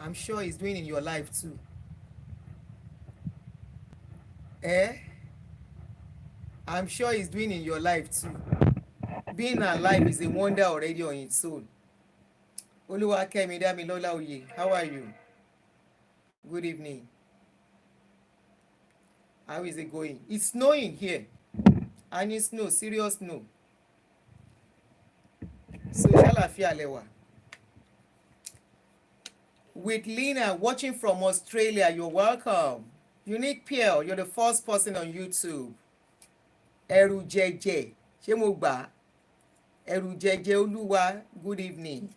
I'm sure he's doing in your life too. Eh? I'm sure he's doing in your life too. Being alive is a wonder already on its own. Oluwakemi Damilola Oye, how are you? Good evening. How is it going? It's snowing here. And it's snow, serious snow. So ṣàlàáfíà lẹ with Lena watching from Australia. You're welcome. Unique Pearl, you're the first person on YouTube. Ẹ̀rù jẹ̀jẹ̀, ṣé mo gbà? Ẹ̀rù jẹ̀jẹ̀ Olúwa, good evening.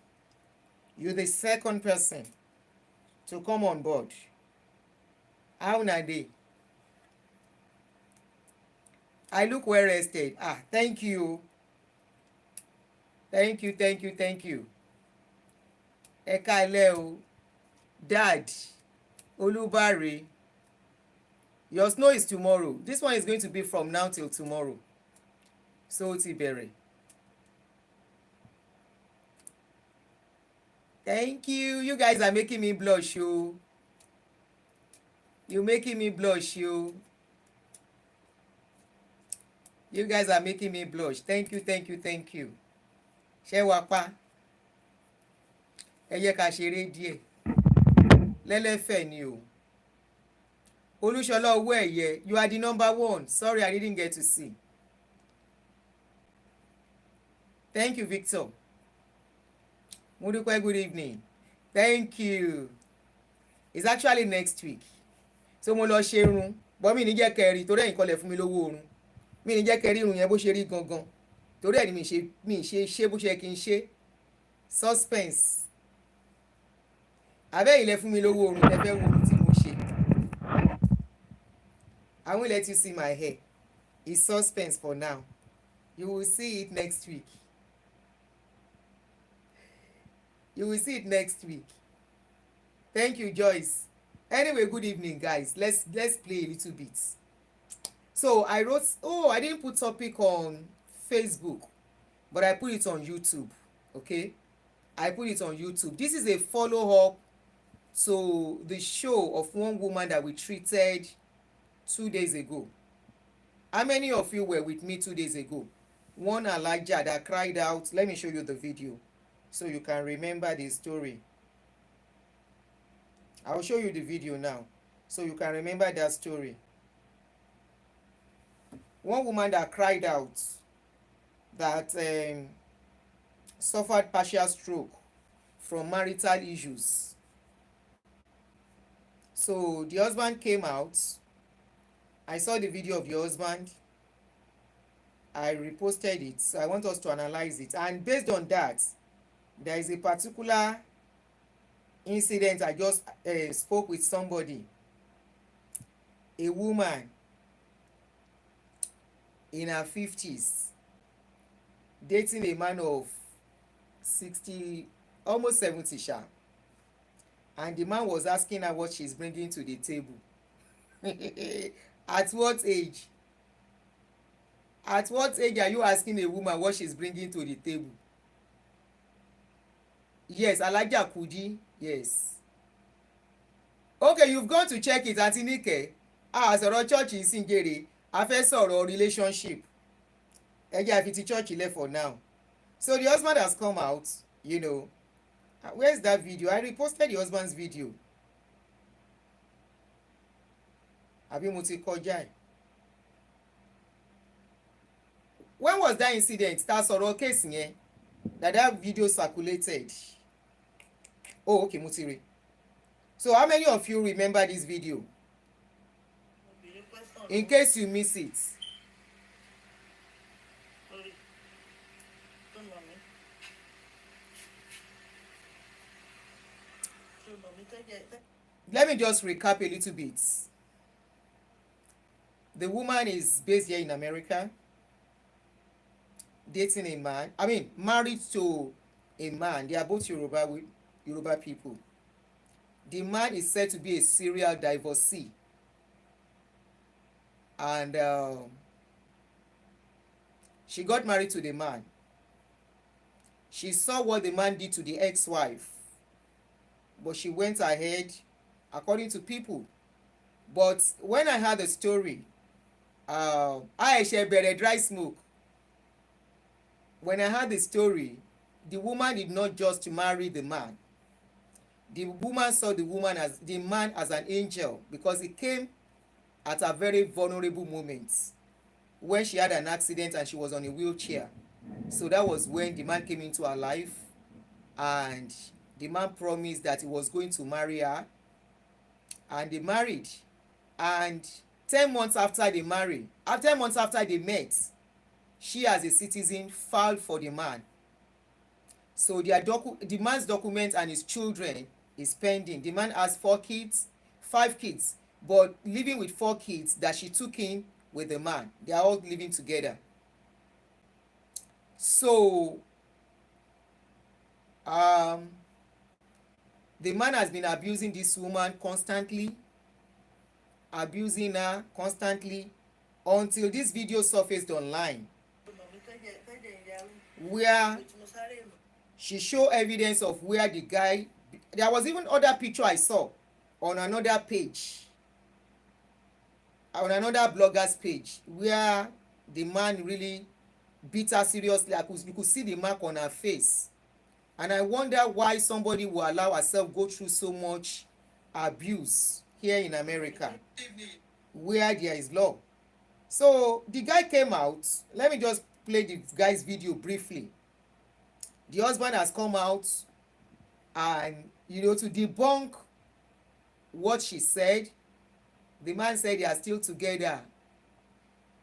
You're the second person to come on board. How na dey? I look well rested. Thank you. Thank you, thank you, thank you. Ẹ káalẹ́ o. Dad, Olúbàrè. Your snow is tomorrow. This one is going to be from now till tomorrow. So ó ti bẹ̀rẹ̀. Thank you. You guys are making me blush, yo. You're making me blush, yo. You guys are making me blush. Thank you, thank you, thank you. Ṣé wàá pa? Ẹ jẹ́ ká ṣeré díẹ̀. Lẹ́lẹ́fẹ̀ ni o. Olúṣọlá owó ẹ̀yẹ, you are the number one. Sorry, I didn't get to see. Thank you, Victor. Modúpẹ́, good evening. Thank you. It's actually next week. So mo lọ ṣe irun. Bọ́ mi ní jẹ́ kẹrì torí ẹ̀yin kọlẹ̀ fún mi lówó oorun. Mi ní jẹ́ kẹrì irun yẹn bó ṣe rí gangan. Torí ẹ̀ ni mi ṣe bó ṣe kí n ṣe. Suspense. Abẹ́ ilẹ̀ fún mi lówó oorun tẹ́ fẹ́ wo ohun tí mo ṣe. I won't let you see my hair. It's suspense for now. You will see it next week. You will see it next week. Thank you, Joyce. Anyway, good evening, guys. Let's play a little bit. So I wrote, I didn't put topic on Facebook, but I put it on YouTube. Okay, I put it on YouTube. This is a follow-up to the show of one woman that we treated 2 days ago. How many of you were with me 2 days ago? One Elijah that cried out. Let me show you the video so you can remember the story. I'll show you the video now so you can remember that story. One woman that cried out that suffered partial stroke from marital issues. So the husband came out. I saw the video of the husband. I reposted it. So I want us to analyze it. And based on that, there is a particular incident. I just spoke with somebody. A woman in her 50s dating a man of 60, almost 70 sha. And the man was asking her what she's bringing to the table. At what age? At what age are you asking a woman what she's bringing to the table? Yes, Alaja Kudi. Yes. Okay, you've gone to check it, Aunty Nike. Sọ̀rọ̀ church yìí sì ń jèrè. A fẹ́ sọ̀rọ̀ relationship. Ẹ jẹ́ a fi ti church lẹ̀ for now. So the husband has come out, you know. Where's that video? I reposted the husband's video. Àbí mo ti kọjá ẹ̀. When was that incident? Tá sọ̀rọ̀ case yẹn. That video circulated. Oh, okay, mo ti rí. So how many of you remember this video? In case you miss it. Let me just recap a little bit. The woman is based here in America, dating a man. I mean, married to a man. They are both Yoruba people. The man is said to be a serial divorcee. And she got married to the man. She saw what the man did to the ex-wife but she went ahead according to people. But when I heard the story, I ṣe bẹ̀rẹ̀ dry smoke. When I heard the story, the woman did not just marry the man. The woman saw the man as an angel, because he came at a very vulnerable moment when she had an accident and she was on a wheelchair. So that was when the man came into her life, and the man promised that he was going to marry her, and they married. And 10 months after they married, 10 months after they met, she as a citizen filed for the man. So the man's document and his children is pending. The man has 5 kids, but living with 4 kids that she took in with the man. They are all living together. So the man has been abusing this woman constantly, abusing her constantly, until this video surfaced online, where she showed evidence of where the guy, there was even other picture I saw on another page, on another blogger's page, where the man really beat her seriously. You could see the mark on her face. And I wonder why somebody will allow herself go through so much abuse here in America, where there is law. So the guy came out. Let me just play the guy's video briefly. The husband has come out and, to debunk what she said. The man said they are still together.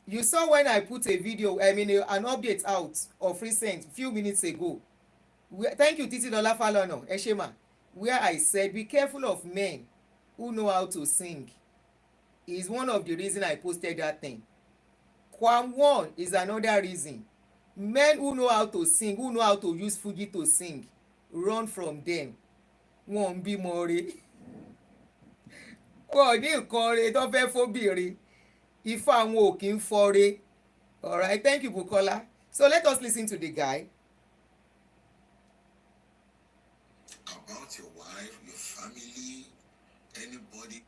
You saw when I put a video, an update out of recent, few minutes ago. Thank you, Titi Lola Falono, Eshema, where I said, be careful of men who know how to sing. Is one of the reasons I posted that thing. Kwam 1 is another reason. Men who know how to sing, who know how to use Fuji to sing, run from them. Wọ́n bí mọ́re. Wọ́n ní nǹkan re tó fẹ́ fóbìnrin. Ifá wọn ò kí ń fọ́re. Alright, thank you, Bukola. So let us listen to the guy. About your wife, your family, anybody.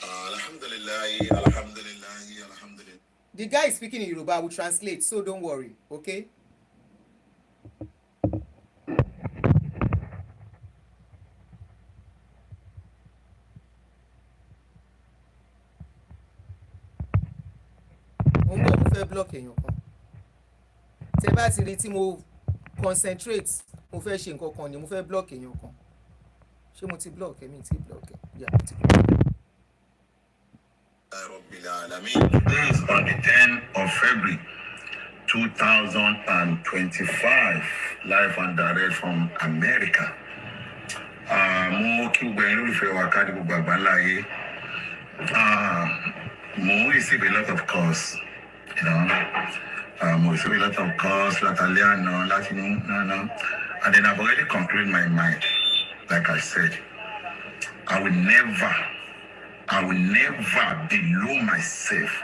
Alhamdulillah, alhamdulillah, alhamdulillah. The guy is speaking in Yoruba. I will translate, so don't worry, okay? Mo fẹ́ block èèyàn kan. Tẹ́ bá ti rí tí mo concentrate, mo fẹ́ ṣe nǹkan kan ni mo fẹ́ block èèyàn kan. Ṣé mo ti block ẹ̀? Mi ti block ẹ̀. Yeah, mo ti block. Today is on the 10th of February 2025, live and direct from America. Mo kí gbogbo ẹ̀yin olùfẹ́ wa káàdì gbogbo àgbáláyé. Mo receive a lot of calls, mo receive a lot of calls, Lataliano, Latino, no. And then I've already concluded my mind. Like I said, I will never below myself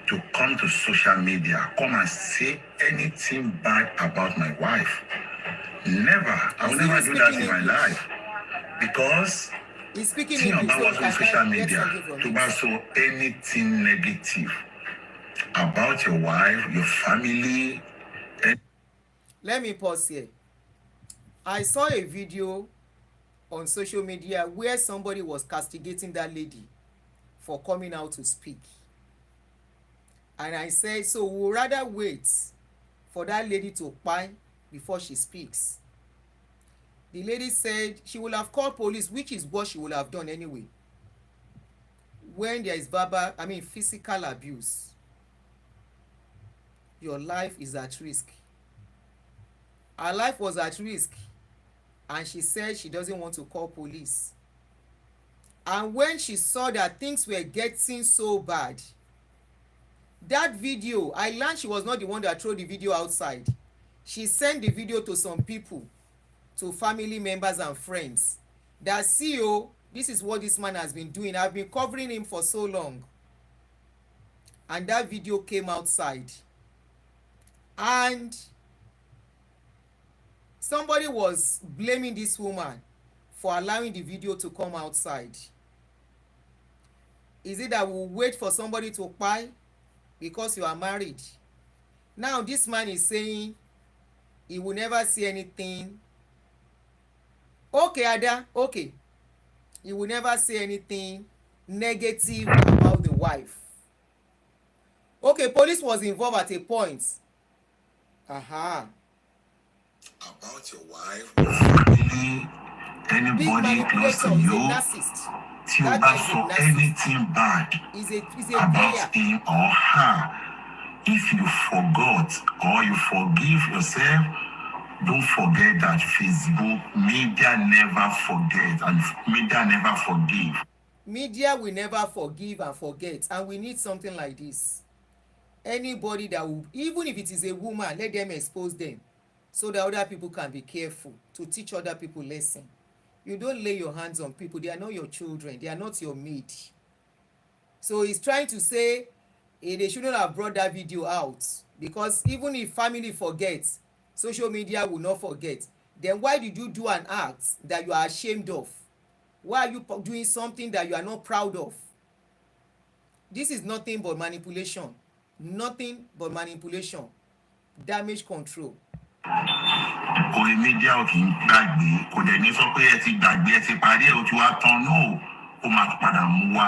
to come to social media, come and say anything bad about my wife. Never. I will never do that in my life. Because speaking about social media to show anything negative about your wife, your family. Let me pause here. I saw a video on social media where somebody was castigating that lady for coming out to speak. And I said, so we'll rather wait for that lady to pine before she speaks. The lady said she will have called police, which is what she would have done anyway. When there is physical abuse, your life is at risk. Her life was at risk, and she said she doesn't want to call police. And when she saw that things were getting so bad, that video, I learned she was not the one that threw the video outside. She sent the video to some people, to family members and friends, that see, this is what this man has been doing. I've been covering him for so long. And that video came outside. And somebody was blaming this woman for allowing the video to come outside. Is it that we'll wait for somebody to buy because you are married? Now this man is saying he will never see anything. Okay, Ada, okay. He will never say anything negative about the wife. Okay, police was involved at a point. Aha. About your wife, your family, anybody close to you, tí o bá sọ anything bad about him or her, if you forgot or you forgive yourself, don't forget that Facebook, media never forget and media never forgive. Media will never forgive and forget, and we need something like this. Anybody that will, even if it is a woman, let them expose them so that other people can be careful, to teach other people lesson. You don't lay your hands on people. They are not your children. They are not your maid. So he's trying to say they shouldn't have brought that video out, because even if family forgets, social media will not forget. Then why did you do an act that you are ashamed of? Why are you doing something that you are not proud of? This is nothing but manipulation. Nothing but manipulation. Damage control. Orí mídíà ò kì í gbàgbé, kò dẹ̀ ní sọ pé ẹ ti gbàgbé, ẹ ti parí ẹ̀, ó ti wá tán náà, ó máa padà mú wá.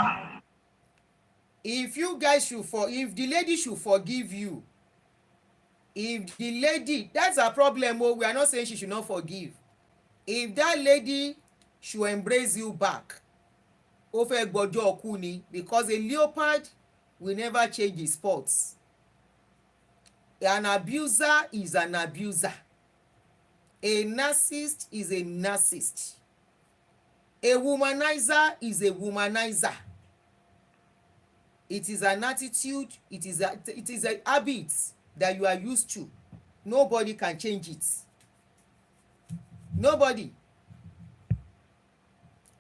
If you guys should if the lady should forgive you, if the lady, that's a problem. Oh, we are not saying she should not forgive. If that lady should embrace you back, ó fẹ́ gbọ́jọ́ ọkú ni, because a leopard will never change his spots. An abuser is an abuser. A narcissist is a narcissist. A womanizer is a womanizer. It is an attitude, it is a habit that you are used to. Nobody can change it. Nobody.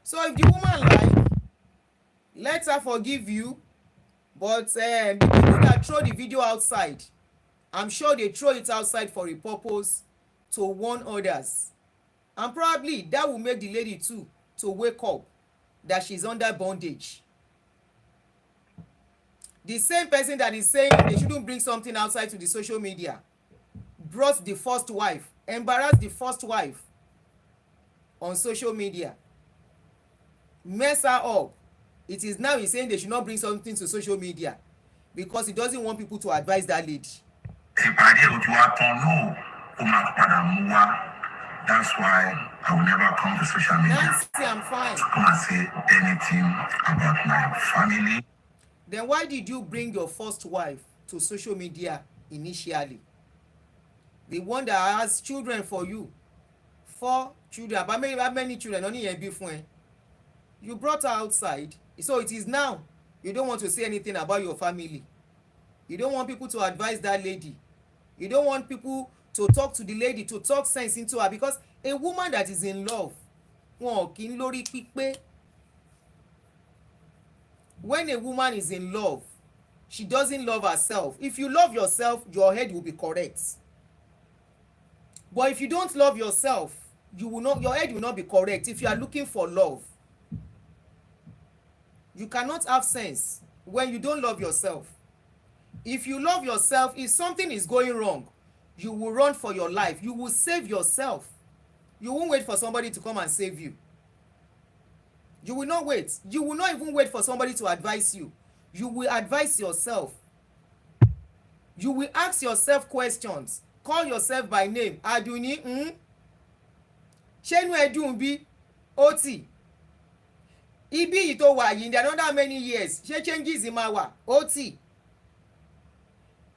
So if the woman like, let her forgive you, but the people that throw the video outside, I'm sure they throw it outside for a purpose, to warn others, and probably that will make the lady too to wake up that she's under bondage. The same person that is saying they shouldn't bring something outside to the social media brought the first wife, embarrassed the first wife on social media, mess her up. It is now he's saying they should not bring something to social media because he doesn't want people to advise that lady. That's why I will never come to social media. Nancy, I'm fine. To come and say anything about my family. Then why did you bring your first wife to social media initially? The one that has children for you. 4 children. But how many children? Only a before. You brought her outside. So it is now. You don't want to say anything about your family. You don't want people to advise that lady. You don't want people to talk to the lady, to talk sense into her, because a woman that is in love, when a woman is in love, she doesn't love herself. If you love yourself, your head will be correct. But if you don't love yourself, your head will not be correct. If you are looking for love, you cannot have sense when you don't love yourself. If you love yourself, if something is going wrong, you will run for your life. You will save yourself. You won't wait for somebody to come and save you. You will not wait. You will not even wait for somebody to advise you. You will advise yourself. You will ask yourself questions. Call yourself by name. Aduni, ṣé inú ẹ dùn bí? Oti. Ibi yìí tó wà yìí in another many years, ṣé changes máa wà? Oti.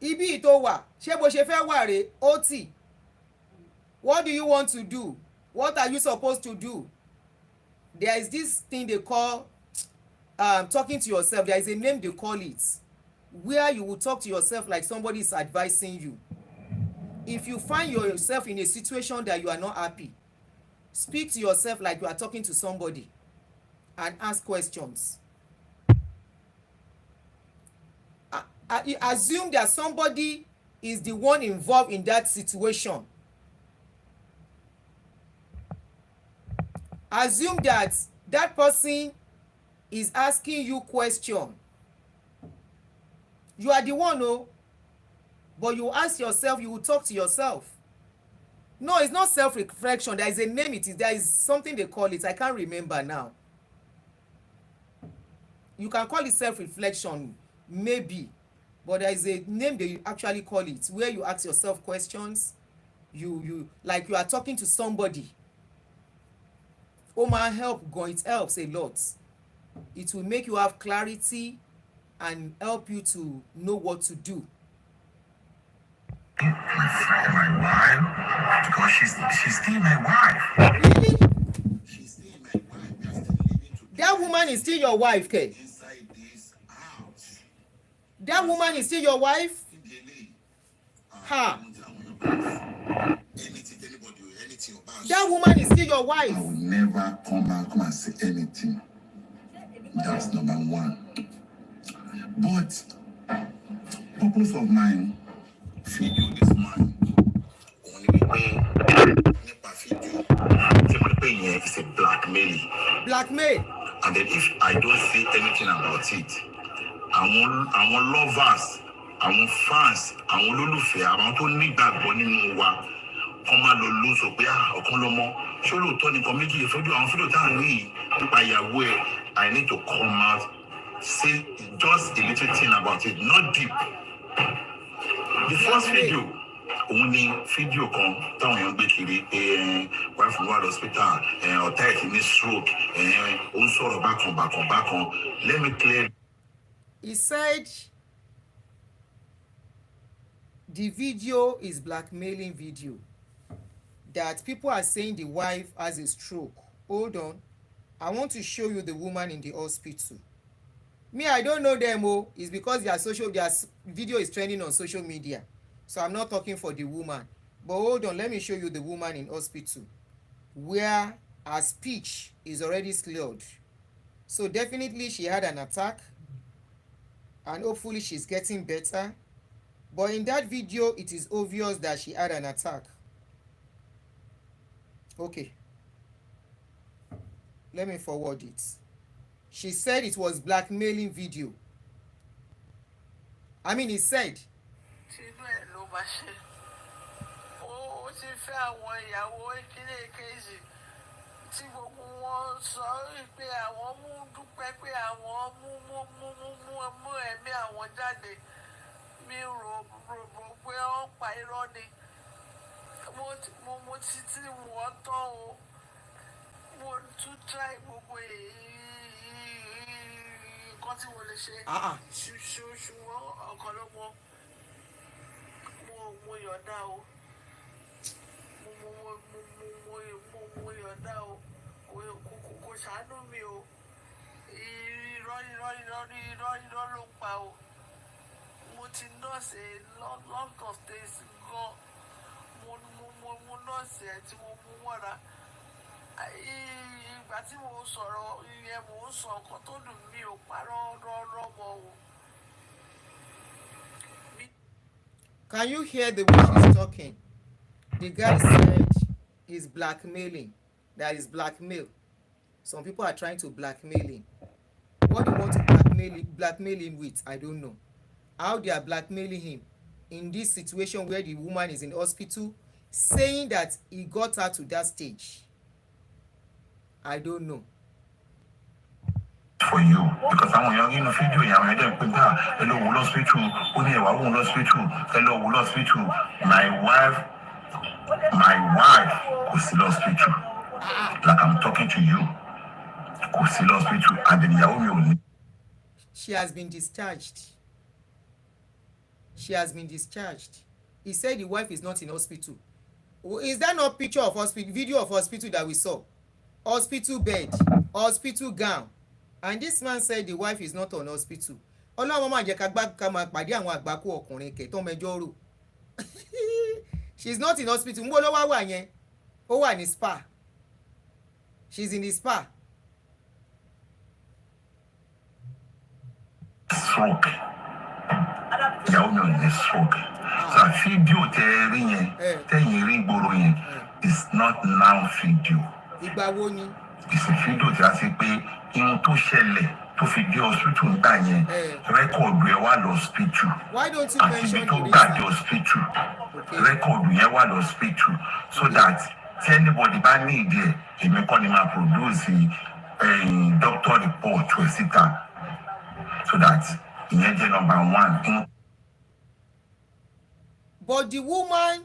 Ibi yìí tó wà, ṣé bó ṣe fẹ́ wà rè? Oti. What do you want to do? What are you supposed to do? There is this thing they call talking to yourself. There is a name they call it, where you will talk to yourself like somebody is advising you. If you find yourself in a situation that you are not happy, speak to yourself like you are talking to somebody and ask questions. Assume that somebody is the one involved in that situation. assume that that person is asking you question. You are the one, oh, but you ask yourself, you will talk to yourself. No, it's not self-reflection. There is a name it is. There is something they call it. I can't remember now. You can call it self-reflection, maybe, but there is a name they actually call it, where you ask yourself questions. You like you are talking to somebody. Oh man, help gan, it helps a lot. It will make you have clarity and help you to know what to do. My wife, because she's still my wife. Really? She's still my wife. We are still living together. That woman is still your wife, Ke? Inside this house. That woman is still your wife? Ha! That woman is still your wife. I will never come and say anything. That's number one. But purpose of mine video this man only nípa video tí mo pè yẹn is a blackmail. And then if I don't say anything about it, àwọn lovers, àwọn fans, àwọn olólùfẹ́, àwọn tó nígbàgbọ́ nínú wa kọ́ máa lọ ló sọ pé ọ̀kan lọ́mọ ṣó lóòótọ́ nìkan méjì ìfọ́jú àwọn fídíò tá à ń rí nípa ìyàwó ẹ̀. I need to come out, say just a little thing about it, not deep. The first video òun ni fídíò kan táwọn èèyàn gbé kiri pé wife wà hospital ọ̀tá ẹ̀ ti ní stroke ó ń sọ̀rọ̀ bákan. Let me clear. He said the video is blackmailing video, that people are saying the wife has a stroke. Hold on, I want to show you the woman in the hospital. Me, I don't know them. Oh, it's because their video is trending on social media, so I'm not talking for the woman. But hold on, let me show you the woman in hospital where her speech is already slurred. So definitely she had an attack, and hopefully she's getting better. But in that video, it is obvious that she had an attack. Okay, let me forward it. She said it was blackmailing video. I mean, he said. Can you hear the way she's talking? The guy said he's blackmailing. That is blackmail. Some people are trying to blackmail him. What do you want to blackmail him with? I don't know. How they are blackmailing him in this situation where the woman is in hospital, saying that he got her to that stage. I don't know. For you, because I'm young in the video, I'm going to hello, we lost hospital, only I won't hospital, hello, we lost hospital. My wife was still hospital. Like I'm talking to you, was still hospital, and then she has been discharged. She has been discharged. He said the wife is not in hospital. Is that not picture of hospital, video of hospital that we saw? Hospital bed, hospital gown. And this man said the wife is not on hospital. Ọlọ́run máa jẹ́ ká máa pàdé àwọn àgbákò ọkùnrin kẹ̀ tó mẹjọ́ rò. She's not in hospital. Ń bọ́ ló wá wà yẹn. Ó wà ní spa. She's in the spa. Stroke. Ìyàwó mi ò ní stroke. So fídíò tẹ rí yẹn, tẹ̀yìn rí gbòòrò yẹn, is not now video. Ìgbà wo ni? ìsìnkú tí a ti pé ihun tó ṣẹlẹ̀ tó fi dé hospital nígbà yẹn rẹ́kọ̀dù ẹ̀ wà lọ hospital àti ibi tó gbà dé hospital rẹ́kọ̀dù yẹn wà lọ hospital so that tí anybody bá ní ìdí ẹ̀ èmi kọ́ ni máa produce doctor report ẹ̀ síta so that ìyẹn jẹ́ number one. But the woman,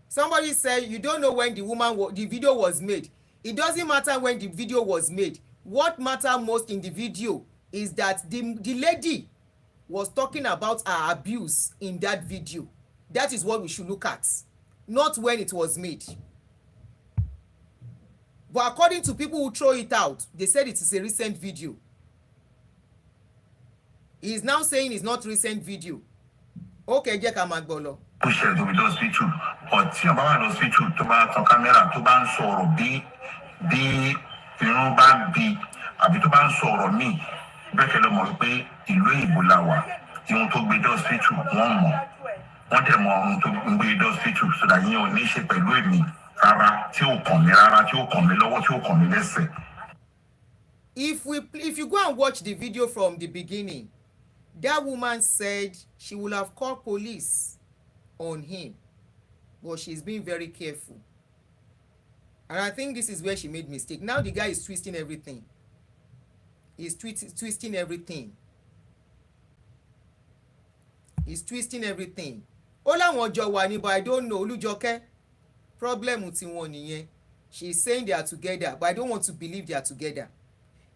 somebody said you don't know when the video was made. It doesn't matter when the video was made. What matters most in the video is that the lady was talking about her abuse in that video. That is what we should look at, not when it was made. But according to people who throw it out, they said it is a recent video. He is now saying it's not recent video. Okay, jẹ́ ká máa gbọ́ lọ. Ó ṣe tó bí lọ́sítù ọtí ọba wà lọ́sítù tó bá tan kámẹ́rà tó bá ń sọ̀rọ̀ bí irun bá ń bi àbí tó bá ń sọ̀rọ̀ míì bẹ́ẹ̀ kẹ́ lọ mọ̀ pé ìlú èyìnbó la wà ihun tó gbé lọ́sítù wọ́n mọ̀ wọ́n dẹ̀ mọ ohun tó ń gbé lọ́sítù sọ̀dà yín ò ní ṣe pẹ̀lú èmi rárá tí ò kàn mí rárá tí ò kàn mí lọ́wọ́ tí ò kàn mí lẹ́sẹ̀. If you go and watch the video from the beginning, that woman said she would have called police on him, but she's being very careful. And I think this is where she made mistake. Now the guy is twisting everything. He's twisting everything. He's twisting everything. Ó láwọn jọ wà ní, but I don't know. Olújọkẹ́, problem tí wọ́n nìyẹn. She's saying they are together, but I don't want to believe they are together.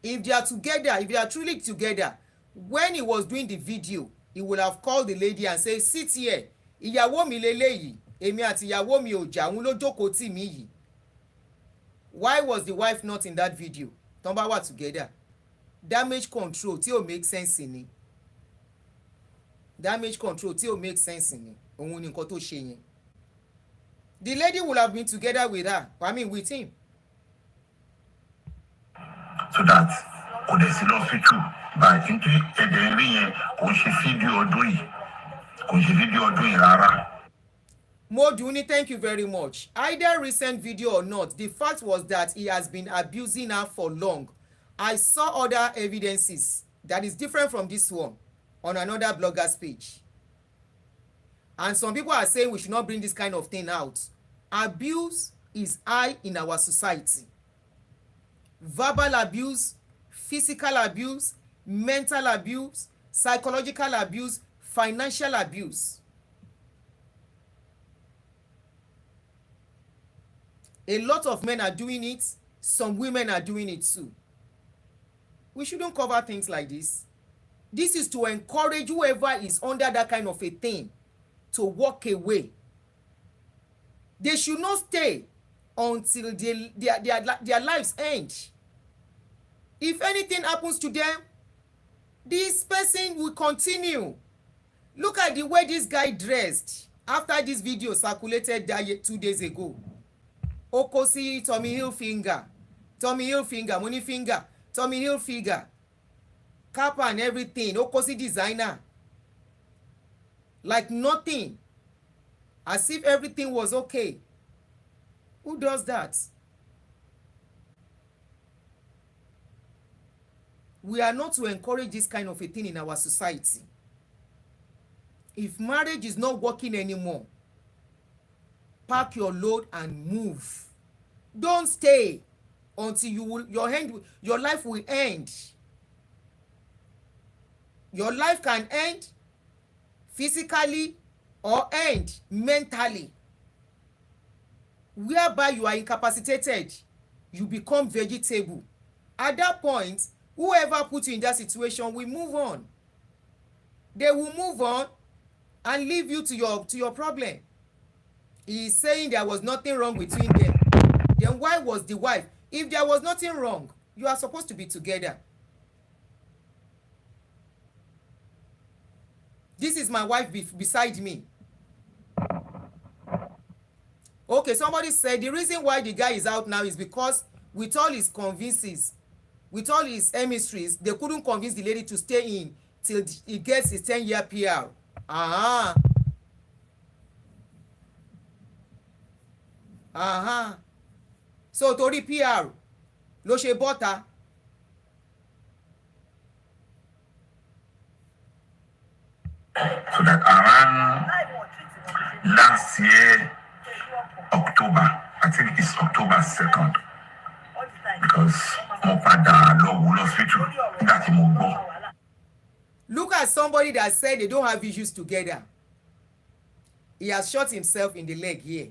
If they are together, if they are truly together, when he was doing the video, he would have called the lady and say, sit here, ìyàwó mi leléyìí, èmi àti ìyàwó mi ò jà, òun ló jókòó tì mí yìí. Why was the wife not in that video? Tán bá wà together. Damage control tí ò make sense ni. Damage control tí ò make sense ni. Òun ni nǹkan tó ṣe yẹn. The lady would have been together with her, with him. So that kò dẹ̀ sí lọ́sítù báyìí nítorí ẹ̀dẹ̀ rí yẹn kò ń ṣe fídíò ọdún yìí rárá. Moduni, thank you very much. Either recent video or not, the fact was that he has been abusing her for long. I saw other evidences that is different from this one on another blogger's page. And some people are saying we should not bring this kind of thing out. Abuse is high in our society. Verbal abuse, physical abuse, mental abuse, psychological abuse, financial abuse. A lot of men are doing it. Some women are doing it too. We shouldn't cover things like this. This is to encourage whoever is under that kind of a thing to walk away. They should not stay until their lives end. If anything happens to them, this person will continue. Look at the way this guy dressed after this video circulated 2 days ago. Ó kó sí Tommy Hilfiger, money finger, Tommy Hilfiger, cap and everything. Ó kó sí designer. Like nothing. As if everything was okay. Who does that? We are not to encourage this kind of a thing in our society. If marriage is not working anymore, pack your load and move. Don't stay until your life will end. Your life can end physically or end mentally, whereby you are incapacitated, you become vegetable. At that point, whoever put you in that situation will move on. They will move on and leave you to your problem. He is saying there was nothing wrong between them. Then why was the wife? If there was nothing wrong, you are supposed to be together. This is my wife beside me. Okay, somebody said the reason why the guy is out now is because with all his convinces, with all his emissaries, they couldn't convince the lady to stay in till he gets his 10-year PR. So torí PR ló ṣe bọ́ta. So that around last year, October, I think it's October 2nd, because mo padà lọ wò lọ́sítù nígbà tí mo gbọ́. Look at somebody that said they don't have issues together. He has shot himself in the leg here.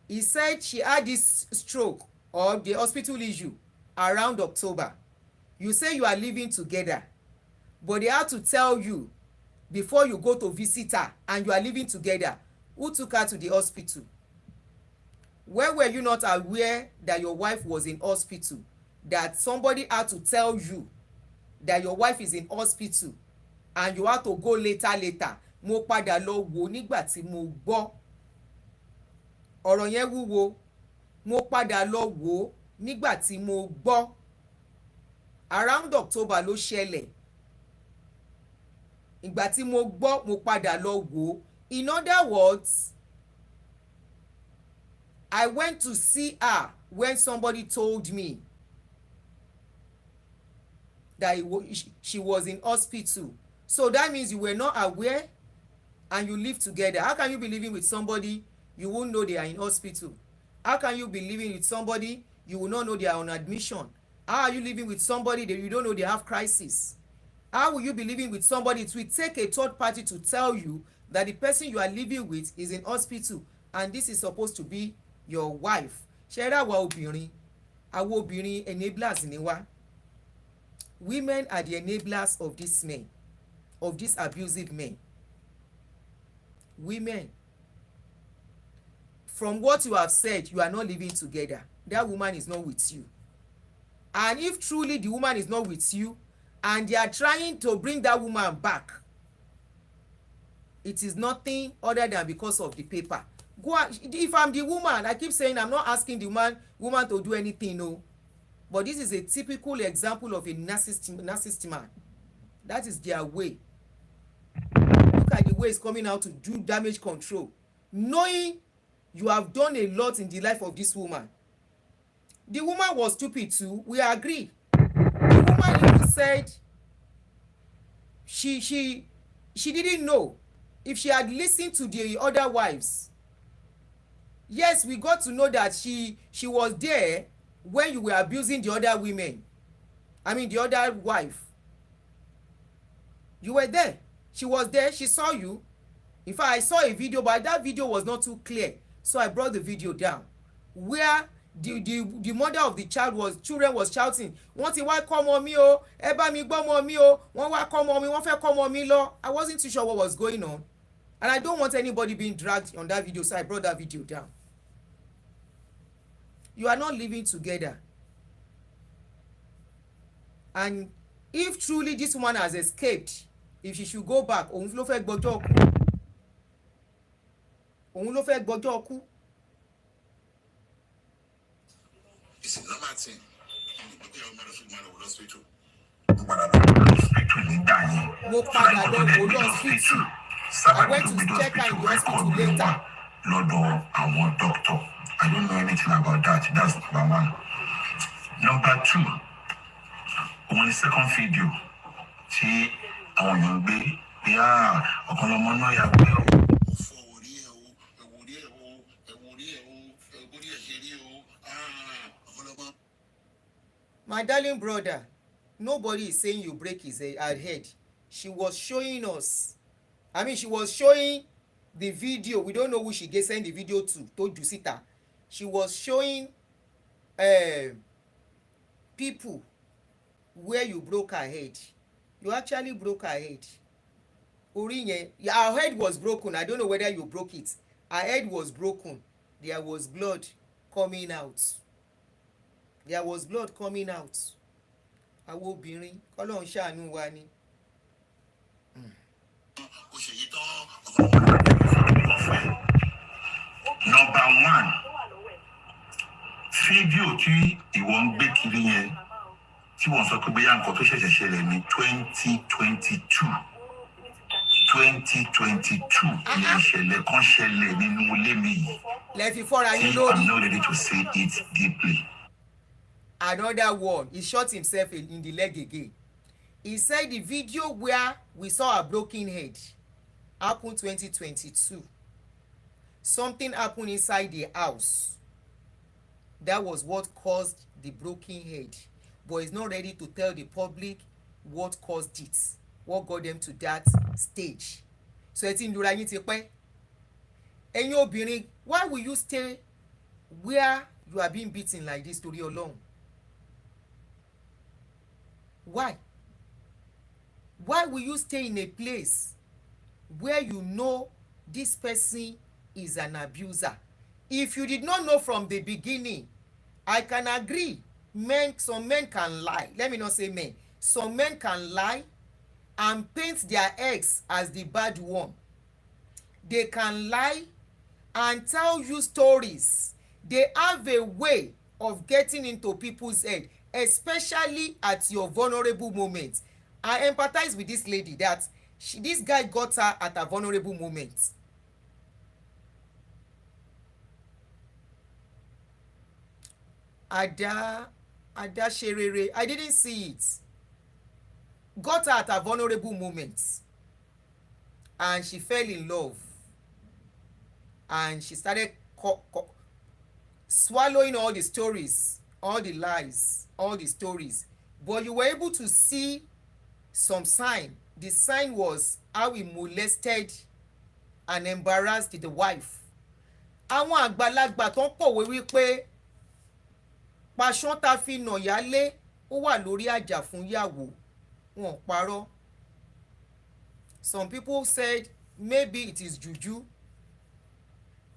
He said she had this stroke or the hospital issue around October. You say you are living together, but they had to tell you before you go to visit her and you are living together. Who took her to the hospital? Where were you not aware that your wife was in hospital? That somebody had to tell you that your wife is in hospital and you have to go later. Mo padà lọ wò nígbà tí mo gbọ́. Ọ̀rọ̀ yẹn wúwo. Mo padà lọ wò nígbà tí mo gbọ́. Around October ló ṣẹlẹ̀. Ìgbà tí mo gbọ́ mo padà lọ wò. In other words, I went to see her when somebody told me that she was in hospital. So that means you were not aware and you live together. How can you be living with somebody you won't know they are in hospital? How can you be living with somebody you will not know they are on admission? How are you living with somebody that you don't know they have crisis? How will you be living with somebody? It will take a third party to tell you that the person you are living with is in hospital and this is supposed to be your wife. Ṣé ra wa obìnrin? Àwọn obìnrin enablers ni wá. Women are the enablers of these men, of these abusive men. Women. From what you have said, you are not living together. That woman is not with you. And if truly the woman is not with you, and they are trying to bring that woman back, it is nothing other than because of the paper. Go on. If I'm the woman, I keep saying I'm not asking the woman to do anything, no. But this is a typical example of a narcissist man. That is their way. Look at the way it's coming out to do damage control, knowing you have done a lot in the life of this woman. The woman was stupid too. We agree. The woman even said she didn't know. If she had listened to the other wives, yes, we got to know that she was there when you were abusing the other women. I mean the other wife. You were there. She was there. She saw you. In fact, I saw a video, but that video was not too clear, so I brought the video down where the mother of the children was shouting, wọ́n ti wá kọ́ ọmọ mi o, ẹ bá mi gbọ́ ọmọ mi o, wọ́n wá kọ́ ọmọ mi, wọ́n fẹ́ kọ́ ọmọ mi lọ. I wasn't too sure what was going on, and I don't want anybody being dragged on that video, so I brought that video down. You are not living together, and if truly this woman has escaped, if she should go back, òun ló fẹ́ gbọ́jọ́ kú. Òun ló fẹ́ gbọ́jọ́ kú. It's a normal thing. Mo padà lọ wò lọ́sítù. I went to check her in the hospital later. Lọ́dọ̀ àwọn doctor. I don't know anything about that. That's number one. Number two, on the second video, tí àwọn èèyàn gbé bí ọ̀kan lọ́mọ náà yà gbé o. My darling brother, nobody is saying you break his head. She was showing us. I mean, she was showing the video. We don't know who she sent the video to Jusita. She was showing people where you broke her head. You actually broke her head. Orinye, her head was broken. I don't know whether you broke it. Her head was broken. There was blood coming out. There was blood coming out. Àwọn obìnrin k'Ọlọ́run ṣàánú wa ni. Number one, fídíò tí ìwọ ń gbé kiri yẹn tí wọ́n sọ pé bóyá nǹkan tó ṣẹ̀ṣẹ̀ ṣẹlẹ̀ ní 2022 ní ìṣẹ̀lẹ̀ kan ṣẹlẹ̀ nínú ilé mi yìí. Lẹ fi fọ́ra yín lórí. I'm not ready to say it deeply. Another one, he shot himself in the leg again. He said the video where we saw a broken head happened 2022. Something happened inside the house. That was what caused the broken head. But he's not ready to tell the public what caused it, what got them to that stage. So ẹ ti ń lura yín ti pẹ́. Ẹ̀yin obìnrin, why will you stay where you are being beaten like this torí Ọlọ́run? Why will you stay in a place where you know this person is an abuser? If you did not know from the beginning, I can agree, some men can lie. Let me not say men. Some men can lie and paint their ex as the bad one. They can lie and tell you stories. They have a way of getting into people's head, especially at your vulnerable moments. I empathize with this lady that this guy got her at a vulnerable moment. Ada Sherere, I didn't see it. Got her at a vulnerable moment, and she fell in love, and she started swallowing all the stories, all the lies, all the stories. But you were able to see some sign. The sign was how he molested and embarrassed the wife. Àwọn àgbàlagbà tó ń pòwe wípé paṣán ta fi nà yálé ó wà lórí àjà fún yàwó, wọn parọ́. Some people said maybe it is juju.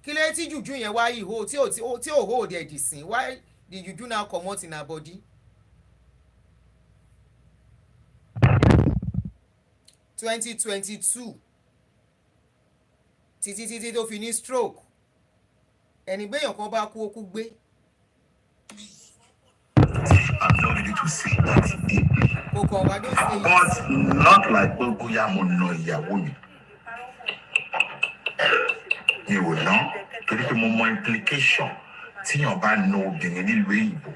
Kí ló tí juju yẹn wá ìhó tí ò hold ẹ̀ dì sí? Why the juju now comot in her body? 2022 títí tó fi ní stroke. Ẹni gbéyàn kan bá kú ó kú gbé. I'm not ready to say it deeply. But not like pé bóyá mo nà ìyàwó mi. Mi ò ná torí pé mo mọ implication tíyàn bá na obìnrin nílùú èyìnbó.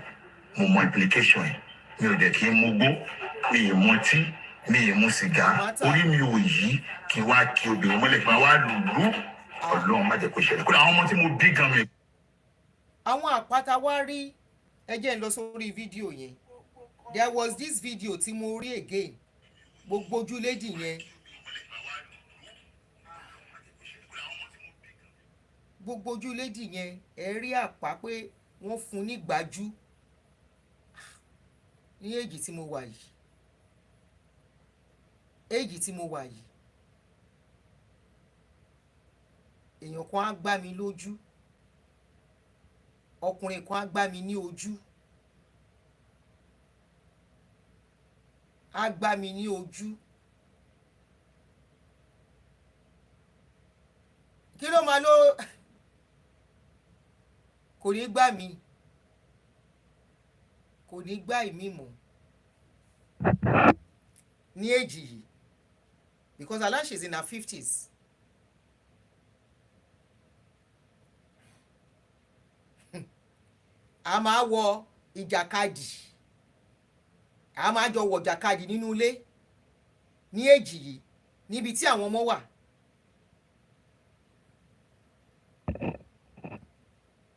Mo mọ implication ẹ̀. Mi ò dẹ̀ kí n mugbó, mi ì mọtí, mi ì mu sìgá. Orí mi ò yí kí n wá kí obìnrin mọ́lẹ̀ kí n wá lùlú. Ọlọ́run má jẹ́ kó ṣẹlẹ̀. Kódà àwọn ọmọ tí mo bí gan mi. Àwọn àpáta wá rí. Ẹ jẹ́ n lọ sórí fídíò yẹn. There was this video tí mo rí again. Gbogbo ojú lady yẹn. Gbogbo ojú lady yẹn ẹ rí àpá pé wọ́n fún ní gbájú ní èjì tí mo wà yìí. Èjì tí mo wà yìí. Èèyàn kan á gbá mi lójú. Ọkùnrin kan á gbá mi ní ojú. Á gbá mi ní ojú. Kí ló máa ló kò ní gbá mi. Kò ní gbá ìmí mọ́ ní èjì yìí. Because Alan she's in her 50s. A máa wọ ìjàkadì. A máa jọ wọ ìjàkadì nínú ilé ní èjì yìí níbi tí àwọn ọmọ wà.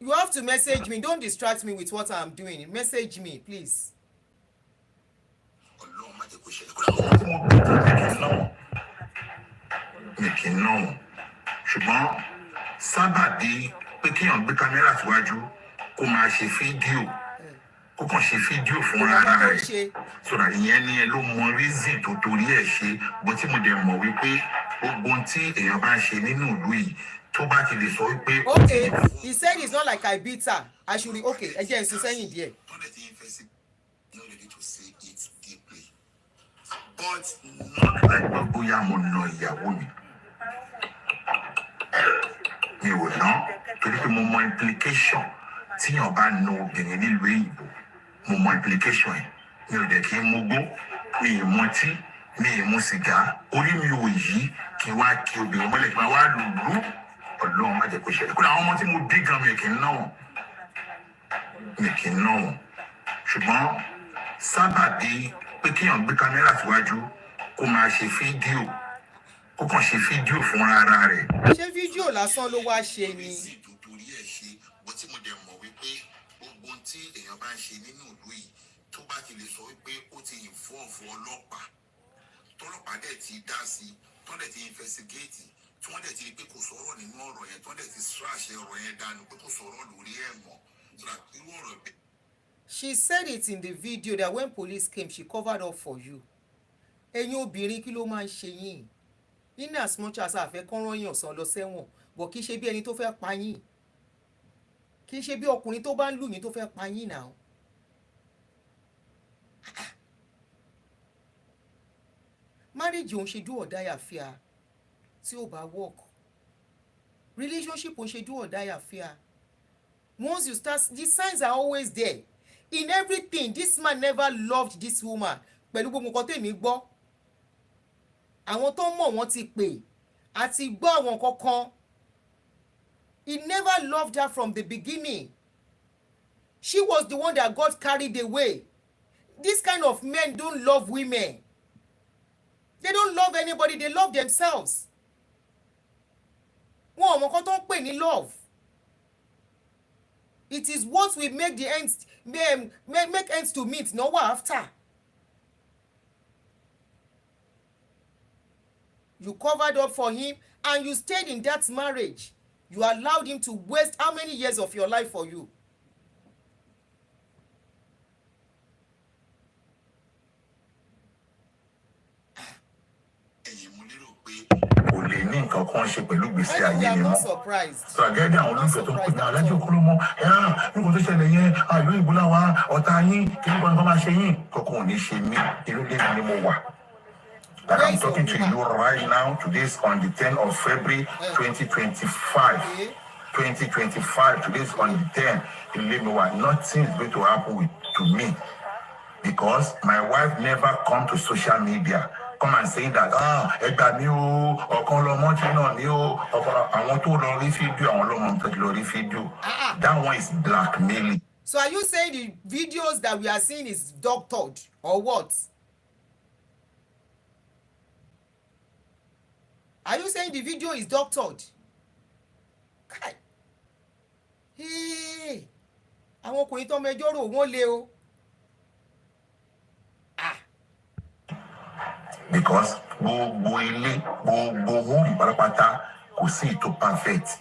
You have to message me. Don't distract me with what I'm doing. Message me, please. Ọlọ́run má jẹ́ kó ṣẹlẹ̀. Kódà àwọn ọmọ tí mo bí gan mi kì í ná wọn. Ṣùgbọ́n sábàbí pé kéèyàn gbé kámẹ́rà síwájú kó máa ṣe fídíò kó kàn ṣe fídíò fúnra rẹ̀ sọ̀rọ̀ ìyẹn ni ẹ ló mọ reason tó torí ẹ̀ ṣe bó tí mo dẹ̀ mọ̀ wípé gbogbo ohun tí èèyàn bá ń ṣe nínú ìlú yìí tó bá ti lè sọ wípé. Okay, he said it's not like I beat her. I should be okay. Ẹ jẹ́ ìsún sẹ́yìn díẹ̀. But not like pé bóyá mo nà ìyàwó mi. Mi ò ná torí pé mo mọ implication tíyàn bá na obìnrin nílùú èyìnbó. Mo mọ implication ẹ̀. Mi ò dẹ̀ kí n mugbó, mi ì mọtí, mi ì mu sìgá. Orí mi ò yí kí n wá kí obìnrin mọ́lẹ̀ kí n wá lùlú. Ọlọ́run má jẹ́ kó ṣẹlẹ̀. Kódà àwọn ọmọ tí mo bí gan mi kì í ná wọn. Mi kì í ná wọn. ṣùgbọ́n sábàbí pé kéèyàn gbé kámẹ́rà síwájú kó máa ṣe fídíò kó kàn ṣe fídíò fún ara rẹ̀. ṣé fídíò lásán ló wá ṣe ni. torí ẹ̀ ṣe bó tí mo dẹ̀ mọ̀ wípé gbogbo ohun tí èèyàn bá ń ṣe nínú ìlú yìí tó bá ti lè sọ wípé ó ti involve ọlọ́pàá tọ́lọ́pàá dẹ̀ ti dá sí i tó dẹ̀ ti investigate tí wọ́n dẹ̀ ti rí pé kò sọ̀rọ̀ nínú ọ̀rọ̀ yẹn tó dẹ̀ ti trash ọ̀rọ̀ yẹn dànù pé kò sọ̀rọ̀ lórí ẹ̀ mọ́ irú ọ̀rọ̀ bẹ́ẹ̀. She said it in the video that when police came, she covered up for you. Ẹ̀yin obìnrin kí ló máa ń ṣe yín? In as much as àfẹ́ kán rán yàn sàn lọ sẹ́wọ̀n, bọ̀ kì í ṣe bí ẹni tó fẹ́ pa yín. Kì í ṣe bí ọkùnrin tó bá ń lù yín tó fẹ́ pa yín náà. Marriage òun ṣe do or die affair tí ó bá work. Relationship òun ṣe do or die affair. Once you start, the signs are always there. In everything, this man never loved this woman. Pẹ̀lú gbogbo nǹkan tèmi gbọ́. Àwọn tó mọ̀ wọ́n ti pè àti gbọ́ àwọn kankan. He never loved her from the beginning. She was the one that got carried away. This kind of men don't love women. They don't love anybody, they love themselves. Wọn ò mọ̀ nǹkan tó ń pè ní love. It is what will make the ends make ends to meet, not what after. You covered up for him and you stayed in that marriage. You allowed him to waste how many years of your life for you? kò lè ní nǹkan kan ṣe pẹ̀lú gbèsè ayé mi I'm mọ́. not surprised. sọ àgẹ́gẹ́ àwọn olùfẹ́ tó ń pè ní alájọ kúrò mọ́ nígbà tó ṣẹlẹ̀ yẹn àìlú ìbúlá wa ọ̀tá yín kí nípa nǹkan máa ṣe yín kọ̀ọ̀kan ò ní ṣe mí inú ilé mi ni mo wà. Like I'm talking to you right now, today is on the 10th of February 2025. 2025, today is on the 10th. Ilé mi wà, nothing is going to happen to me because my wife never come to social media. Come and say that ẹgbà mi o ọkàn lọmọ tí náà ni o àwọn tó lọ rí fídíò àwọn lọmọ tó lọ rí fídíò that one is blackmailing. So are you saying the videos that we are seeing is doctored or what? Are you saying the video is doctored? Kai. Hey. Àwọn ọkùnrin tó mẹjọ rò wọ́n lé o. Because gbogbo ilé gbogbo home pátápátá kò sí ètò perfect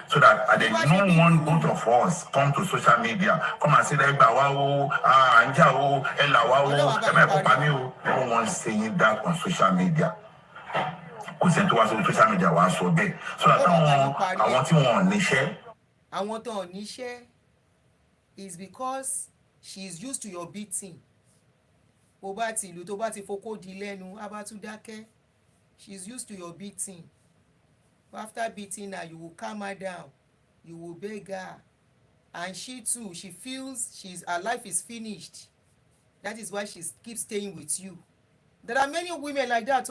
so that I did not want both of us come to social media come and say ẹgbà wa o àǹjà o ẹlà wa o ẹmẹ ẹkọ mi o no one saying that on social media kò sẹ́ni tó wá sórí social media wàá sọ bẹ́ẹ̀ so that àwọn tí wọn ò níṣẹ́. Àwọn tó ò níṣẹ́ is because she is used to your beating. Bó bá ti ìlú tó bá ti fokó di lẹ́nu á bá tún dákẹ́. She is used to your beating. After beating her, you will calm her down. You will beg her. And she too, she feels her life is finished. That is why she keeps staying with you. There are many women like that.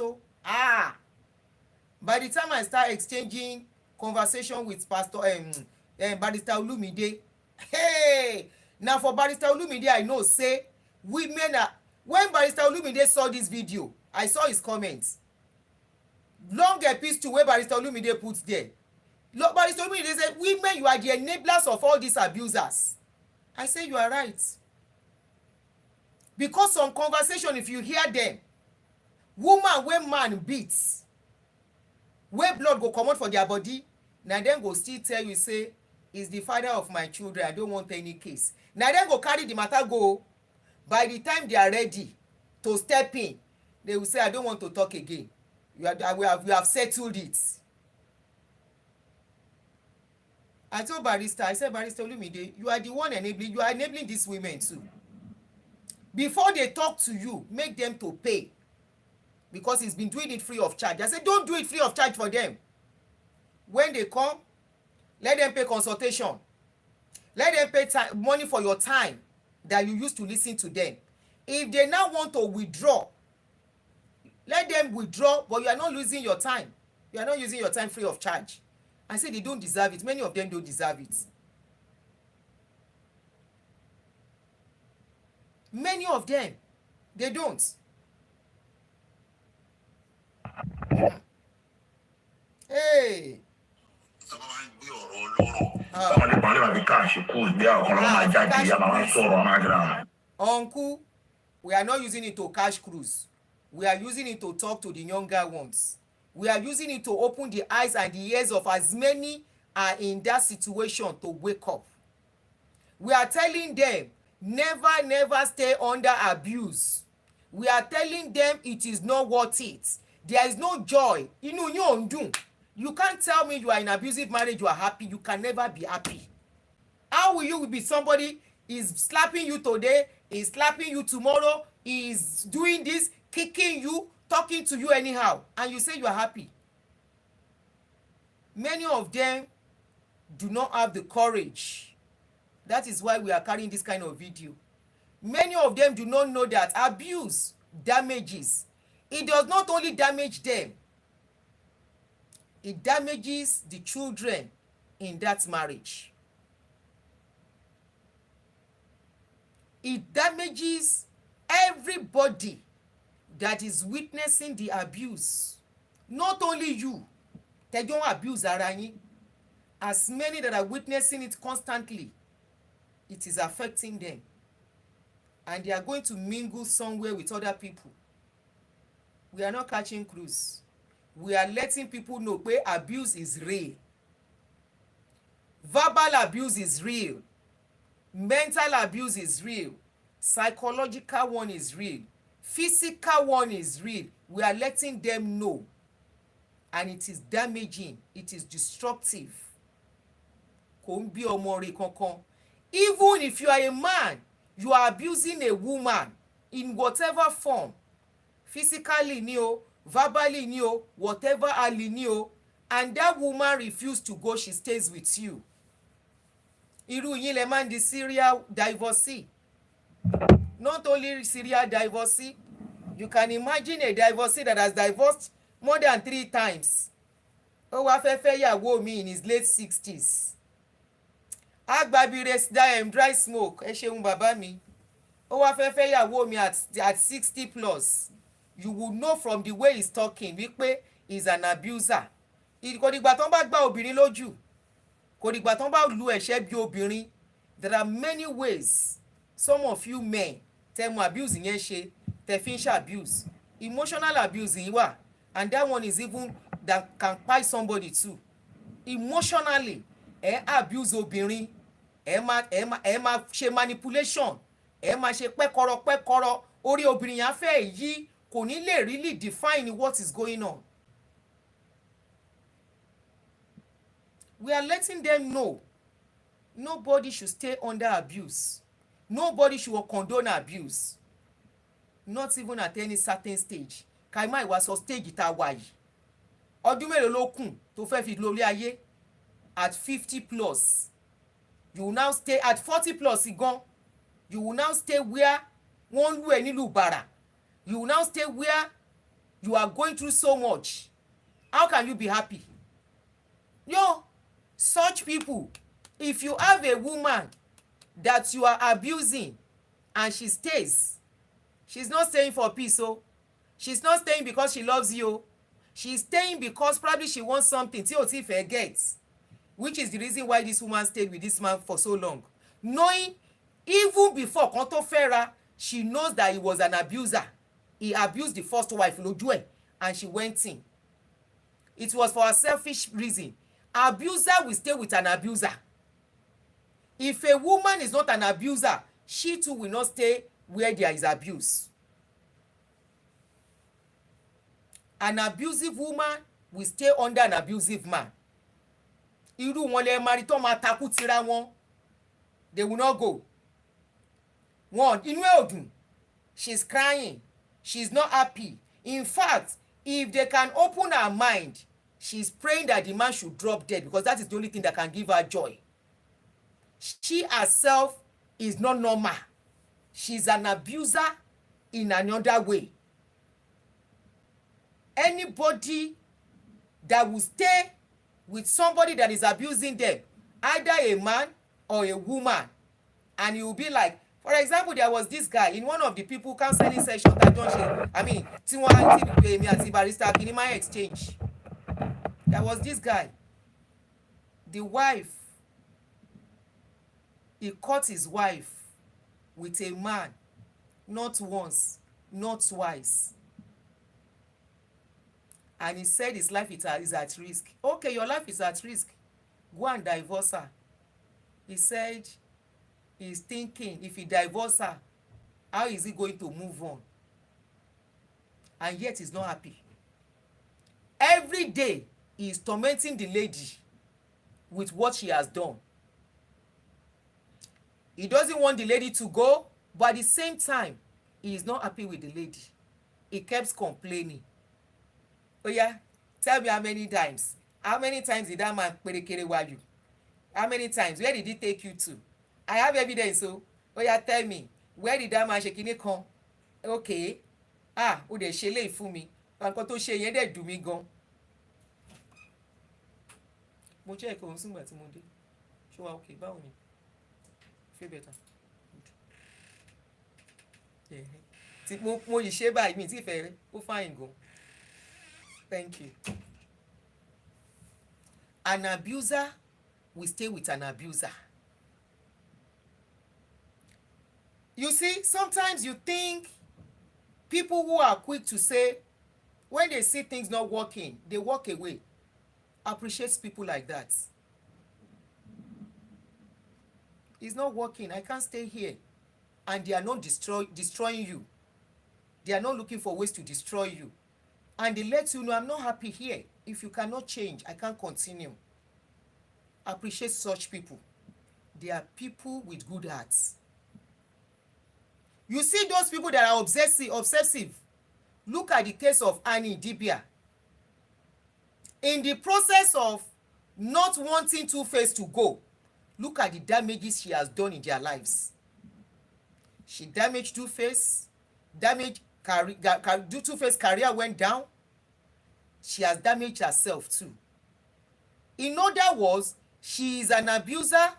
By the time I start exchanging conversation with Pastor Barrister Olumide, hey, now for Barrister Olumide, I know say women are. When Barrister Olumide saw this video, I saw his comments. Long epistle where Barrister Olumide puts there. Barrister Olumide said, women, you are the enablers of all these abusers. I say you are right. Because some conversation, if you hear them, woman wey man beats, where blood go comot for their body, na dem go still tell you say, he's the father of my children, I don't want any case. Na dem go carry the matter go. By the time they are ready to step in, they will say, I don't want to talk again. We have settled it. I told Barrister, I said, Barrister Olumide, you are the one enabling, you are enabling these women too. Before they talk to you, make them to pay. Because he's been doing it free of charge. I said, don't do it free of charge for them. When they come, let them pay consultation. Let them pay money for your time that you used to listen to them. If they now want to withdraw, let them withdraw, but you are not losing your time. You are not using your time free of charge. I say they don't deserve it. Many of them don't deserve it. Many of them, they don't. Hey. Uncle, we are not using it to cash cruise. We are using it to talk to the younger ones. We are using it to open the eyes and the ears of as many are in that situation to wake up. We are telling them, never stay under abuse. We are telling them it is not worth it. There is no joy. Inú yín ò ń dùn. You can't tell me you are in abusive marriage, you are happy. You can never be happy. How will you be somebody is slapping you today, is slapping you tomorrow, is doing this, kicking you, talking to you anyhow, and you say you are happy? Many of them do not have the courage. That is why we are carrying this kind of video. Many of them do not know that abuse damages. It does not only damage them, it damages the children in that marriage. It damages everybody that is witnessing the abuse. Not only you, tẹ́ jọ ń abuse ara yín. As many that are witnessing it constantly, it is affecting them. And they are going to mingle somewhere with other people. We are not catching cruise. We are letting people know pé abuse is real. Verbal abuse is real. Mental abuse is real. Psychological one is real. Physical one is real. We are letting them know. And it is damaging. It is destructive. Kò ń bí ọmọ rẹ̀ kankan. Even if you are a man, you are abusing a woman in whatever form. Physically ni o, verbally ni o, whatever ali ni o, and that woman refuse to go, she stays with you. Irú yín lẹ máa ń di serial divorcee. Not only serial divorcee, you can imagine a divorcee that has divorced more than 3 times. Ó wá fẹ́ fẹ́ yàwó mi in his late 60s. Agbabire dry smoke, ẹ ṣeun bàbá mi. Ó wá fẹ́ fẹ́ yàwó mi at 60 plus. You will know from the way he's talking wípé he's an abuser. Kò dìgbà tán bá gbá obìnrin lójú. Kò dìgbà tán bá lu ẹ̀ṣẹ́ bí obìnrin. There are many ways some of you men tẹ́ mọ abuse yẹn ṣe, tẹ́ fi ń ṣe abuse. Emotional abuse yìí wà, and that one is even that can kpai somebody too. Emotionally, abuse obìnrin, máa ṣe manipulation, máa ṣe pẹ́kọ́rọ́, orí obìnrin yẹn á fẹ́ yí, kò ní lè really define what is going on. We are letting them know nobody should stay under abuse. Nobody should condone abuse. Not even at any certain stage. Kaima ìwà sọ stage tá a wà yìí. Ọdún mélòó ló kù tó fẹ́ fi lórí ayé? At 50 plus. You will now stay at 40 plus gan. You will now stay where wọ́n lù ẹ́ nílùú bàrà. You will now stay where you are going through so much. How can you be happy? Yo, such people, if you have a woman that you are abusing and she stays, she's not staying for peace, oh. She's not staying because she loves you. She's staying because probably she wants something tí ò tí fẹ́ get, which is the reason why this woman stayed with this man for so long. Knowing even before kan tó fẹ́ra, she knows that he was an abuser. He abused the first wife lójú ẹ̀, and she went in. It was for a selfish reason. Abuser will stay with an abuser. If a woman is not an abuser, she too will not stay where there is abuse. An abusive woman will stay under an abusive man. Irú wọn lè máa rí tó máa takú tira wọn. They will not go. One, inú ẹ̀ ò dùn. She's crying. She's not happy. In fact, if they can open her mind, she's praying that the man should drop dead, because that is the only thing that can give her joy. She herself is not normal. She's an abuser in another way. Anybody that will stay with somebody that is abusing them, either a man or a woman, and you will be like, For example, there was this guy in one of the people counseling session that don ṣe, I mean, tí wọ́n ti pè mí àti barrister kinima exchange. There was this guy, the wife, he caught his wife with a man, not once, not twice. And he said his life is at risk. Okay, your life is at risk. Go and divorce her. He said he's thinking if he divorce her, how is he going to move on? And yet he's not happy. Every day he is tormenting the lady with what she has done. He doesn't want the lady to go, but at the same time, he is not happy with the lady. He keeps complaining. Oh yeah, tell me how many times? How many times did that man perekere you? How many times? Where did he take you to? I have evidence. So, oh yeah, tell me, where did that man ṣe kíní kan? Okay, ó dẹ̀ ṣe léyìí fún mi. Nǹkan tó ṣe yẹn dẹ̀ dùn mí gan. Mo check ohun sígbà tí mo dé. Ṣé wàá okay? Báwo ni? Feel better. Tí mo yìí ṣe báyìí mi tí fẹ́ ó fine gan. Thank you. An abuser will stay with an abuser. You see, sometimes you think people who are quick to say, when they see things not working, they walk away. Appreciate people like that. It's not working. I can't stay here. And they are not destroying you. They are not looking for ways to destroy you. And they let you know, I'm not happy here. If you cannot change, I can't continue. Appreciate such people. They are people with good hearts. You see those people that are obsessive. Look at the case of Annie Dibia. In the process of not wanting Two-Face to go, look at the damages she has done in their lives. She damaged Two-Face. Two-Face career went down. She has damaged herself too. In other words, she is an abuser.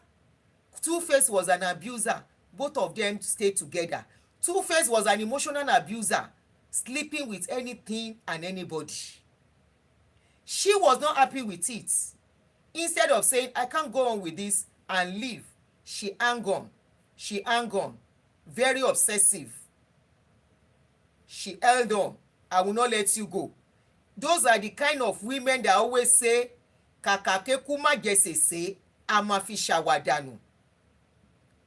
Two-Face was an abuser. Both of them stayed together. Two-Face was an emotional abuser, sleeping with anything and anybody. She was not happy with it. Instead of saying, I can't go on with this and leave, she hung on. She hung on. Very obsessive. She held on. I will not let you go. Those are the kind of women that always say, kàkà kékú má jẹ sèse, a máa fi ṣàwàdànù.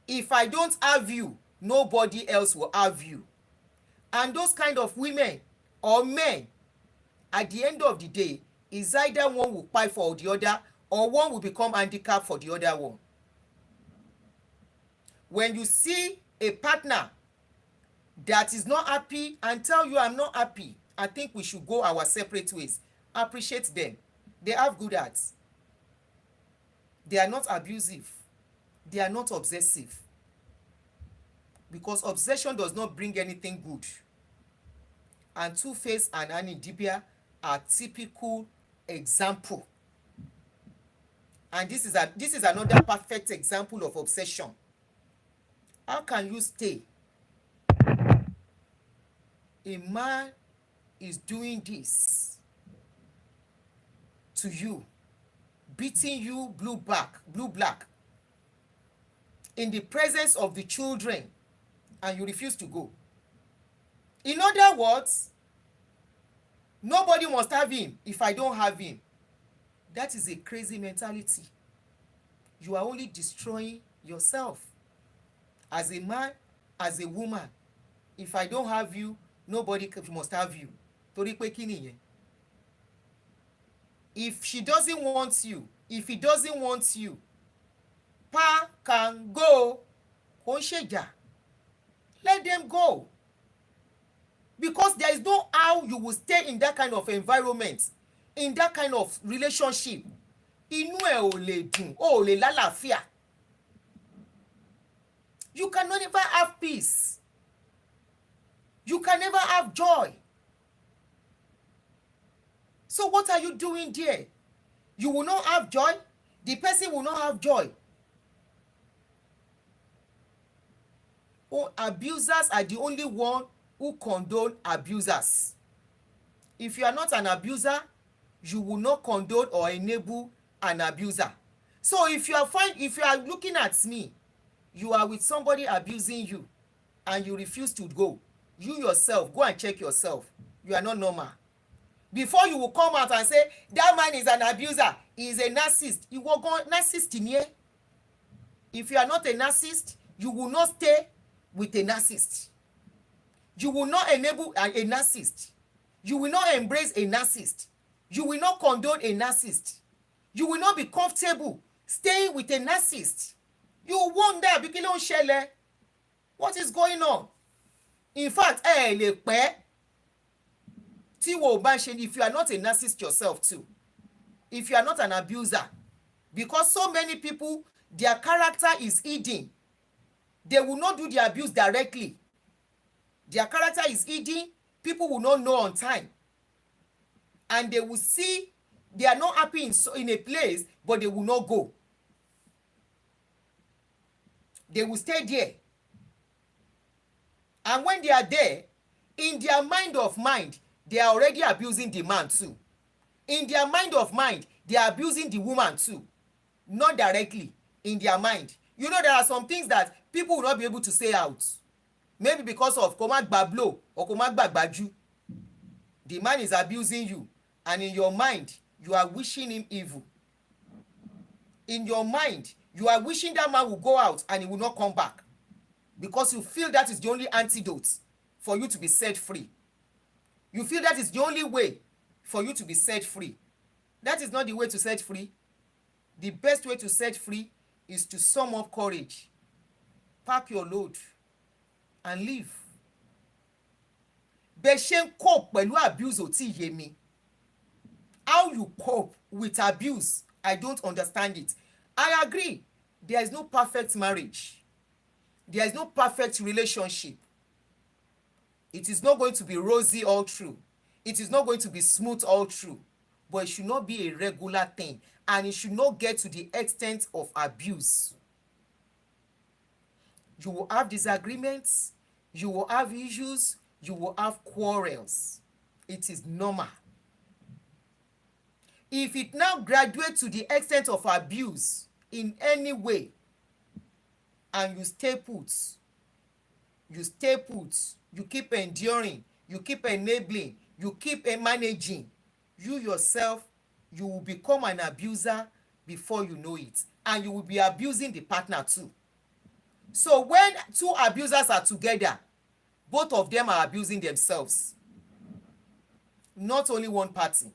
If I don't have you, nobody else will have you. And those kind of women or men, at the end of the day, is either one will fight for the other or one will become handicapped for the other one. When you see a partner that is not happy and tell you, I'm not happy, I think we should go our separate ways, appreciate them. They have good hearts. They are not abusive. They are not obsessive. Because obsession does not bring anything good. And Two-Face and Annie Dibia are typical example. And this is another perfect example of obsession. How can you stay? A man is doing this to you, beating you blue black, in the presence of the children, and you refuse to go. In other words, nobody must have him if I don't have him. That is a crazy mentality. You are only destroying yourself. As a man, as a woman, if I don't have you, nobody must have you. Torí pé kí nìyẹn? If she doesn't want you, if he doesn't want you, pa can go. Kò ń ṣèjà. Let them go. Because there is no how you will stay in that kind of environment, in that kind of relationship. Inú ẹ̀ ò lè dùn, ò lè lálàáfíà. You can never have peace. You can never have joy. So what are you doing there? You will not have joy. The person will not have joy. abusers are the only one who condone abusers. If you are not an abuser, you will not condone or enable an abuser. So if you are looking at me, you are with somebody abusing you and you refuse to go, you yourself go and check yourself. You are not normal. Before you will come out and say that man is an abuser, he is a narcissist. Ìwọ gan narcissist ni ẹ́. If you are not a narcissist, you will not stay with a narcissist. You will not enable a narcissist. You will not embrace a narcissist. You will not condone a narcissist. You will not be comfortable staying with a narcissist. You wonder bí kí ló ń ṣẹlẹ̀. What is going on? In fact, lè pẹ́ tí wo bá ṣe, if you are not a narcissist yourself too, if you are not an abuser, because so many people, their character is hidden. They will not do the abuse directly. Their character is hidden. People will not know on time. And they will see they are not happy in a place, but they will not go. They will stay there. And when they are there, in their mind, they are already abusing the man too. In their mind, they are abusing the woman too. Not directly, in their mind. You know, there are some things that people will not be able to say out. Maybe because of kó má gba blow or kó má gba gbájú. The man is abusing you, and in your mind, you are wishing him evil. In your mind, you are wishing that man will go out and he will not come back, because you feel that is the only antidote for you to be set free. You feel that is the only way for you to be set free. That is not the way to set free. The best way to set free is to sum up courage, pack your load, and leave. Bẹ́ẹ̀ ṣe ń cope pẹ̀lú abuse ò tí yé mi. How you cope with abuse, I don't understand it. I agree, there is no perfect marriage. There is no perfect relationship. It is not going to be rosy all through. It is not going to be smooth all through. But it should not be a regular thing. And it should not get to the extent of abuse. You will have disagreements. You will have issues. You will have quarrels. It is normal. If it now graduates to the extent of abuse in any way, and you stay put, you keep enduring, you keep enabling, you keep managing, you yourself, you will become an abuser before you know it, and you will be abusing the partner too. So when two abusers are together, both of them are abusing themselves, not only one party.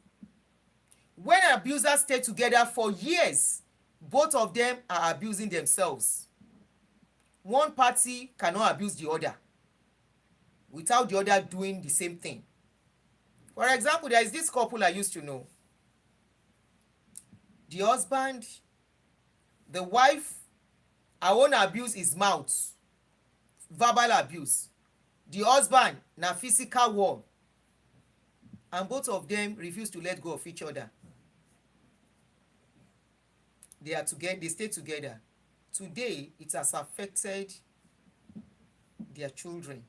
When abusers stay together for years, both of them are abusing themselves. One party cannot abuse the other without the other doing the same thing. For example, there is this couple I used to know. The husband, the wife, her own abuse is mouth, verbal abuse. The husband, na physical one. And both of them refuse to let go of each other. They are together, they stay together. Today, it has affected their children.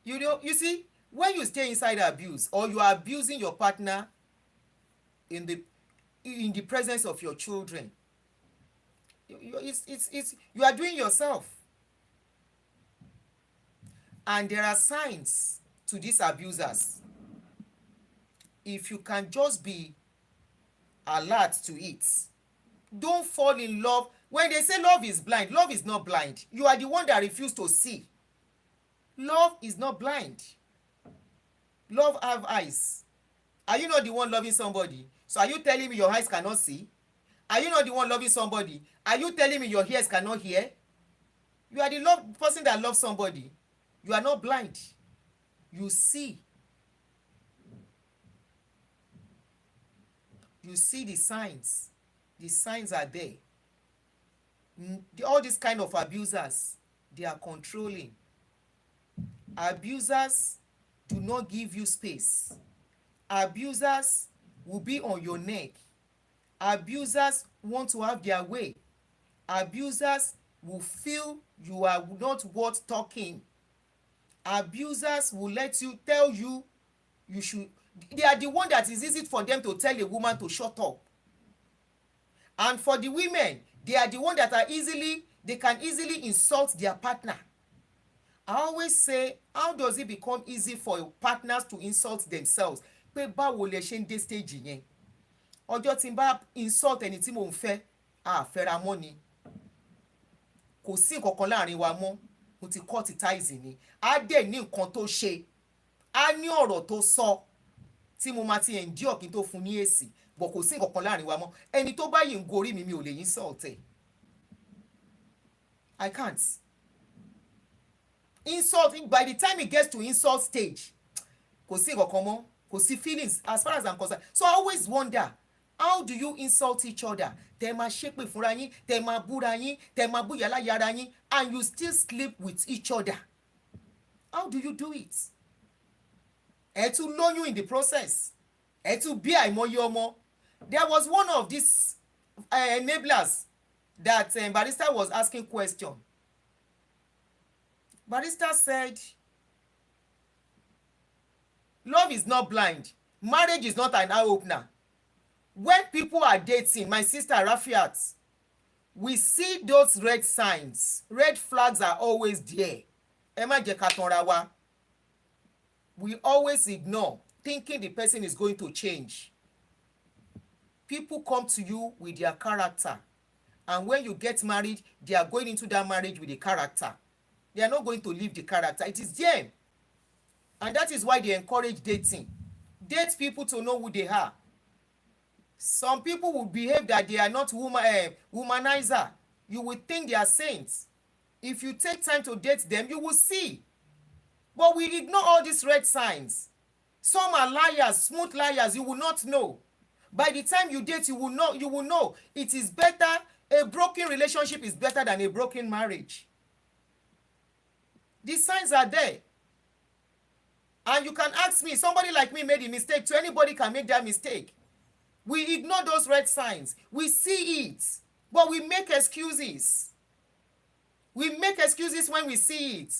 You know, you see, when you stay inside abuse, or you are abusing your partner in the presence of your children, you are doing yourself. And there are signs to these abusers. If you can just be alert to it, don't fall in love. When they say love is not blind. You are the one that refuse to see. Love is not blind. Love have eyes. Are you not the one loving somebody? So are you telling me your eyes cannot see? Are you not the one loving somebody? Are you telling me your ears cannot hear? You are the person that loves somebody. You are not blind. You see. You see the signs. The signs are there. All these kind of abusers, they are controlling. Abusers do not give you space. Abusers will be on your neck. Abusers want to have their way. Abusers will feel you are not worth talking. Abusers will tell you you should. They are the one that is easy for them to tell a woman to shut up. And for the women, they are the one that they can easily insult their partner. I always say, how does it become easy for partners to insult themselves? Pé báwo lẹ ṣe ń dé stage yẹn? Ọjọ́ tí n bá insult ẹni tí mò ń fẹ́, àfẹ́ra mọ́ ni. Kò sí nǹkan kan láàrin wa mọ́, mo ti cut ties ni. Á dẹ̀ ní nǹkan tó ṣe, á ní ọ̀rọ̀ tó sọ tí mo máa ti endure kí n tó fún ní èsì, but kò sí nǹkan kan láàrin wa mọ́. Ẹni tó bá yìí ń gorí mi, mi ò lè insult ẹ̀. I can't. Insult, by the time it gets to insult stage, kò sí nǹkan kan mọ́, kò sí feelings as far as I'm concerned. So I always wonder, how do you insult each other? Tẹ́ máa ṣépè fúnra yín, tẹ́ máa búra yín, tẹ́ máa bú yàrá yàrá yín, and you still sleep with each other. How do you do it? Ẹ tún lóyún in the process. Ẹ tún bí àìmọye ọmọ. There was one of these enablers that Barrister was asking question. Barrister said, love is not blind. Marriage is not an eye-opener. When people are dating, my sister Rafiat, we see those red signs. Red flags are always there. Ẹ má jẹ́ ká tanra wa. We always ignore, thinking the person is going to change. People come to you with their character. And when you get married, they are going into that marriage with a character. They are not going to leave the character. It is them. And that is why they encourage dating. Date people to know who they are. Some people will behave that they are not womanizer. You will think they are saints. If you take time to date them, you will see. But we ignore all these red signs. Some are liars, smooth liars. You will not know. By the time you date, you will know. It is better, a broken relationship is better than a broken marriage. The signs are there. And you can ask me, somebody like me made a mistake, so anybody can make that mistake. We ignore those red signs. We see it, but we make excuses. We make excuses when we see it.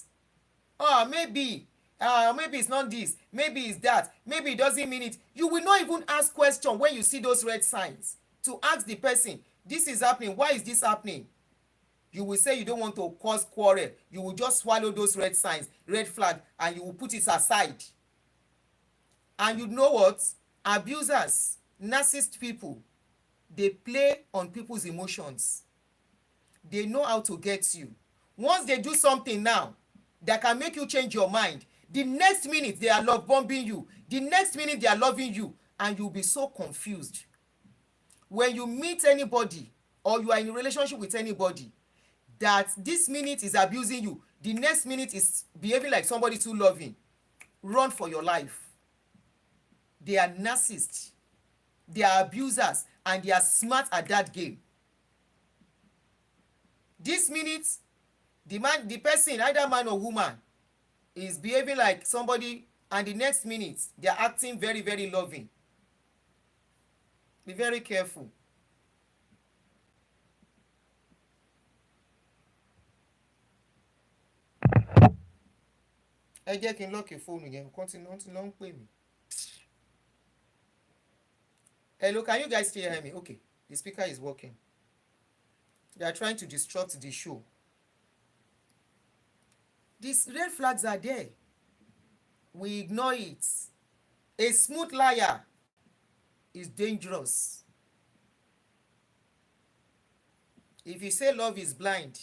Oh, maybe it's not this, maybe it's that, maybe it doesn't mean it. You will not even ask question when you see those red signs to ask the person, this is happening, why is this happening? You will say you don't want to cause quarrel. You will just swallow those red signs, red flag, and you will put it aside. And you know what? Abusers, narcissist people, they play on people's emotions. They know how to get you. Once they do something now that can make you change your mind, the next minute they are love bombing you. The next minute they are loving you, and you'll be so confused. When you meet anybody or you are in a relationship with anybody that this minute is abusing you, the next minute is behaving like somebody too loving, run for your life. They are narcissists, they are abusers, and they are smart at that game. This minute, the person, either man or woman, is behaving like somebody, and the next minute they are acting very, very loving. Be very careful. Ẹ jẹ́ kí n lọ́ọ̀kì fóònù yẹn, nǹkan tí wọ́n ń pè mí. Hello, can you guys still hear me? Okay, the speaker is working. They are trying to disrupt the show. These red flags are there. We ignore it. A smooth liar is dangerous. If you say love is blind,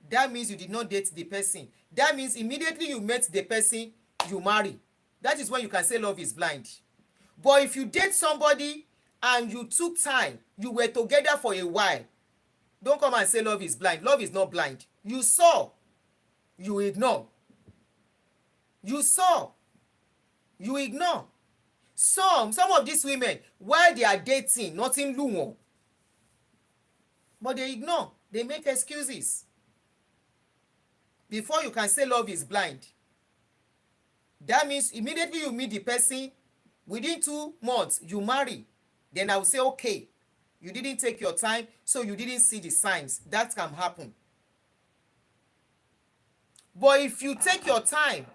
that means you did not date the person. That means immediately you met the person, you marry. That is when you can say love is blind. But if you date somebody and you took time, you were together for a while, don't come and say love is blind. Love is not blind. You saw, you ignore. You saw, you ignore. Some of these women, while they are dating, nothing lumo, but they ignore. They make excuses. Before you can say love is blind, that means immediately you meet the person, within 2 months you marry. Then I will say, okay, you didn't take your time, so you didn't see the signs. That can happen. But if you take your time,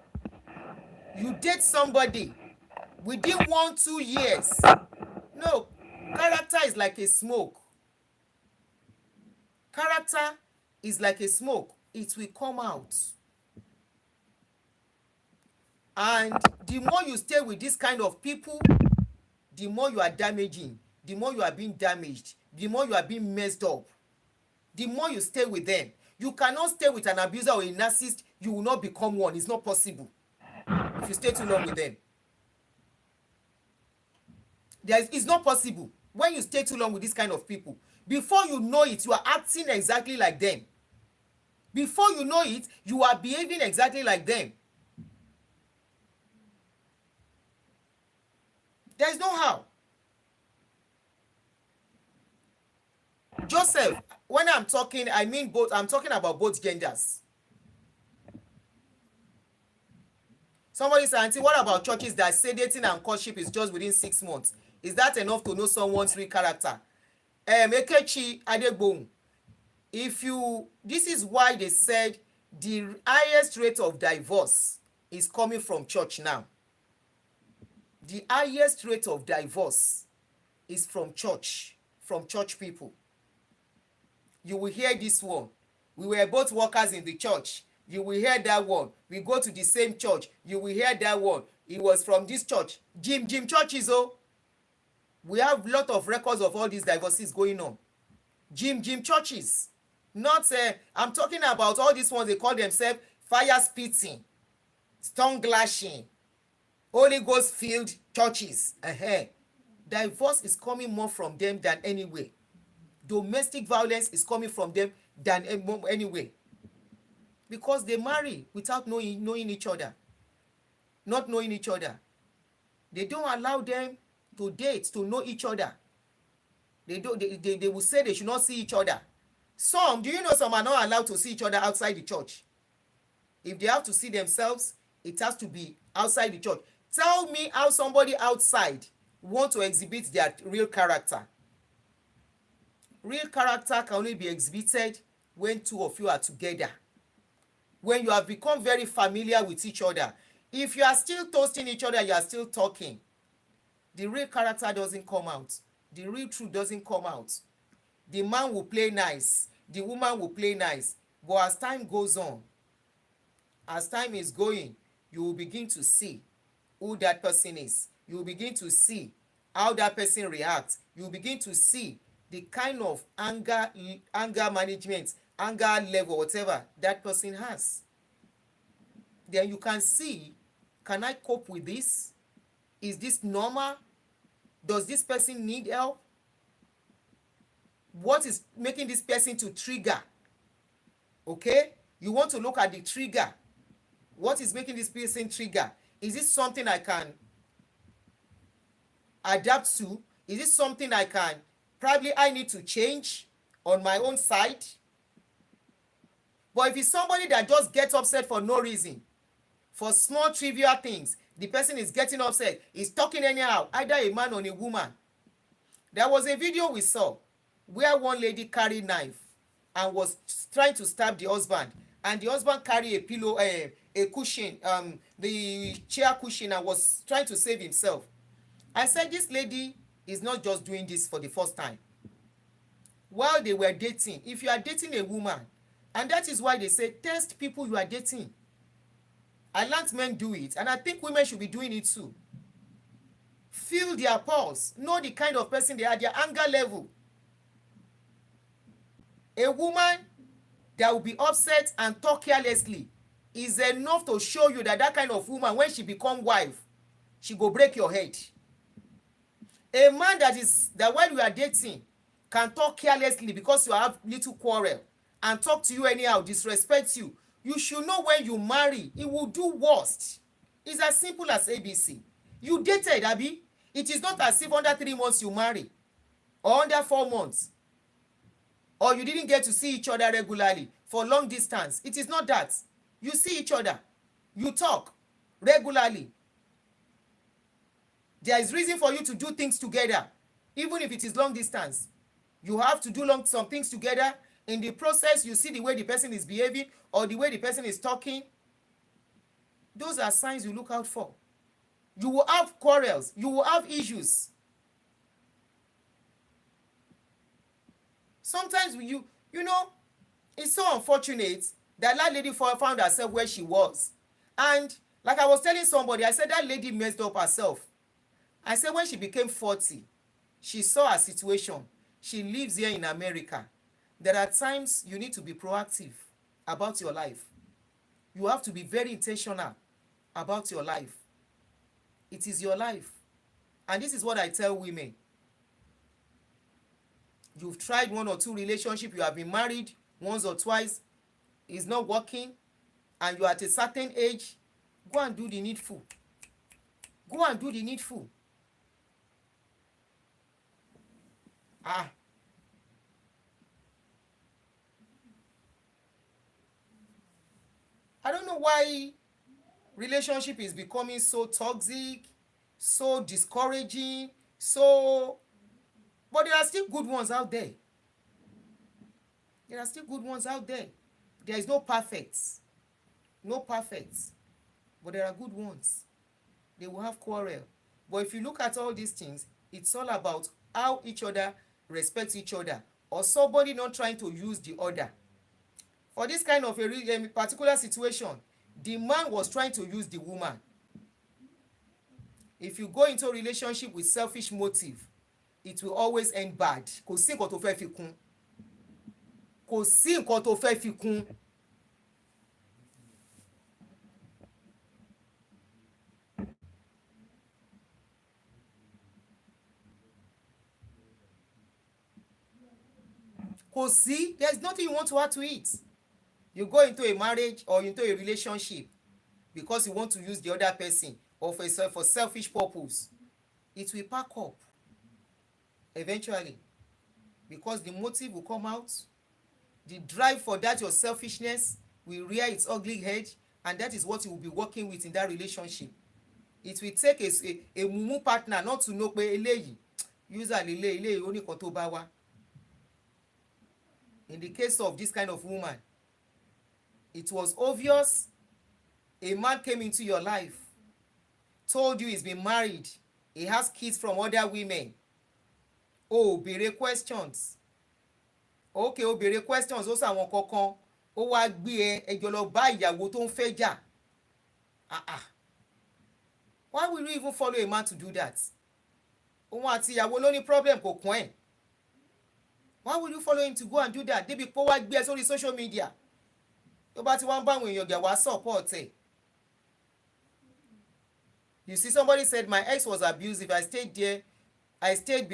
you date somebody within 1-2 years, no, character is like a smoke. Character is like a smoke. It will come out. And the more you stay with this kind of people, the more you are damaging, the more you are being damaged, the more you are being messed up, the more you stay with them. You cannot stay with an abuser or a narcissist. You will not become one. It's not possible if you stay too long with them. It's not possible when you stay too long with this kind of people. Before you know it, you are acting exactly like them. Before you know it, you are behaving exactly like them. There is no how. Joseph, when I'm talking, I mean both. I'm talking about both genders. Somebody said, Auntie, what about churches that say dating and courtship is just within 6 months? Is that enough to know someone's real character? Ekechi Adegbohun, this is why they said the highest rate of divorce is coming from church now. The highest rate of divorce is from church people. You will hear this one. We were both workers in the church. You will hear that one. We go to the same church. You will hear that one. It was from this church. Jim churches, oh. We have a lot of records of all these divorces going on. Jim churches. Not, I'm talking about all these ones, they call themselves fire spitting, stone glashing, Holy Ghost filled churches. Divorce is coming more from them than anyway. Domestic violence is coming from them than anyway. Because they marry without knowing each other. Not knowing each other. They don't allow them to date, to know each other. They will say they should not see each other. Do you know some are not allowed to see each other outside the church? If they have to see themselves, it has to be outside the church. Tell me how somebody outside want to exhibit their real character. Real character can only be exhibited when two of you are together. When you have become very familiar with each other. If you are still toasting each other, you are still talking, the real character doesn't come out. The real truth doesn't come out. The man will play nice. The woman will play nice. But as time goes on, as time is going, you will begin to see who that person is. You will begin to see how that person reacts. You will begin to see the kind of anger management, anger level, whatever that person has. Then you can see, can I cope with this? Is this normal? Does this person need help? What is making this person to trigger? Okay? You want to look at the trigger. What is making this person trigger? Is this something I can adapt to? Is this something I need to change on my own side? But if it's somebody that just gets upset for no reason, for small trivial things, the person is getting upset, is talking anyhow, either a man or a woman. There was a video we saw where one lady carried knife and was trying to stab the husband, and the husband carried a pillow, a cushion, the chair cushion, and was trying to save himself. I said this lady is not just doing this for the first time. While they were dating, if you are dating a woman, and that is why they say test people you are dating. I learned men do it, and I think women should be doing it too. Feel their pulse, know the kind of person they are, their anger level. A woman that will be upset and talk carelessly is enough to show you that kind of woman, when she become wife, she go break your head. A man that while you are dating can talk carelessly because you have little quarrel and talk to you anyhow, disrespect you, you should know when you marry, it will do worst. It's as simple as ABC. You dated, Abi. It is not as if under 3 months you marry, or under 4 months, or you didn't get to see each other regularly for long distance. It is not that. You see each other, you talk regularly. There is reason for you to do things together, even if it is long distance. You have to do some things together. In the process, you see the way the person is behaving or the way the person is talking. Those are signs you look out for. You will have quarrels. You will have issues. Sometimes you know, it's so unfortunate that lady found herself where she was. And like I was telling somebody, I said that lady messed up herself. I said when she became 40, she saw her situation. She lives here in America. There are times you need to be proactive about your life. You have to be very intentional about your life. It is your life. And this is what I tell women. You've tried 1 or 2 relationships, you have been married once or twice, it's not working, and you're at a certain age, go and do the needful. Go and do the needful. I don't know why relationship is becoming so toxic, so discouraging, but there are still good ones out there. There are still good ones out there. There is no perfects. No perfects. But there are good ones. They will have quarrel. But if you look at all these things, it's all about how each other respects each other, or somebody not trying to use the other. For this kind of a particular situation, the man was trying to use the woman. If you go into a relationship with selfish motive, it will always end bad. Kò sí nǹkan tó fẹ́ fi kún. Kò sí nǹkan tó fẹ́ fi kún. Kò sí. There's nothing you want to add to it. You go into a marriage or into a relationship because you want to use the other person or for selfish purpose. It will pack up eventually, because the motive will come out. The drive for that your selfishness will rear its ugly head, and that is what you will be working with in that relationship. It will take a mumu partner not to know pé eléyìí user eléyìí ó ní nǹkan tó bá wá. In the case of this kind of woman, it was obvious. A man came into your life, told you he's been married, he has kids from other women. Béèrè questions. Okay, béèrè questions ó sàwọn kankan, ó wá gbé ẹjọ́ lọ bá ìyàwó tó ń fẹ́ jà. Why will you even follow a man to do that? Òun àti ìyàwó ló ní problem, kò kún ẹ̀. Why will you follow him to go and do that? Débi pé ó wá gbé ẹ sórí social media. Tó bá ti wá ń bá àwọn èèyàn jà, wá support ẹ̀. You see, somebody said my ex was abusive. I stayed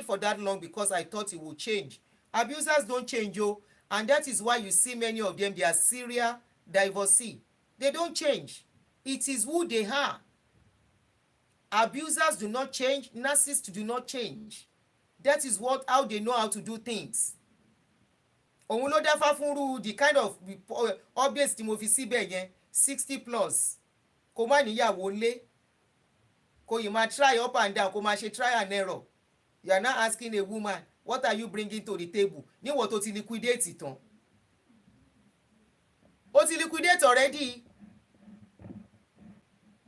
for that long because I thought it would change. Abusers don't change, and that is why you see many of them, they are serial divorcee. They don't change. It is who they are. Abusers do not change. Narcissists do not change. That is how they know how to do things. Òun ló dáfá fúnrú the kind of obvious tí mo fi síbẹ̀ yẹn 60 plus. Kò má níyàwó lé. Kò yìí máa try up and down, kò máa ṣe try and error. You are now asking a woman, what are you bringing to the table? Níwọ̀n tó ti liquidate tán. Ó ti liquidate already.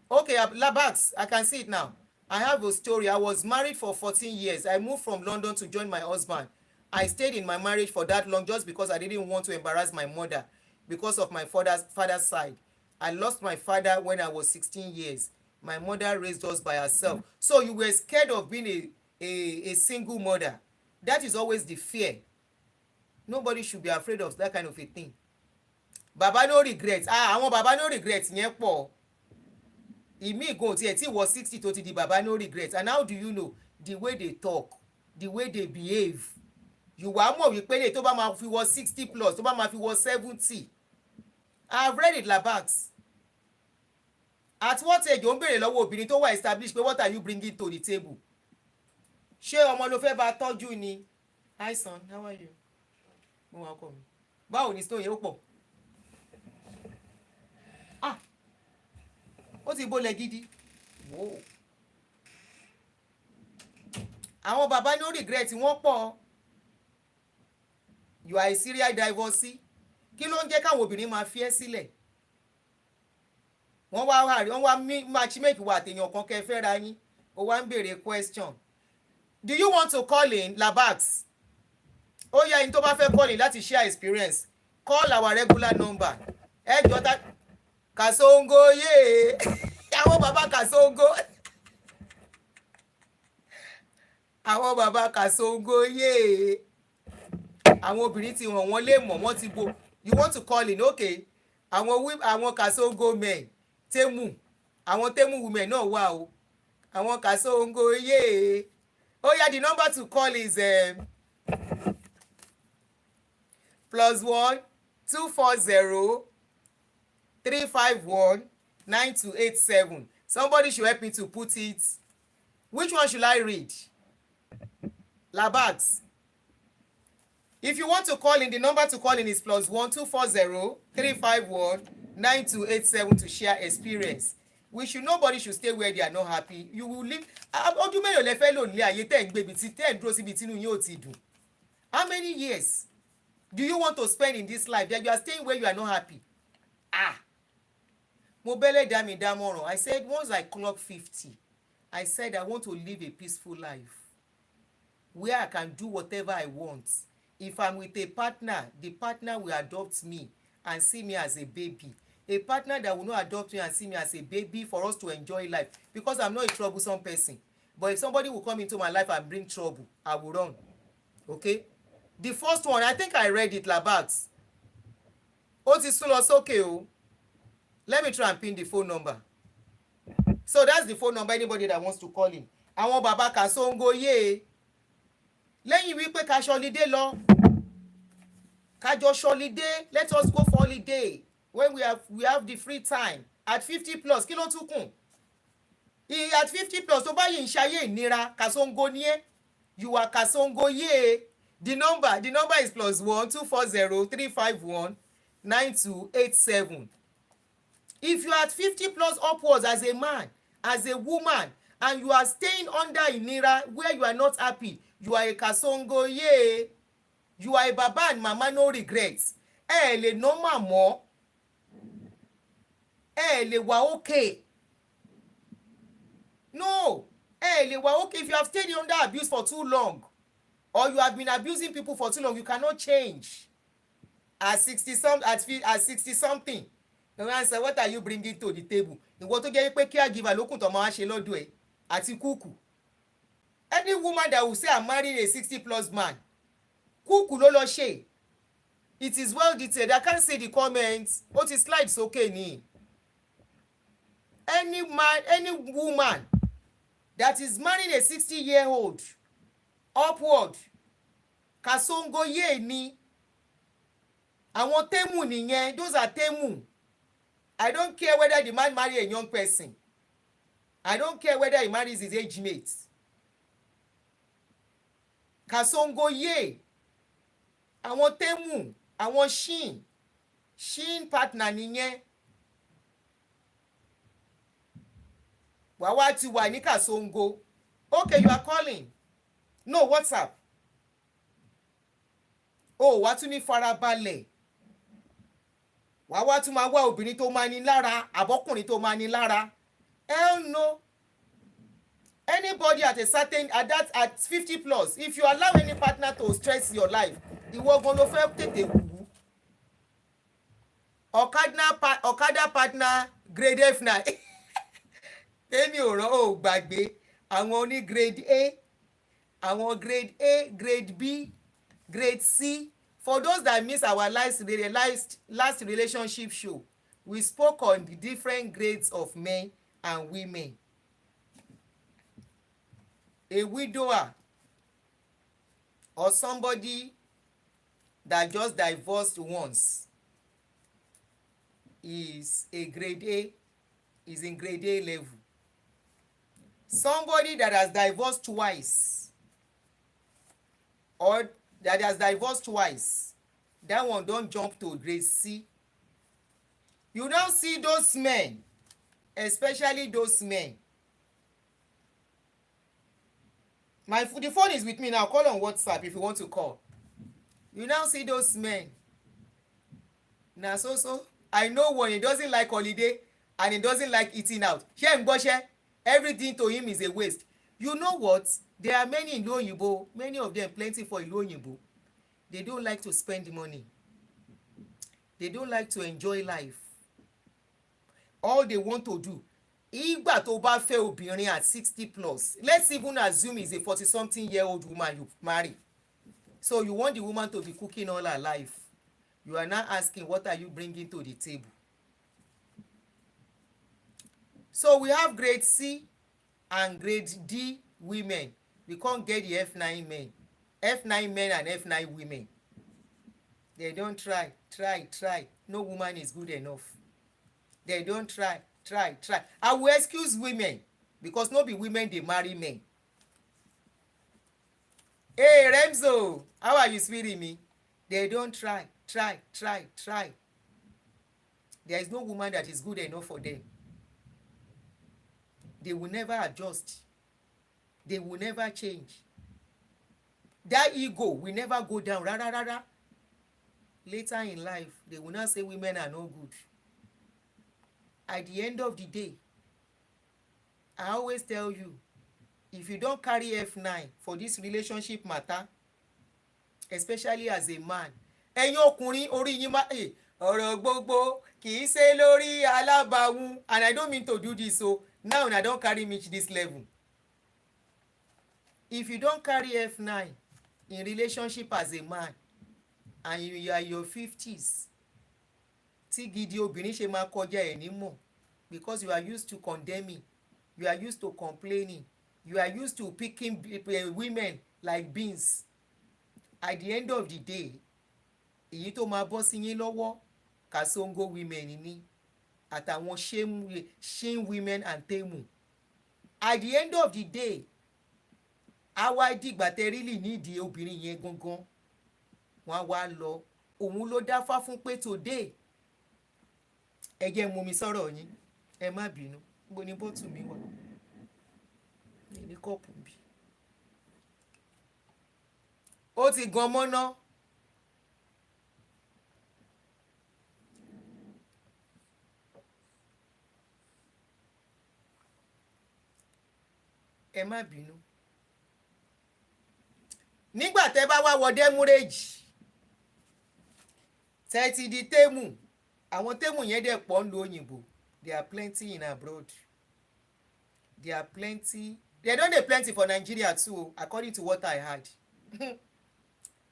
Okay, Labax, I can see it now. I have a story. I was married for 14 years. I moved from London to join my husband. I stayed in my marriage for that long just because I didn't want to embarrass my mother because of my father's side. I lost my father when I was 16 years. My mother raised us by herself. So you were scared of being a single mother. That is always the fear. Nobody should be afraid of that kind of a thing. Baba no regret. Àwọn baba no regret yẹn pọ̀. Ìmí go tí ẹ̀ tí wọ 60 tó ti di baba no regret. And how do you know? The way they talk, the way they behave. You wá mọ̀ wípé lè tó bá máa fi wọ 60 plus, tó bá máa fi wọ 70. I have read it, Labax. At what age ó ń béèrè lọ́wọ́ obìnrin tó wà established pé what are you bringing to the table? Ṣé ọmọ ló fẹ́ bá tọ́jú ni? Hi son, how are you? Mo wà ọkọ mi. Báwo ni stone yẹn ó pọ̀? Ó ti bólẹ̀ gidi. Àwọn bàbá no regret wọ́n pọ̀. you are a serial divorcee. Kí ló ń jẹ́ káwọn obìnrin máa fi ẹ́ sílẹ̀? Wọ́n wá matchmake wà àtèèyàn kan kẹ́ fẹ́ ra yín, ó wá ń béèrè question. Do you want to call in Labax? Ó yá ẹni tó bá fẹ́ call in láti share experience, call our regular number. Ẹ jọ ta Kasongo yé àwọn bàbá Kasongo àwọn bàbá Kasongo yé àwọn obìnrin ti hàn wọ́n lè mọ̀ wọ́n ti bo. You want to call in, okay? Àwọn Kasongo men Temu, àwọn Temu women náà wà o, àwọn Kasongo yé. Oh yeah, the number to call is +1 240 351 9287. Somebody should help me to put it. Which one should I read? Labax. If you want to call in, the number to call in is +1 240 351 9287 to share experience. Nobody should stay where they are not happy. You will live. Ọdún mélòó lẹ fẹ́ lò ní ayé tẹ́ ń gbé ibi tí tẹ́ ń dúró síbi tí inú yín ò ti dùn? How many years do you want to spend in this life that you are staying where you are not happy? Mo bẹ́lẹ̀ dá mi dámọ̀ràn. I said once I clock 50, I said I want to live a peaceful life where I can do whatever I want. If I'm with a partner, the partner will adopt me and see me as a baby. A partner that will not adopt me and see me as a baby, for us to enjoy life, because I'm not a troublesome person. But if somebody will come into my life and bring trouble, I will run. Okay? The first one, I think I read it, Labax. Ó ti sún lọ sókè o. Let me try and pin the phone number. So that's the phone number, anybody that wants to call in. Àwọn bàbá Kasongo yé. Lẹ́yìn wípé ká ṣọlidé lọ, ká jọ ṣọlidé, let us go for holiday when we have the free time at 50 plus. Kí ló tún kùn? At 50 plus tó bá yìí ń ṣayé ìnira, Kasongo ni ẹ́. You are Kasongo yé. The number is +1 240 351 9287. If you are at 50 plus upwards as a man, as a woman, and you are staying under ìnira where you are not happy, you are a Kasongo yé. You are a baba and mama no regrets. Lè normal mọ́. Lè wà okay. No. Lè wà okay. If you have stayed under abuse for too long, or you have been abusing people for too long, you cannot change. At 60 something, the man say, what are you bringing to the table? Ìwọ tó jẹ́ pé caregiver ló kùn tó máa ṣe lọ́dọ̀ ẹ̀ àti kúkù. Any woman that will say I'm marrying a 60 plus man, kúkù ló lọ ṣe. It is well detailed. I can't say the comments. Ó ti slide sókè ni. Any woman that is marrying a 60-year-old upward, Kasongo yé ni. Àwọn Temu nìyẹn. Those are Temu. I don't care whether the man marry a young person. I don't care whether he marries his age mate. Kasongo yé. Àwọn Temu, àwọn Shin partner nìyẹn. Wàá ti wà ní Kasongo. Okay, you are calling. No, WhatsApp. Wàá tún ní farabalẹ̀. Wàá tún máa wá obìnrin tó máa ní lára, àbọ́kùnrin tó máa ní lára. Hell no. Anybody at 50 plus, if you allow any partner to stress your life, ìwọ gan ló fẹ́ tètè wù. Ọ̀kadà partner grade F9. Èmi ò rán ò gbàgbé àwọn oní grade A, àwọn grade A, grade B, grade C. For those that miss our last relationship show, we spoke on the different grades of men and women. A widower or somebody that just divorced once is a grade A, is in grade A level. Somebody that has divorced twice, or that has divorced twice, that one don't jump to grade C. You now see those men, especially those men. The phone is with me now. Call on WhatsApp if you want to call. You now see those men na so I know one, he doesn't like holiday and he doesn't like eating out. Ṣé ń gbọ́ṣẹ́? Everything to him is a waste. You know what? There are many in ìlú òyìnbó, many of them plenty for ìlú òyìnbó. They don't like to spend money. They don't like to enjoy life. All they want to do, ìgbà tó bá fẹ́ obìnrin at 60 plus, let's even assume he's a 40-something-year-old woman you marry. So you want the woman to be cooking all her life. You are now asking, what are you bringing to the table? So we have grade C and grade D women. We can't get the F9 men. F9 men and F9 women. They don't try. No woman is good enough. They don't try. I will excuse women because no be women they marry men. Hey Remzo, how are you swearing me? They don't try. There is no woman that is good enough for them. They will never adjust. They will never change. That ego will never go down. Rara. Later in life, they will not say women are no good. At the end of the day, I always tell you, if you don't carry F9 for this relationship matter, especially as a man, ẹ̀yin ọkùnrin orí yín má ọ̀rọ̀ gbogbo kì í ṣe lórí alábàáhùn, and I don't mean to do this, so now I don't carry me to this level. If you don't carry F9 in relationship as a man and you are in your 50s, tí gidi obìnrin ṣe máa kọjá ẹ̀ ní mọ̀, because you are used to condemning, you are used to complaining, you are used to picking women like beans. At the end of the day, èyí tó máa bọ́ sí yín lọ́wọ́ kasongo women ni àtàwọn shame women and temu. At the end of the day, àwa dìgbà tẹ́ really nídìí obìnrin yẹn gangan, wọ́n á wá lọ. Òun ló dáfá fún pé today ẹ jẹ́ mú mi sọ̀rọ̀ yín, ẹ má bínú, gbogbo ní bọ́tù mi wà ní kọ́ọ̀pù bí. Ó ti gan mọ́ná. Ẹ má bínú. Nígbà tẹ́ bá wá wọ dẹ́múrèjì, tẹ́ ti di tẹ́mù, àwọn tẹ́mù yẹn dẹ̀ pọ̀ ń lo òyìnbó. There are plenty in abroad. There are plenty. They don't dey plenty for Nigeria too, according to what I heard.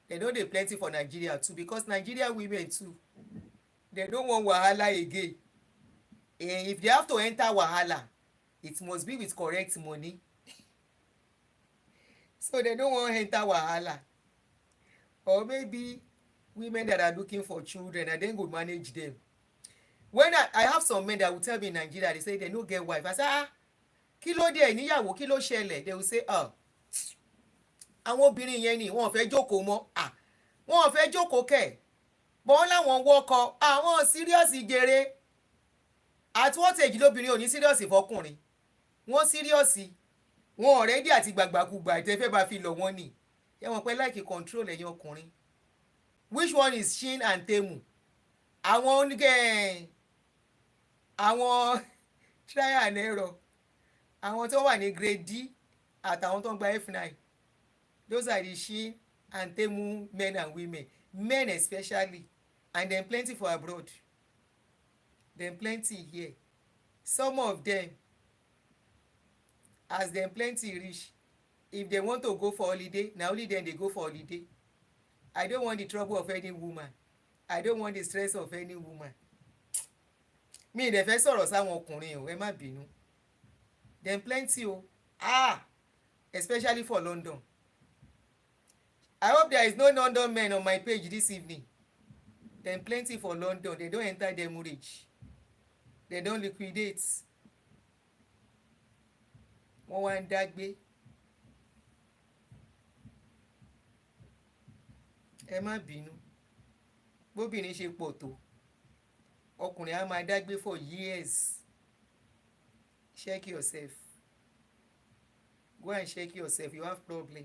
They don't dey plenty for Nigeria too, because Nigeria women too, they don't want wahala again. And if they have to enter wahala, it must be with correct money. So they don't want to enter wahala. Or maybe women that are looking for children and then go manage them. When I have some men that will tell me in Nigeria, they say they no get wife. I say, kí ló dé níyàwó, kí ló ṣẹlẹ̀? They will say, àwọn obìnrin yẹn ni wọ́n fẹ́ jókòó mọ́. Wọ́n fẹ́ jókòó kẹ̀. Bọ́n láwọn wọ́kọ, àwọn serious jèrè. At what age lóbìnrin ò ní serious fọkùnrin? Wọ́n serious. Wọ́n already àti gbàgbàkúgbà ìtẹ́fẹ́ bá fi lọ wọ́n ni. Ẹ wọ́n pẹ́ like control ẹ̀yin ọkùnrin. Which one is Shin and Temu? Àwọn oníkẹ́ àwọn try and error. Àwọn tó wà ní grade D àtàwọn tó ń gba F9. Those are the Shin and Temu men and women. Men especially. And then plenty for abroad. Then plenty here. Some of them, as them plenty reach, if they want to go for holiday, na only then they go for holiday. I don't want the trouble of any woman. I don't want the stress of any woman. Mi ìdẹ̀ fẹ́ sọ̀rọ̀ sáwọn ọkùnrin o, ẹ má bínú. Then plenty o. Especially for London. I hope there is no London men on my page this evening. Then plenty for London. They don't enter them rich. They don't liquidate. Wọ́n wá ń dágbé. Ẹ má bínú. Bóbìnrin ṣe pọ̀ tó, ọkùnrin á máa dágbé for years. Check yourself. Go and check yourself. You have problem.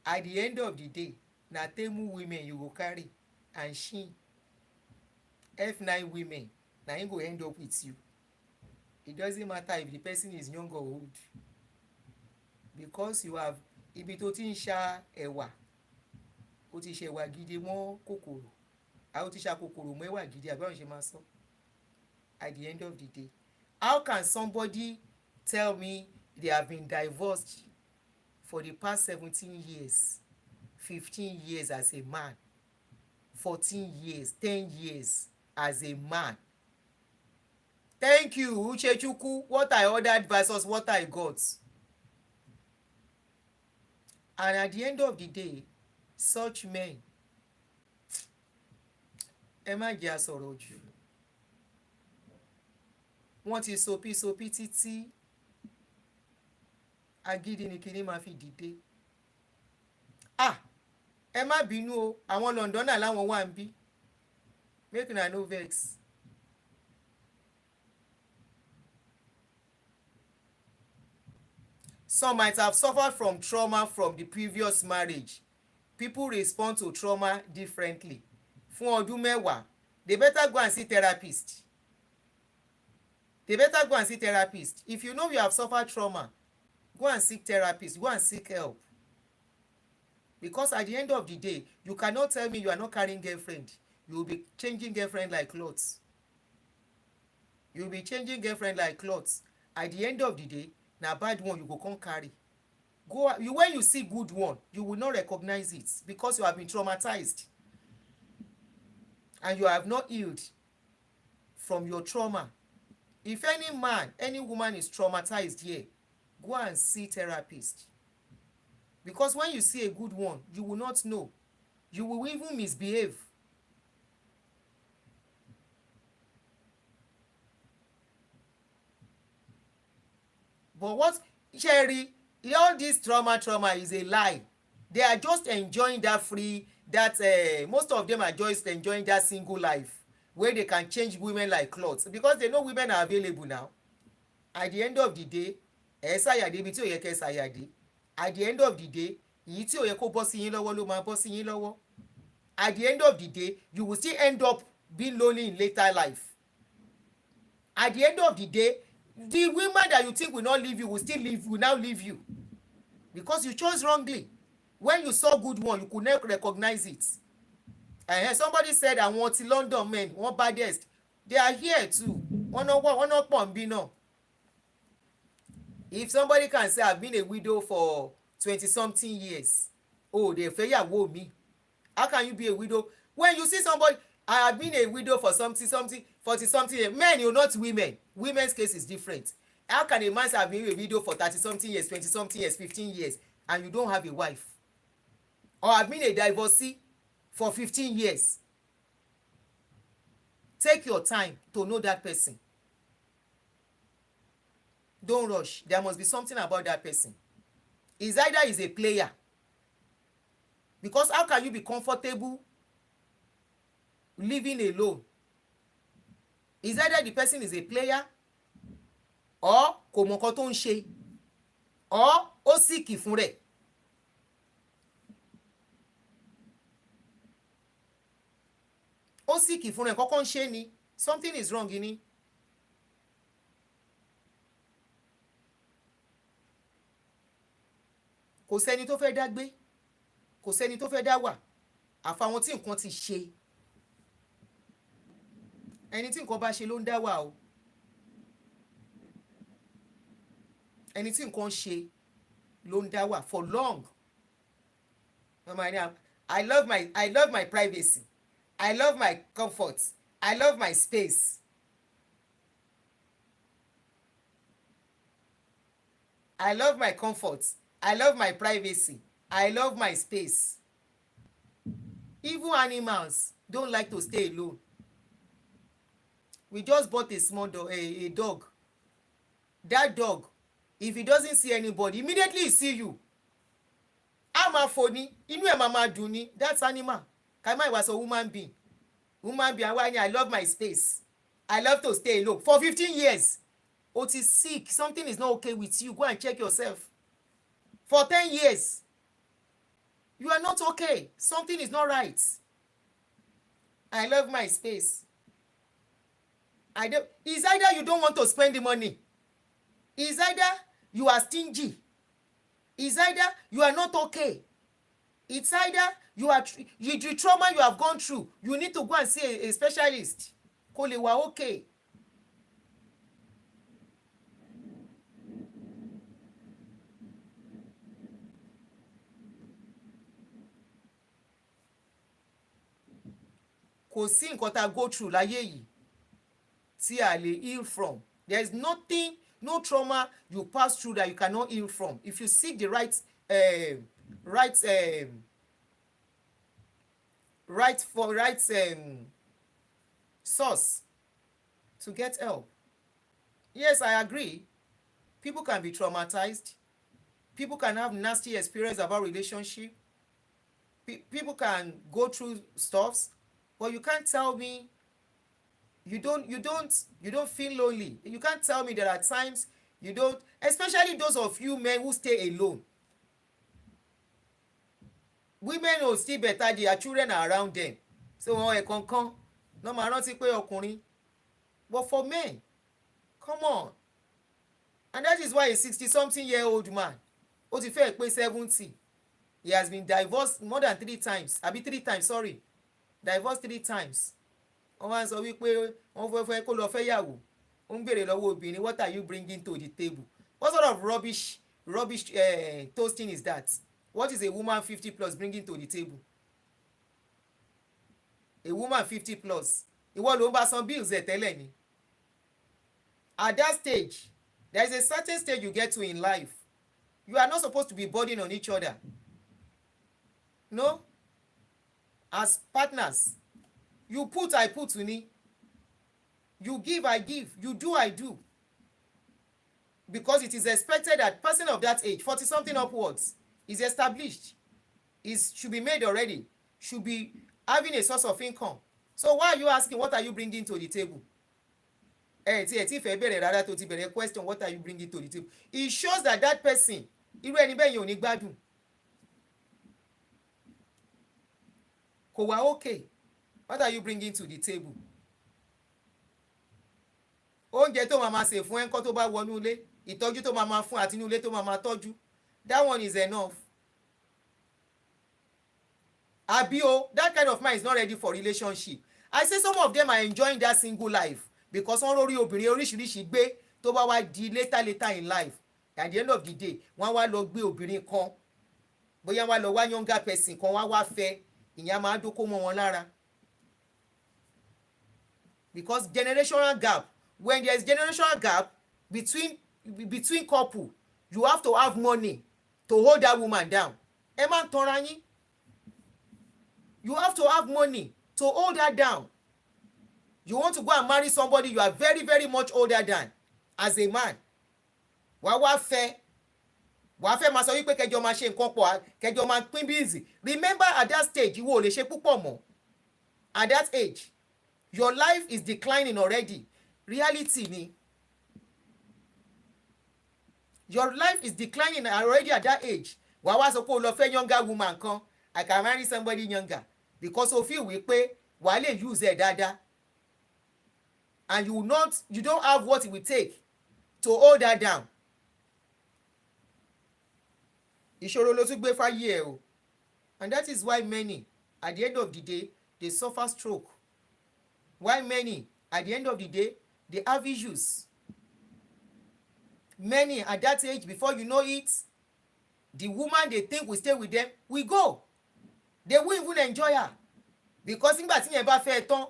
At the end of the day, na Temu women you go carry and Shein, F9 women na him go end up with you. It doesn't matter if the person is young or old, because you have ibi tó ti ń ṣa ẹ̀wà, ó ti ṣe ẹ̀wà gidi mọ́ kòkòrò, àwọn ti ṣa kòkòrò mọ́ ẹ̀wà gidi, àbí àwọn ṣe máa sọ. At the end of the day, how can somebody tell me they have been divorced for the past 17 years, 15 years as a man, 14 years, 10 years as a man? Thank you, Uchechukwu. What I ordered versus what I got. And at the end of the day, such men, ẹ má jẹ́ àsọ̀rọ̀ jù, wọ́n ti sopi títí agídí ni kinní máa fi dìde. Ẹ má bínú o, àwọn Londoner láwọn wà ń bí, make una no vex. Some might have suffered from trauma from the previous marriage. People respond to trauma differently. Fún ọdún mẹ́wàá, they better go and see therapist. They better go and see therapist. If you know you have suffered trauma, go and seek therapist, go and seek help. Because at the end of the day, you cannot tell me you are not carrying girlfriend. You will be changing girlfriend like clothes. You will be changing girlfriend like clothes. At the end of the day, na bad one you go come carry. When you see good one, you will not recognize it because you have been traumatized. And you have not healed from your trauma. If any man, any woman is traumatized here, go and see therapist. Because when you see a good one, you will not know. You will even misbehave. But what, Sherry, all this trauma is a lie. They are just enjoying that most of them are just enjoying that single life where they can change women like clothes because they know women are available now. At the end of the day, ṣàyàdé ibi tí ò yẹ kẹ́ ṣàyàdé. At the end of the day, èyí tí ò yẹ kó bọ́ sí yín lọ́wọ́ ló máa bọ́ sí yín lọ́wọ́. At the end of the day, you will still end up being lonely in later life. At the end of the day, the women that you think will not leave you will now leave you because you chose wrongly. When you saw good one, you could not recognize it. Somebody said àwọn ti London men wọ́n baddest, they are here too. Wọ́n náà pọ̀ ń bí náà. If somebody can say I've been a widow for 20-something years, they fẹ́ yàwó mi. How can you be a widow when you see somebody? I have been a widow for 40-something years. Men, you're not women. Women's case is different. How can a man say I've been a widow for 30-something years, 20-something years, 15 years, and you don't have a wife? Or I've been a divorcee for 15 years. Take your time to know that person. Don't rush. There must be something about that person. It's either he's a player. Because how can you be comfortable living alone? It's either the person is a player or kò mọ nǹkan tó ń ṣe or ó síkì fún rẹ̀. Ó síkì fún rẹ̀ kọ́kọ́ ń ṣe ni. Something is wrong ni. Kò sẹ́ni tó fẹ́ dá gbé, kò sẹ́ni tó fẹ́ dá wà, àfàwọn tí nǹkan ti ṣe. Ẹni tí nǹkan bá ṣe ló ń dá wà o. Ẹni tí nǹkan ṣe ló ń dá wà for long. I love my privacy. I love my comfort. I love my space. I love my comfort. I love my privacy. I love my space. Even animals don't like to stay alone. We just bought a small dog, a dog. That dog, if he doesn't see anybody, immediately he see you. A máa fò ní, inú ẹ̀ máa dùn ní. That's animal. Kaima was a human being. Human being, I love my space. I love to stay alone. For 15 years. Ó ti sick. Something is not okay with you. Go and check yourself. For 10 years. You are not okay. Something is not right. I love my space. It's either you don't want to spend the money. It's either you are stingy. It's either you are not okay. It's either the trauma you have gone through, you need to go and see a specialist. Kó lè wà okay. Kò sí nǹkan tá a go through láyé yìí tí a lè heal from. There is nothing, no trauma you pass through that you cannot heal from if you seek the right source to get help. Yes, I agree. People can be traumatized. People can have nasty experience about relationship. People can go through stuffs, but you can't tell me you don't feel lonely. You can't tell me there are times you don't, especially those of you men who stay alone. Women will still better, their children are around them, so wọn ẹ̀kọ̀ọ̀kan ló máa rántí pé ọkùnrin. But for men, come on. And that is why a 60-something-year-old man, ó ti fẹ́ pé 70, he has been divorced more than 3 times, àbí 3 times, sorry, divorced 3 times. Wọ́n wá ń sọ wípé wọ́n fẹ́ kó lọ fẹ́ yàwó, ó ń béèrè lọ́wọ́ obìnrin, what are you bringing to the table? What sort of rubbish toasting is that? What is a woman 50 plus bringing to the table? A woman 50 plus, ìwọ ló ń bá san bills ẹ̀ tẹ́lẹ̀ ni. At that stage, there is a certain stage you get to in life. You are not supposed to be burden on each other. No? As partners, you put, I put, Uni. You give, I give. You do, I do. Because it is expected that person of that age, 40-something upwards, is established, should be made already, should be having a source of income. So why are you asking, what are you bringing to the table? Tí fẹ́ bẹ̀rẹ̀ rárá tó ti bẹ̀rẹ̀ question, what are you bringing to the table? It shows that that person, irú ẹni bẹ́ẹ̀ yẹn ò ní gbádùn. Kò wá okay. What are you bringing to the table? Oúnjẹ tó máa ṣe fún ẹ̀ńkọ́ tó bá wọnú ilé, ìtọ́jú tó máa fún àti inú ilé tó máa tọ́jú, that one is enough. Àbí o, that kind of man is not ready for relationship. I say some of them are enjoying that single life because wọ́n rórí obìnrin oríṣiríṣi gbé tó bá wá di later in life. At the end of the day, wọ́n wá lọ gbé obìnrin kan, bóyá wá lọ wá younger person kan wá fẹ́, ìyẹn máa dókó mọ́ wọn lára. Because generational gap, when there is generational gap between couple, you have to have money to hold that woman down. Ẹ má tanra yín. You have to have money to hold her down. You want to go and marry somebody you are very, very much older than as a man. Wá fẹ́ máa sọ wípé kẹjọ máa ṣe nǹkan pọ̀, kẹjọ máa pín bíìsì. Remember at that stage, ìwọ ò lè ṣe púpọ̀ mọ́. At that age, your life is declining already. Reality ni. Your life is declining already at that age. Wá sọ pé o lọ fẹ́ younger woman kan. I can marry somebody younger. Because o feel wípé wàá lè use ẹ̀ dáadáa. And you don't have what it will take to hold her down. Ìṣòro ló tún gbé fáyé ẹ o. And that is why many, at the end of the day, they suffer stroke. Why many, at the end of the day, they have issues. Many at that age, before you know it, the woman they think will stay with them will go. They won't even enjoy her. Because nígbà tí yẹn bá fẹ́ tán,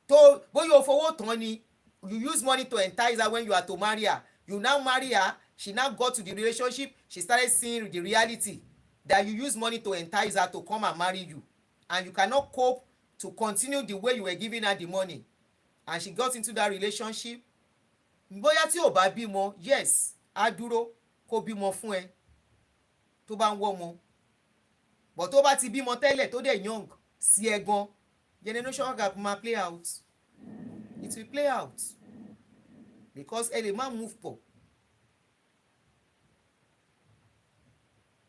tó bóyá o fowó tán ni, you use money to entice her when you are to marry her. You now marry her, she now got to the relationship, she started seeing the reality that you use money to entice her to come and marry you. And you cannot cope to continue the way you were giving her the money. And she got into that relationship. Bóyá tí ò bá bímọ, yes, á dúró kó bímọ fún ẹ tó bá ń wọ́mọ. But tó bá ti bímọ tẹ́lẹ̀ tó dẹ̀ young sí ẹ gan, generational gap máa play out. It will play out. Because ẹ lè má move pọ̀.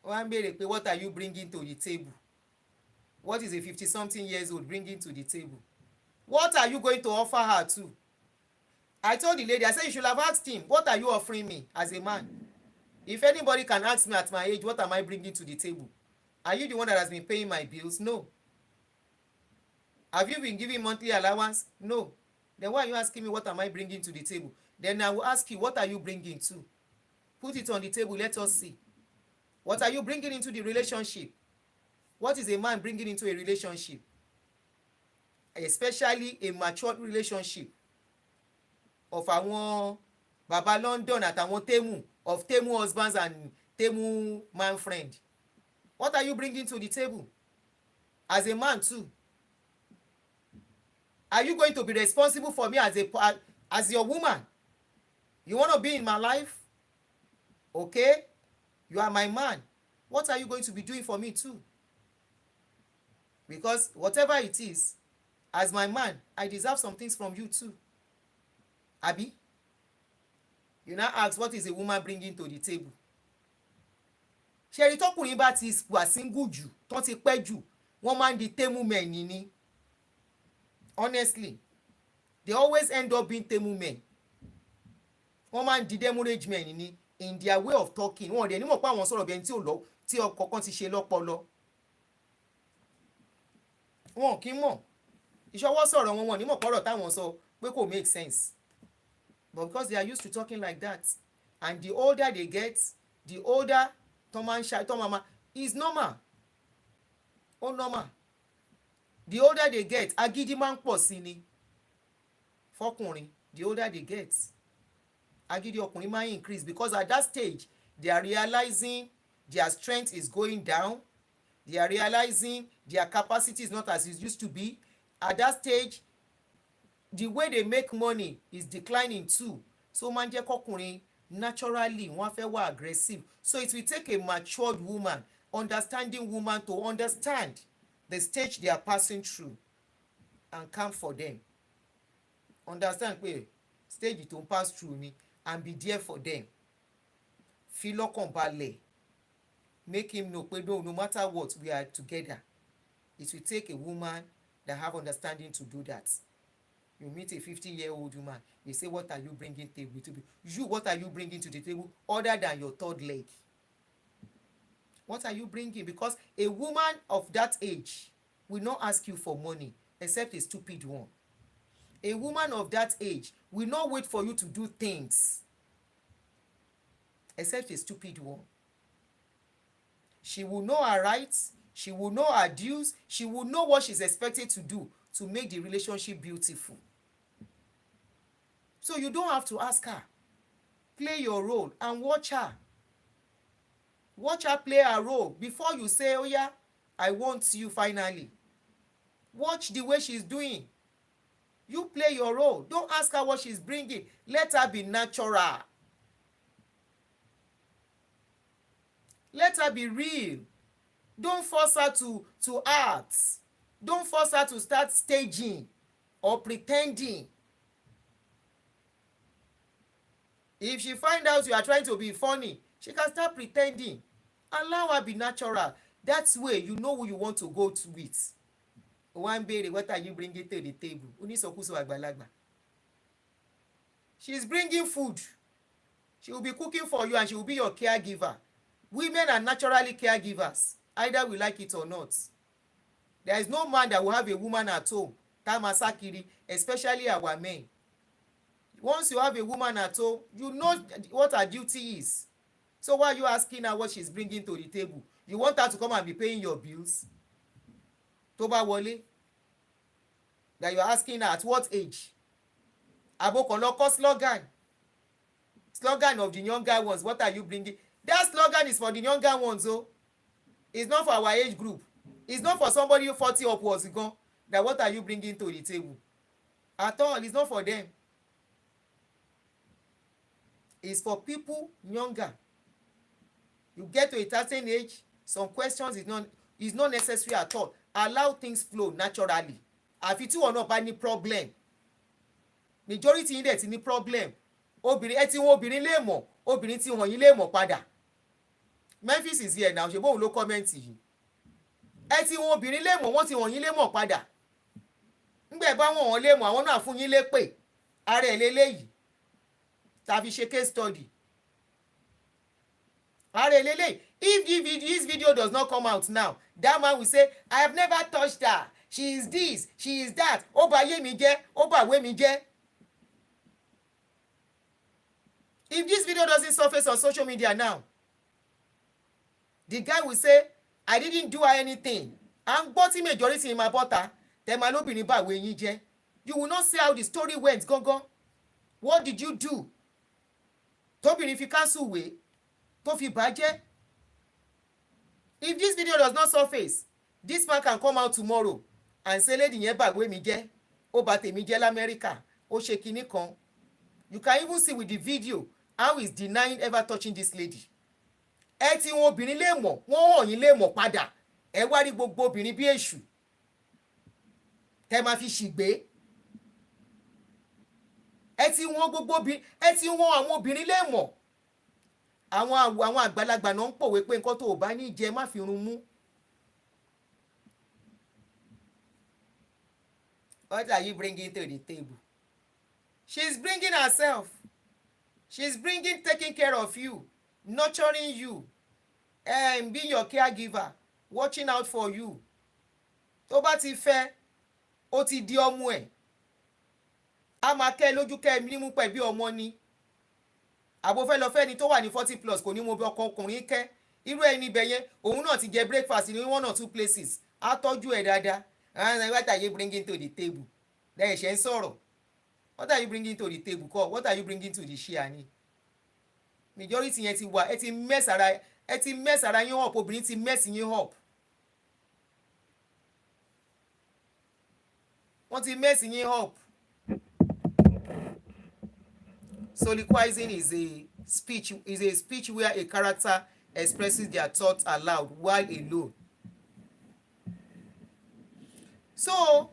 wọ́n á béèrè pé what are you bringing to the table? What is a 50-something years old bringing to the table? What are you going to offer her too? I told the lady, I said you should have asked him, what are you offering me as a man? If anybody can ask me at my age, what am I bringing to the table? Are you the one that has been paying my bills? No. Have you been giving monthly allowance? No. Then why are you asking me what am I bringing to the table? Then I will ask you, what are you bringing to? Put it on the table, let us see. What are you bringing into the relationship? What is a man bringing into a relationship? Especially a matured relationship of àwọn Baba London àtàwọn Temu, of Temu husbands and Temu man friend. What are you bringing to the table? As a man too. Are you going to be responsible for me as your woman? You want to be in my life? Okay? You are my man. What are you going to be doing for me too? Because whatever it is, as my man, I deserve some things from you too. Abi? You now ask, what is a woman bringing to the table? Ṣẹ̀rí tọkùnrin bá ti wà single jù, tó ti pẹ́ jù, wọ́n máa ń di temu men ni. Honestly, they always end up being temu men. Wọ́n máa ń di demurrage men ni in their way of talking. Wọ́n dẹ̀ ní mọ̀ pé àwọn sọ̀rọ̀ bí ẹni tí ò lọ, tí ọkọ̀ kan ti ṣe lọ́pọlọ. Wọn kì í mọ̀. Ìṣọwọ́ sọ̀rọ̀ wọn ní mọ̀ pọ̀rọ̀ táwọn sọ pé kò make sense. But because they are used to talking like that, and the older they get, the older Tomama is normal. Oh, normal. The older they get, agídí máa ń pọ̀ sí ni. Fọkùnrin, the older they get, agídí ọkùnrin máa ń increase, because at that stage they are realizing their strength is going down. They are realizing their capacity is not as it used to be. At that stage, the way they make money is declining too. So máa ń jẹ́ kọkùnrin naturally wọ́n fẹ́ wá aggressive. So it will take a matured woman, understanding woman, to understand the stage they are passing through and come for them. Understand pé stage tó ń pass through me and be there for them. Fi lọ́kàn balẹ̀. Make him know pé no matter what, we are together. It will take a woman that have understanding to do that. You meet a 50-year-old woman, you say, what are you bringing to the table? What are you bringing to the table other than your third leg? What are you bringing? Because a woman of that age will not ask you for money except a stupid one. A woman of that age will not wait for you to do things except a stupid one. She will know her rights, she will know her dues, she will know what she's expected to do to make the relationship beautiful. So you don't have to ask her. Play your role and watch her. Watch her play her role before you say, oh yeah, I want you finally. Watch the way she's doing. You play your role. Don't ask her what she's bringing. Let her be natural. Let her be real. Don't force her to act. Don't force her to start staging or pretending. If she finds out you are trying to be funny, she can start pretending. Allow her be natural. That's way you know who you want to go to with. One baby, what are you bringing to the table? Unisokuso agbalagba. She's bringing food. She will be cooking for you and she will be your caregiver. Women are naturally caregivers, either we like it or not. There is no man that will have a woman at home, tamasakiri, especially our men. Once you have a woman at home, you know what her duty is. So why are you asking her what she's bringing to the table? You want her to come and be paying your bills? Toba wole? That you are asking her at what age? Abokoloko slogan. Slogan of the younger ones. What are you bringing? That slogan is for the younger ones, oh. It's not for our age group. It's not for somebody 40 upwards ago. That what are you bringing to the table? At all, it's not for them. It's for people younger. You get to a certain age, some questions is not necessary at all. Allow things flow naturally. Àfi tí wọ́n náà bá ní problem. Majority yín dẹ̀ ti ní problem. Obìnrin ẹ ti wọ́n obìnrin lè mọ̀, obìnrin ti hàn yín lè mọ̀ padà. Memphis is here now, ṣe bóun ló kọ́mẹ́ǹtì yìí. Ẹ ti wọn obìnrin lè mọ̀, wọ́n ti wọ̀n yín lè mọ̀ padà. Ńgbẹ́ bá wọn lè mọ̀, àwọn náà fún yín lépè. Ara ẹ̀ lélẹ́yìí tàbí ṣe case study. Ara ẹ̀ lélẹ́yìí. If this video does not come out now, that man will say, I have never touched her. She is this, she is that. Ó bà ayé mi jẹ́, ó bà ìwé mi jẹ́. If this video doesn't surface on social media now, the guy will say, I didn't do her anything. And gbọ́ tí majority in my butter, tẹ́ máa lóbìnrin bà ìwé yín jẹ́. You will not see how the story went gangan. What did you do? Tóbìnrin fi cancel ìwé, tó fi bàjẹ́. If this video does not surface, this man can come out tomorrow and say lady yẹn bà ìwé mi jẹ́, ó bà tèmi jẹ́ l'Amẹ́ríkà, ó ṣe kinní kan. You can even see with the video how he's denying ever touching this lady. Ẹ ti wọn obìnrin lè mọ̀, wọ́n hàn yín lè mọ̀ padà. Ẹ wá rí gbogbo obìnrin bí èṣù. Tẹ́ máa fi ṣìgbé. Ẹ ti wọn gbogbo obìnrin, ẹ ti wọn àwọn obìnrin lè mọ̀. Àwọn àgbàlagbà náà ń pòwe pé nǹkan tó ò bá ní jẹ má fi run mú. What are you bringing to the table? She's bringing herself. She's bringing taking care of you, nurturing you, and being your caregiver, watching out for you. Tó bá ti fẹ́, ó ti di ọmọ ẹ̀. A máa kẹ́ lójú kẹ́ nímú pẹ̀ bí ọmọ ni. Àbò fẹ́ lọ fẹ́ ni tó wà ní 40+ kò ní mo bí ọkọ ọkùnrin kẹ́. Irú ẹni bẹ̀ yẹn, òun náà ti jẹ breakfast ní 1 or 2 places. Á tọ́jú ẹ̀ dáadáa. And what are you bringing to the table? Lẹ́yìn ṣe ń sọ̀rọ̀. What are you bringing to the table? What are you bringing to the share ni? Majority yẹn ti wà, ẹ ti mess ara yín up, obìnrin ti mess yín up. Wọ́n ti mess yín up. Soliloquizing is a speech where a character expresses their thoughts aloud while alone. So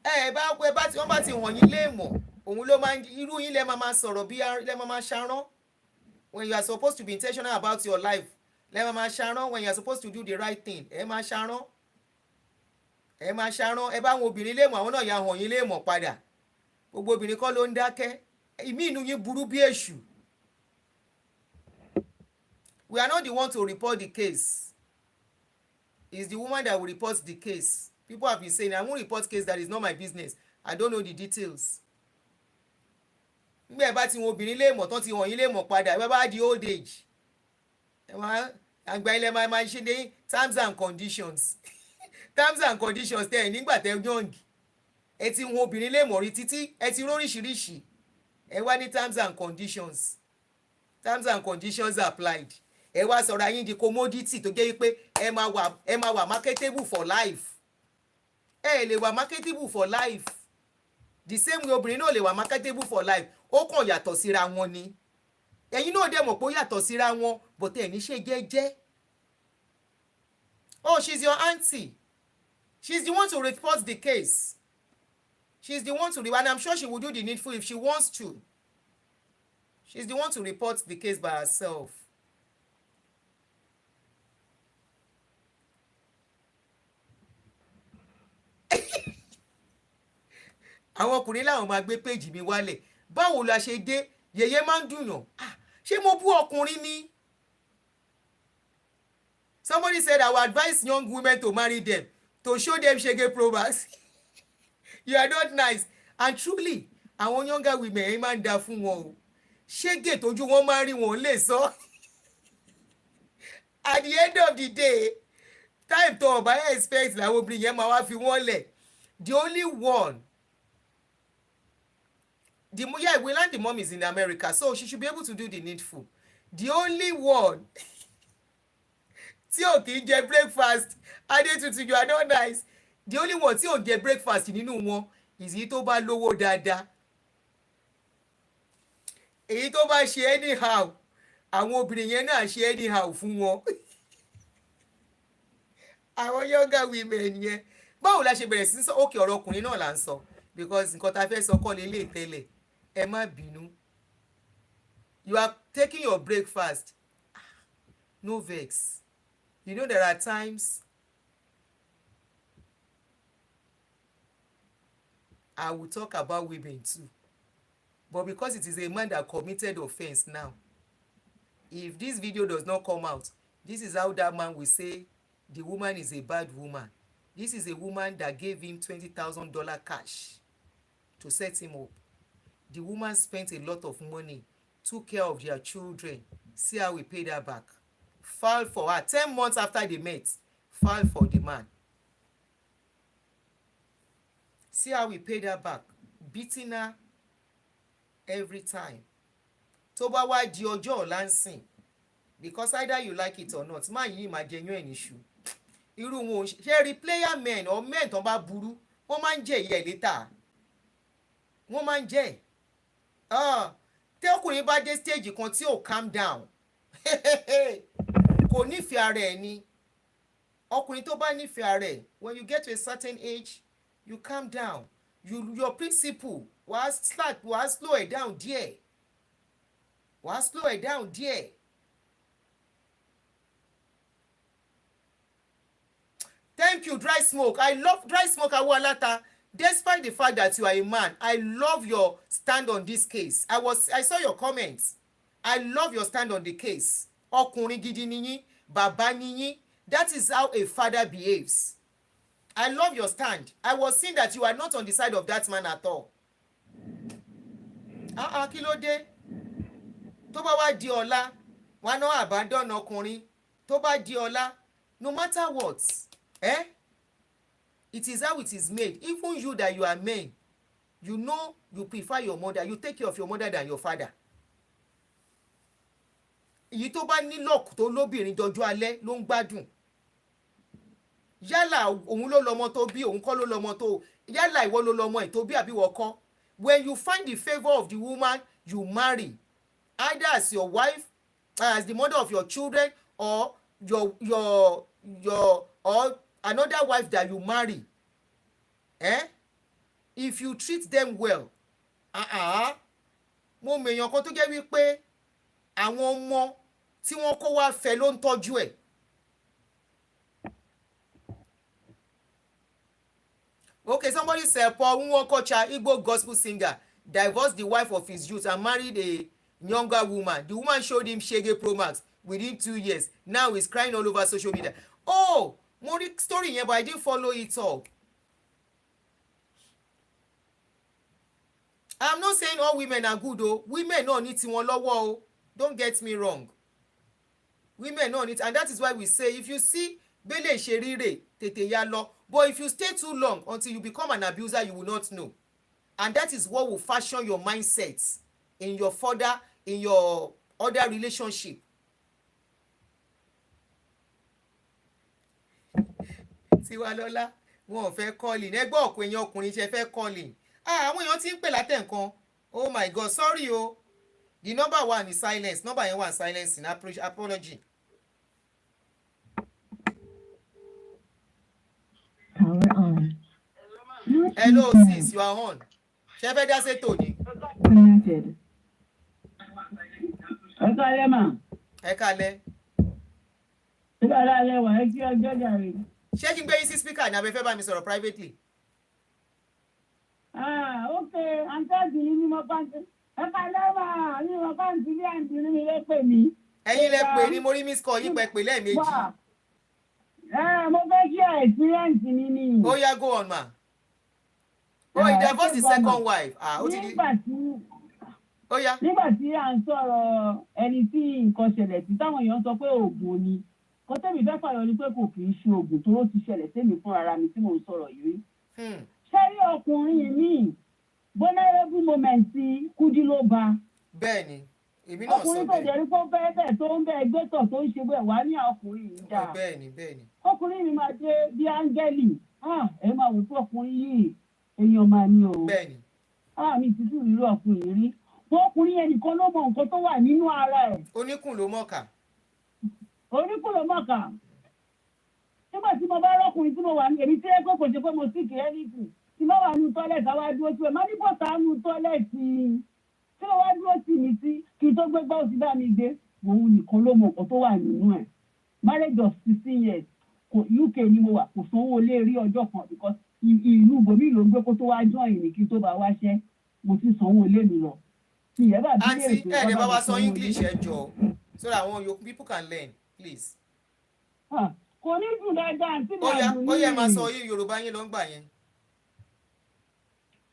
wọ́n bá ti hàn yín lè mọ̀, òun ló máa ń irú yín lẹ́ máa sọ̀rọ̀ bí lẹ́ máa ṣarán. When you are supposed to be intentional about your life, lẹ́ máa ṣarán. When you are supposed to do the right thing, ẹ máa ṣarán. Ẹ máa ṣarán. Ẹ bá àwọn obìnrin lè mọ̀, àwọn náà yà hàn yín lè mọ̀ padà. Gbogbo obìnrin kọ́ ló ń dákẹ́. Ìmí inú yín burú bí èṣù. We are not the one to report the case. It's the woman that will report the case. People have been saying, I won't report case, that is not my business. I don't know the details. Nígbà bá ti wọn obìnrin lè mọ̀ tán ti wọ̀nyí lè mọ̀ padà, ẹ bá di old age. Àgbà ilẹ̀ máa ṣe ní terms and conditions. Terms and conditions tẹ̀ nígbà tẹ̀ young. Ẹ ti wọn obìnrin lè mọ̀ rí títí, ẹ ti róríṣiríṣi. Ẹ wá ní terms and conditions. Terms and conditions applied. Ẹ wá sọ̀rọ̀ ayín di commodity tó jẹ́ wípé ẹ máa wà marketable for life. Ẹ lè wà marketable for life. The same way obìnrin náà lè wà marketable for life. Ó kàn yàtọ̀ síra wọn ni. Ẹ̀yin náà dẹ̀ mọ̀ pé ó yàtọ̀ síra wọn, but ẹ̀ ní ṣe jẹ́jẹ́. Oh, she's your auntie. She's the one to report the case. She's the one to report, and I'm sure she will do the needful if she wants to. She's the one to report the case by herself. Àwọn ọkùnrin làwọn máa gbé péjì mi wálẹ̀. Báwo la ṣe dé? Yẹ̀yẹ́ máa ń dùnyàn. Ṣé mo bú ọkùnrin ni? Somebody said I would advise young women to marry them, to show them shege proverbs. You are not nice. And truly, àwọn younger women ẹ máa ń da fún wọn o. Ṣégè tójú wọn máa rí wọn lè sọ. At the end of the day, time tó ọba expect làwọn obìnrin yẹn máa wá fi wọ́n lẹ̀. The only one. We learned the mom is in America, so she should be able to do the needful. The only one tí ò kì í jẹ breakfast, Adétutù, you are not nice. The only one tí ò jẹ breakfast nínú wọn is èyí tó bá lówó dáadáa. Èyí tó bá ṣe anyhow, àwọn obìnrin yẹn náà ṣe anyhow fún wọn. Àwọn younger women yẹn. Báwo la ṣe bẹ̀rẹ̀ sí sọ òkè ọ̀rọ̀ ọkùnrin náà là ń sọ, because nǹkan tá a fẹ́ sọ kọ́ lélẹ̀ tẹ́lẹ̀. Ẹ má bínú. You are taking your breakfast. no vex. You know, there are times I will talk about women too, but because it is a man that committed offense now, if this video does not come out, this is how that man will say the woman is a bad woman. This is a woman that gave him $20,000 cash to set him up. The woman spent a lot of money, took care of their children. See how we paid her back. Filed for her 10 months after they met. Filed for the man. See how we paid her back. Beating her every time. Tó bá wá di ọjọ́ ọ̀la ń sìn, because either you like it or not, máa yí máa jẹyún ẹ̀ níṣu. Irú wọn ṣe rí player men or men tó bá burú, wọ́n máa ń jẹ ìyà ẹ̀ létà. Wọ́n máa ń jẹ. Tí ọkùnrin bá dé stage kan tí ò calm down, kò nífẹ̀ẹ́ ara ẹ̀ ni. Ọkùnrin tó bá nífẹ̀ẹ́ ara ẹ̀, when you get to a certain age, you calm down. Your principle was slack, was slow it down there. Was slow it down there. Thank you, Dry Smoke. I love Dry Smoke Awolata. Despite the fact that you are a man, I love your stand on this case. I saw your comments. I love your stand on the case. Ọkùnrin gidi ni yín, bàbá ni yín. That is how a father behaves. I love your stand. I was seeing that you are not on the side of that man at all. Kí ló dé? Tó bá wá di ọ̀la, wọ́n náà abandon ọkùnrin. Tó bá di ọ̀la, no matter what, it is how it is made. Even you that you are men, you know you prefer your mother. You take care of your mother than your father. Èyí tó bá ní luck tó lóbìnrin dọjú alẹ́ ló ń gbádùn. Yálà òun ló lọ́mọ tó bí, òun kọ́ ló lọ́mọ tó. Yálà ìwọ ló lọ́mọ ẹ̀ tó bí àbí wọ́n kọ́. When you find the favour of the woman you marry, either as your wife, as the mother of your children, or your or another wife that you marry, if you treat them well, mo mèèyàn kan tó jẹ́ wípé àwọn ọmọ tí wọ́n kó wá fẹ́ ló ń tọ́jú ẹ̀. Okay, somebody said Paul Nwokocha, Igbo gospel singer, divorced the wife of his youth and married a younger woman. The woman showed him Shege Pro Max within 2 years. Now he's crying all over social media. Oh, mo rí story yẹn, but I didn't follow it all. I'm not saying all women are good o. Women náà ní tiwọn lọ́wọ́ o. Don't get me wrong. Women náà ní, and that is why we say if you see bele ṣe ríre tètè ya lọ, but if you stay too long until you become an abuser, you will not know. And that is what will fashion your mindset in your other relationship. Tiwalọ́lá, wọn ò fẹ́ calling. Ẹgbẹ́ ọ̀pọ̀ èèyàn ọkùnrin ṣe fẹ́ calling. Àwọn èèyàn ti ń pè látẹ̀ nǹkan. Oh my God, sorry o. The number one is silence. Number yẹn wà silence in apology. Power on. Hello sis, you are on. Ṣé fẹ́ dá sétò ni? Connected. Ẹ kálẹ́ mà. Ẹ kálẹ́. Ṣé dáadáa lẹ wà? Ẹ kí ọjọ́ jàre. Ṣé kí n gbé yín sí speaker ní abẹ́fẹ́ bá mi sọ̀rọ̀ privately? Okay, àǹtí yìí ni mo bá ń tẹ. Ẹ kálẹ́ mà, ní mo bá ń tilé àǹtí mi lé pè mí. Ẹ̀yin lẹ pè ní mo rí miss call yín pẹ́ pè lẹ́ẹ̀mejì. Mo fẹ́ kí experience mi ni. Oh yeah, go on ma. Oh, he divorced his second wife. Ó ti di. Oh yeah. Nígbà tí à ń sọ̀rọ̀ ẹni tí nǹkan ṣẹlẹ̀ sí táwọn èèyàn sọ pé oògùn ni. Kọ́ tẹ́mi fẹ́ fàyọ ni pé kò kì í ṣe oògùn tó ló ti ṣẹlẹ̀ sẹ́mi fún ara mi tí mò ń sọ̀rọ̀ yìí. Ṣé rí ọkùnrin mi vulnerable moment tí Kúdí ló ba? Bẹ́ẹ̀ni, èmi náà sọ bẹ́ẹ̀. Ọkùnrin tó jẹ́ rí kó fẹ́ bẹ́ẹ̀ tó ń bẹ́ẹ̀ gbẹ́tọ̀ tó ń ṣe bẹ́ẹ̀ wá ní ọkùnrin yìí dáa. Bẹ́ẹ̀ni. Ọkùnrin mi máa dé bí áńgẹ́lì. Ẹ máa wò fún ọkùnrin yìí èèyàn máa ní o. Bẹ́ẹ̀ni. Mi ti tún ìlú ọkùnrin rí. Ọkùnrin yẹn nìkan ló mọ nǹkan tó wà nínú ara ẹ̀. Oníkùn ló mọ̀ọ́kà. Oníkùn ló mọ̀ọ́kà. Nígbà tí mo bá rọ́kùnrin tí mo wà ní èmi tí ẹ pé kò ṣe pé mo sì kì í ẹ́nìkù. Tí mo wà nínú tọ́lẹ̀tì àwa dúró sí ẹ̀ má ní bọ̀tà nínú tọ́lẹ̀tì. Tí mo wá dúró sí mi sí kí n tó gbé gbọ́ òsì bá mi gbé. Òun nìkan ló mọ nǹkan tó wà nínú ẹ̀. marriage of 16 years UK ni mo wà kò sanwó lé rí ọjọ́ kan because ìlú bòmí ló ń gbé kó tó wá join ní kí n tó bá wá ṣẹ́ mo ti sanwó lé mi lọ. Aunty, ẹ bá wa sọ English ẹ jọ̀ọ́ so that àwọn Yorùbá people can learn please. Kò ní dùn dáadáa àǹtí mi àdùn ní. Ó yẹ máa sọ Yorùbá yín ló ń gbà yẹn.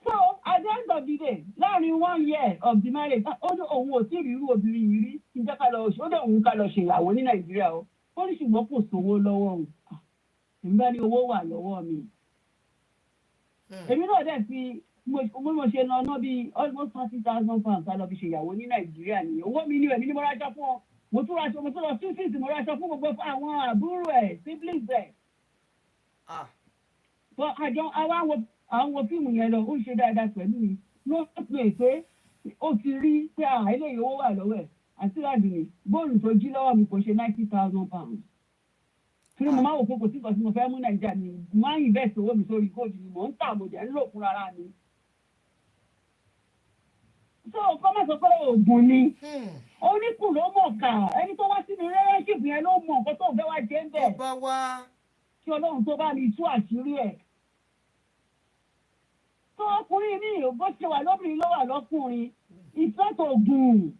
So at the end of the day láàrin 1 year of the marriage ó ní òun ò tí ì rí irú obìnrin yìí rí kí n jẹ́ ká lọ ó dẹ̀ òun ká lọ ṣèyàwó ní Nàìjíríà o ó ní ṣùgbọ́n kò sówó lọ́wọ́ òun nígbà ní owó wà lọ́wọ́ mi. Èmi náà dẹ̀ fi mo ṣe lọ ná bíi almost £30,000 ká lọ fi ṣèyàwó ní Nàìjíríà nìyẹn owó mi ní èmi ní mo rájọ fún ọ mo tún lọ sí mo rájọ fún gbogbo àwọn àbúrò ẹ̀ siblings ẹ̀. But àwọn wo fíìmù yẹn lọ ó ń ṣe dáadáa pẹ̀lú mi ló pè pé ó ti rí pé eléyìí owó wà lọ́wọ́ ẹ̀ àti àdùnní bóòlù tó jí lọ́wọ́ mi kò ṣe £90,000. Kí ló mo máa wò pé kò sí nǹkan tí mo fẹ́ mú Nàìjíríà ni mo máa ń invest owó mi sórí gold ni mò ń tà mo jẹ́ ń lò fún rárá mi. So kọ́mọ̀ sọ pé oògùn ni oníkùn ló mọ̀ ká ẹni tó wá sínú relationship yẹn ló mọ̀ nǹkan tó fẹ́ wá jẹ́ ń bẹ̀. Kí Ọlọ́run tó bá mi tú àṣírí ẹ̀. Tó ọkùnrin mi bó ṣe wà lóbìnrin ló wà lọ́kùnrin ìfẹ́ tó gùn.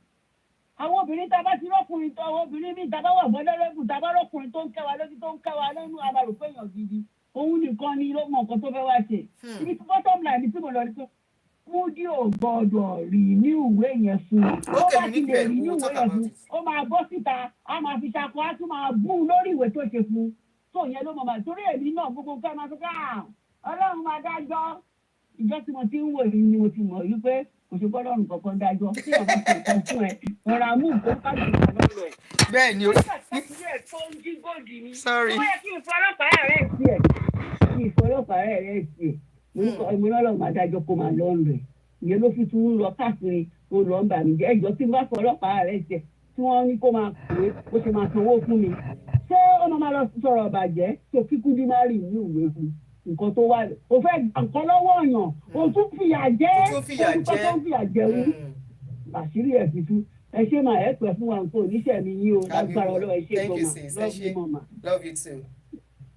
Àwọn obìnrin tá a bá ti rọ́kùnrin tó àwọn obìnrin mi tá a bá wà gbọ́dọ́rẹ́gùn tá a bá rọ́kùnrin tó ń kẹwàá lójú tó ń kẹwàá lẹ́nu àbàrò pé èèyàn gidi òun nìkan ni ló mọ nǹkan tó fẹ́ wá ṣe. Ibi tí bottom line tí mo lọ ní pé Múdí ò gbọ́dọ̀ rí ní ìwé yẹn fún un. Ó bá ti lè rí ní ìwé yẹn fún un ó máa bọ́ síta á máa fi ṣakọ á tún máa bú lórí ìwé tó ṣe fún un. Tó yẹn ló mọ̀ máa torí èmi náà gbogbo nǹkan máa sọ pé Ọlọ́run máa dájọ́. Ìjọ tí mo ti ń wò yìí ni mo ti mọ̀ wípé kò ṣe gbọ́dọ̀ nǹkan kan dájọ́ tí àwọn kan kan fún ẹ ọ̀rọ̀ àmú nǹkan kájú ìgbàlọ́ rẹ̀. Bẹ́ẹ̀ ni o. Sorry. Ó yẹ kí ìfọlọ́pàá rẹ̀ sí ẹ̀. Kí ìfọlọ́pàá rẹ̀ sí ẹ̀. Mo ní Ọlọ́run máa dájọ́ kó máa lọ rẹ̀. Ìyẹn ló fi tún lọ káàkiri tó lọ ń bà mí jẹ́ ẹjọ́ tí bá fọlọ́pàá rẹ̀ sí ẹ̀ tí wọ́n ní kó máa pè é ó ṣe máa sanwó fún mi. Ṣé ó máa lọ sọ̀rọ̀ bàjẹ́ tó kíkú bí má rí ní ìwé fún nǹkan tó wà ó fẹ́ nǹkan lọ́wọ́ èèyàn ó tún fìyà jẹ ó tún fìyà jẹ wú àṣírí ẹ̀ fi tú ẹ ṣe máa ẹ pẹ́ fún wa nǹkan oníṣẹ́ mi yín o lágbára Ọlọ́run ẹ ṣe gbọmọ love you too.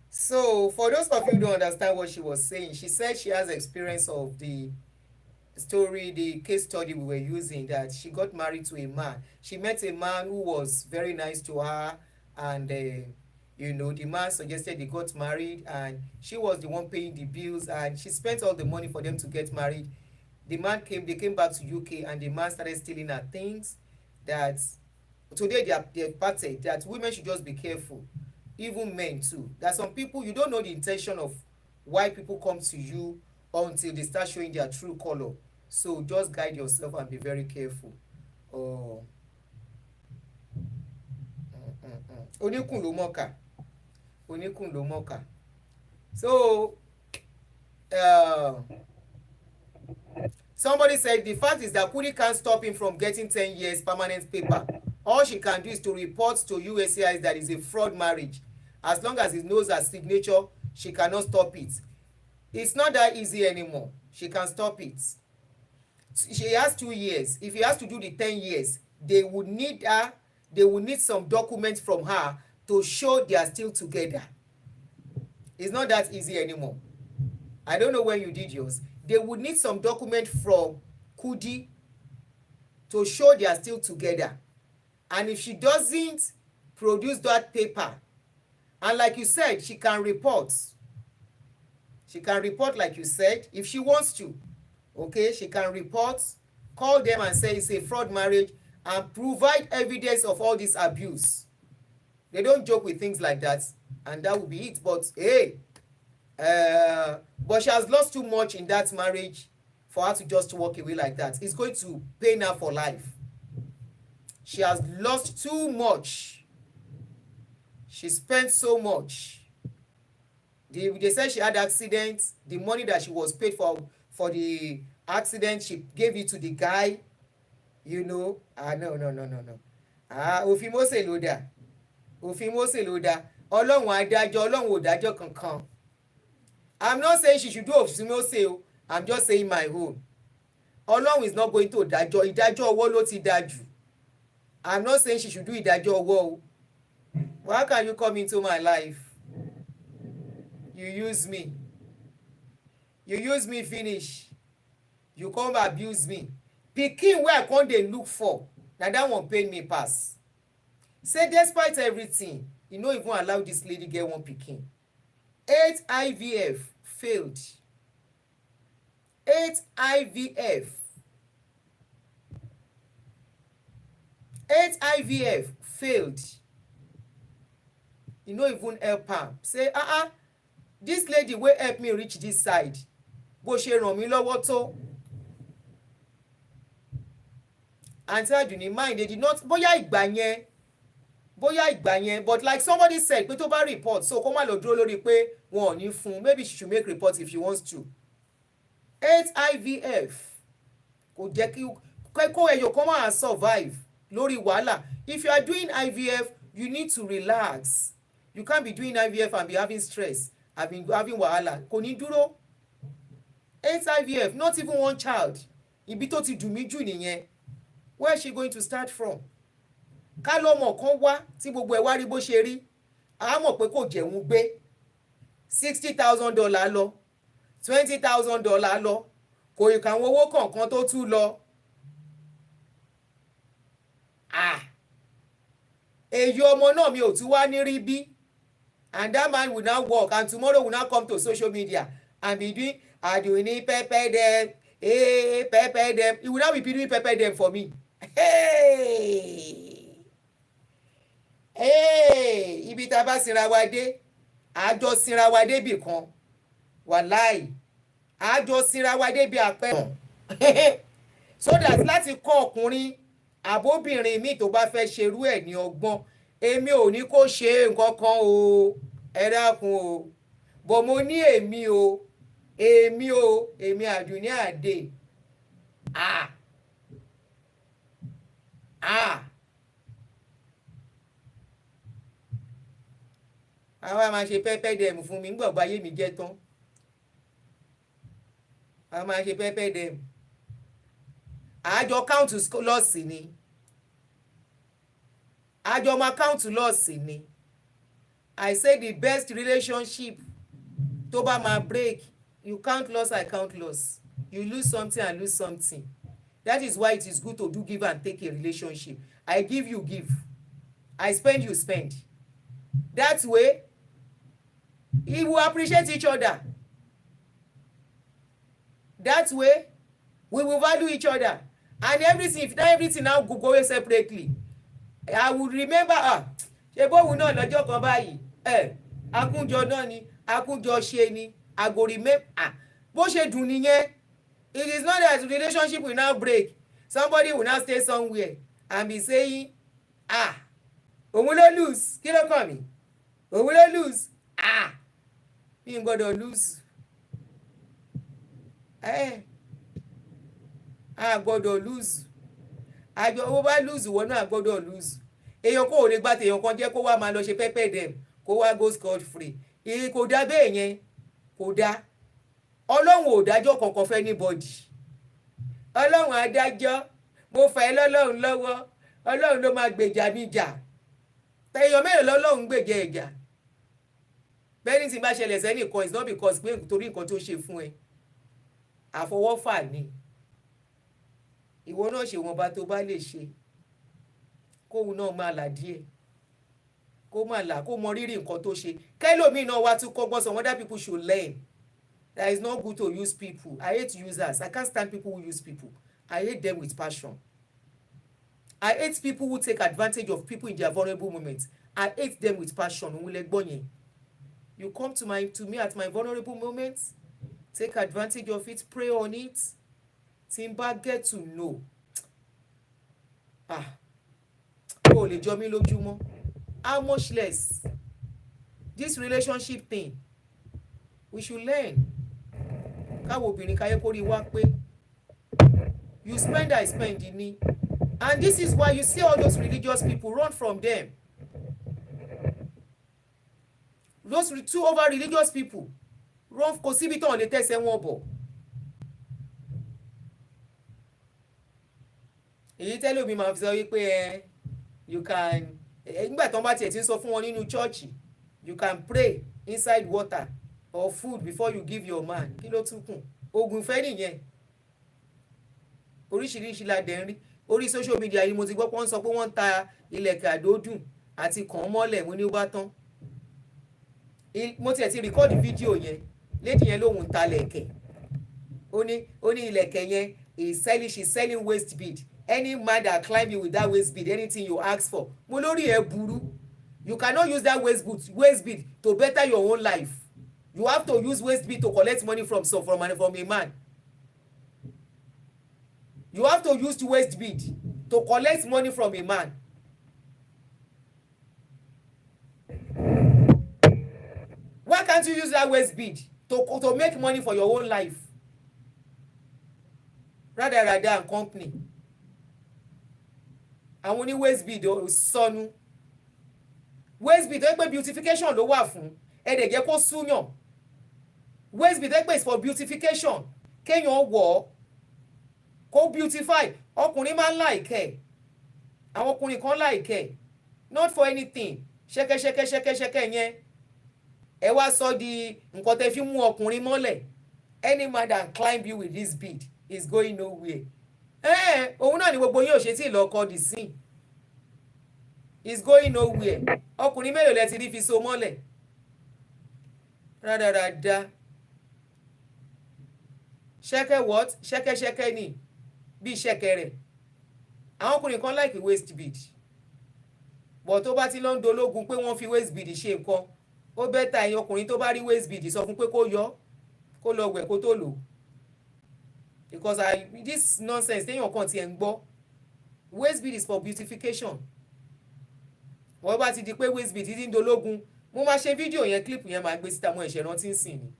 So for those of you who don't understand what she was saying, she said she has experience of the story, the case study we were using, that she got married to a man. She met a man who was very nice to her, and you know, the man suggested they got married, and she was the one paying the bills, and she spent all the money for them to get married. They came back to UK, and the man started stealing her things. That today they parted. That women should just be careful, even men too. That some people, you don't know the intention of why people come to you until they start showing their true color. So just guide yourself and be very careful. Oníkùn ló mọ̀ọ́kà. Oníkùn ló mọ̀ọ́kà. So somebody said the fact is that Kudi can't stop him from getting 10 years permanent paper. All she can do is to report to USCIS that is a fraud marriage. As long as he knows her signature, she cannot stop it. It's not that easy anymore. She can stop it. She has 2 years. If he has to do the 10 years, they would need some documents from her to show they are still together. It's not that easy anymore. I don't know when you did yours. They would need some document from Kudi to show they are still together. And if she doesn't produce that paper, and like you said, she can report. She can report, like you said, if she wants to. Okay, she can report, call them and say it's a fraud marriage, and provide evidence of all this abuse. They don't joke with things like that, and that will be it. But hey, but she has lost too much in that marriage for her to just walk away like that. It's going to pain her for life. She has lost too much. She spent so much. They said she had accidents. The money that she was paid for the accident, she gave it to the guy. You know, no. Òfin Mósè ló dá. Òfin Mósè ló dá. Ọlọ́run adájọ́, Ọlọ́run ò dájọ́ kankan. I'm not saying she should do òfin Mósè. I'm just saying my own. Ọlọ́run is not going to dájọ́. Ìdájọ́ ọwọ́ ló ti dájú. I'm not saying she should do ìdájọ́ ọwọ́ o. Why can you come into my life? You use me. You use me finish. You come abuse me. Pikin wey I come dey look for, na that one pain me pass. Say despite everything, you no even allow this lady get one pikin. 8 IVF failed. 8 IVF. 8 IVF failed. You no even help am. Say this lady wey help me reach this side, bó ṣe ràn mí lọ́wọ́ tó. Aunty Aduni mind they did not bóyá ìgbà yẹn but like somebody said pé tó bá report so kó má lọ dúró lórí pé wọn ò ní fún, maybe she should make report if she wants to. 8 IVF kò jẹ́ kí kó ẹyọ kan máa survive lórí wàhálà. If you are doing IVF, you need to relax. You can't be doing IVF and be having stress, having wàhálà. Kò ní dúró. 8 IVF, not even one child. Ibi tó ti dùn mí jù nìyẹn. Where is she going to start from? Ká lọ́mọ kan wá tí gbogbo ẹ̀ wá rí bó ṣe rí. A mọ̀ pé kò jẹun gbé. $60,000 lọ. $20,000 lọ. Kò ì kàwọn owó kọ̀ọ̀kan tó tún lọ. Èyí ọmọ náà mi ò tún wá ní rí bí. And that man will now work and tomorrow will now come to social media and be doing Aduni pepper them, pepper them. He will now be doing pepper them for me. Hey, ibi tá bá sinra wa dé, àjọ sinra wa dé bì kan. Wàláì, àjọ sinra wa dé bí àpẹẹrẹ. So that láti kọ́ ọkùnrin àbóbìnrin mi tó bá fẹ́ ṣerú ẹ̀ ní ọgbọ́n, èmi ò ní kó ṣe nǹkan kan o, ẹ dákun o, bọ̀ mo ní èmi Àdùnní Àdè. Àwa máa ṣe pẹ́pẹ́ dẹ̀mù fún mi nígbà báyé mi jẹ́ tán. Àwa máa ṣe pẹ́pẹ́ dẹ̀mù. Àjọ count lọ́ọ̀sì ni. Àjọ máa count lọ́ọ̀sì ni. I say the best relationship tó bá máa break, you count loss, I count loss. You lose something, I lose something. That is why it is good to do give and take a relationship. I give, you give. I spend, you spend. That way, we will appreciate each other. That way, we will value each other. And everything, if not everything now go away separately, I will remember, ṣe bóun náà lọ́jọ́ kan báyìí, akúnjọ náà ni, akúnjọ ṣe ni, I go remember, bó ṣe dùn nìyẹn. It is not that the relationship will now break. Somebody will now stay somewhere and be saying, òun ló lose, kí ló kàn mí? Òun ló lose, mi ò gbọ́dọ̀ lose. A gbọ́dọ̀ lose. Àjọ owó bá lose ìwọ náà gbọ́dọ̀ lose. Èèyàn kò lè gbà tèèyàn kan jẹ́ kó wá máa lọ ṣe pẹ́pẹ́ dem kó wá go scot free. Kò dá bẹ́ẹ̀ yẹn, kò dá. Ọlọ́run ò dájọ́ kankan fẹ́ anybody. Ọlọ́run adájọ́, mo fà ẹ́ lọ́lọ́run lọ́wọ́, Ọlọ́run ló máa gbèjà mi jà. Èèyàn mélòó lọ́lọ́run gbèjà ẹ̀jà? Bẹ́ẹ̀ni tí bá ṣẹlẹ̀ sẹ́nìkan, it's not because pé torí nǹkan tó ṣe fún ẹ. Àfọwọ́fà ni. Ìwọ náà ṣe wọn bá tó bá lè ṣe. Kóhun náà máa là díẹ̀. Kó máa là kó mọ rírì nǹkan tó ṣe. Kẹ́lòmíì náà wá tún kọ́gbọ́n, some other people should learn. That it's not good to use people. I hate users. I can't stand people who use people. I hate them with passion. I hate people who take advantage of people in their vulnerable moments. I hate them with passion. You come to me at my vulnerable moments, take advantage of it, pray on it. Timba get to know. Lè jọ mí lójúmọ́. How much less? This relationship thing, we should learn. Káwọn obìnrin káyé kórìí wá pé you spend, I spend ni. And this is why you see all those religious people run from them. Those two over religious people run kò síbi tán lè tẹ̀sẹ̀ wọn bọ̀. Èyí tẹ́lẹ̀ omi máa fi sọ wípé you can nígbà tí wọ́n bá tiẹ̀ ti ń sọ fún wọn nínú chọ́ọ̀chì you can pray inside water or food before you give your man. Kí ló tún kù? Oògùn ìfẹ́ nìyẹn. Oríṣiríṣi la dẹ̀ ń rí orí social media yìí. Mo ti gbọ́ pé wọ́n sọ pé wọ́n ń ta ilẹ̀kẹ̀ àdódùn àti kàn án mọ́lẹ̀. Mo ní ó bá tán. Mo tiẹ̀ ti rìkọ́ọ̀dì fídíò yẹn. Lady yẹn lòun ń ta ilẹ̀kẹ̀. Ó ní ilẹ̀kẹ̀ yẹn she's selling waist bead. Any man that climb you with that waist bead, anything you ask for. Mo lórí ẹ̀ burú. You cannot use that waist bead to better your own life. You have to use waist bead to collect money from a man. You have to use the waist bead to collect money from a man. Why can't you use that waist bead to make money for your own life? Rather and company. Àwọn oní waist bead sọnù. Waist bead tó pé beautification ló wà fún. Ẹ dẹ̀ jẹ́ kó súyàn. Waist bead tó pé is for beautification. Kéèyàn wọ̀ kó beautify. Ọkùnrin máa ń like ẹ̀. Àwọn ọkùnrin kan like ẹ̀. Not for anything. Ṣẹ́kẹ́ yẹn. Ẹ wá sọ di nǹkan tẹ́ fi mú ọkùnrin mọ́lẹ̀. Any man that climb you with this bead is going nowhere. Òun náà ni gbogbo yín ò ṣe tí ì lọ kọ́ di sí. Is going nowhere. Ọkùnrin mélòó lẹ ti rí fi so mọ́lẹ̀? Rádaràda. Ṣẹ́kẹ́ what? Ṣẹ́kẹ́ ni bí ṣẹ́kẹ́ rẹ̀. Àwọn ọkùnrin kan like waist bead. But tó bá ti lọ ń dológun pé wọ́n fi waist bead ṣe nǹkan, ó bẹ́tà ẹ̀yin ọkùnrin tó bá rí waist bead sọ fún pé kó yọ, kó lọ wẹ̀ kó tó lò. Because this nonsense téèyàn kan ti ẹ̀ ń gbọ́. Waist bead is for beautification. Wọ́n bá ti di pé waist bead ti ń dológun, mo máa ṣe fídíò yẹn clip yẹn máa gbé síta mọ́ ẹ̀ṣẹ̀ rántí ń sìn ni.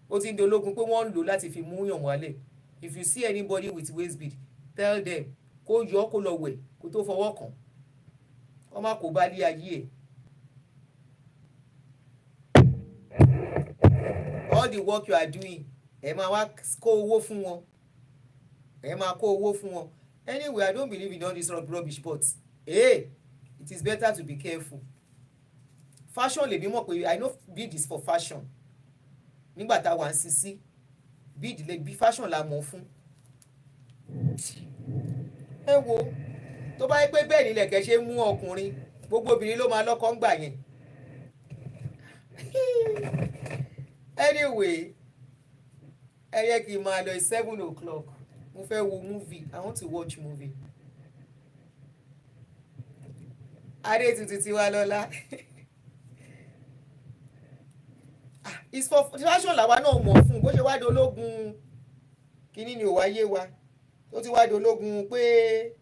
Ó ti ń dológun pé wọ́n ń lò láti fi mú yàn wálẹ̀. If you see anybody with waist bead, tell them kó yọ kó lọ wẹ̀ kó tó fọwọ́ kàn. Wọ́n má kó bá lé ayé ẹ̀. All the work you are doing, ẹ máa wá kó owó fún wọn. Ẹ máa kó owó fún wọn. Anyway, I don't believe in all this rubbish, but it is better to be careful. Fashion lè bí mọ̀ pé I know bead is for fashion. Nígbà tá a wà ń sisi, bead lè bí fashion la mọ̀ fún. Ẹ wo, tó bá yẹ pé bẹ́ẹ̀ ni ilẹ̀kẹ̀ ṣe mú ọkùnrin, gbogbo obìnrin ló máa lọ́kọ ń gbà yẹn. Anyway, ẹ yẹ kí n máa lọ 7 o'clock. Mo fẹ́ wo movie. I want to watch movie. Adé tuntun ti wá lọ́la. It's for fashion làwa náà mọ̀ fún. Bó ṣe wá di ológun kíní ni ò wáyé wa. Ó ti wá di ológun pé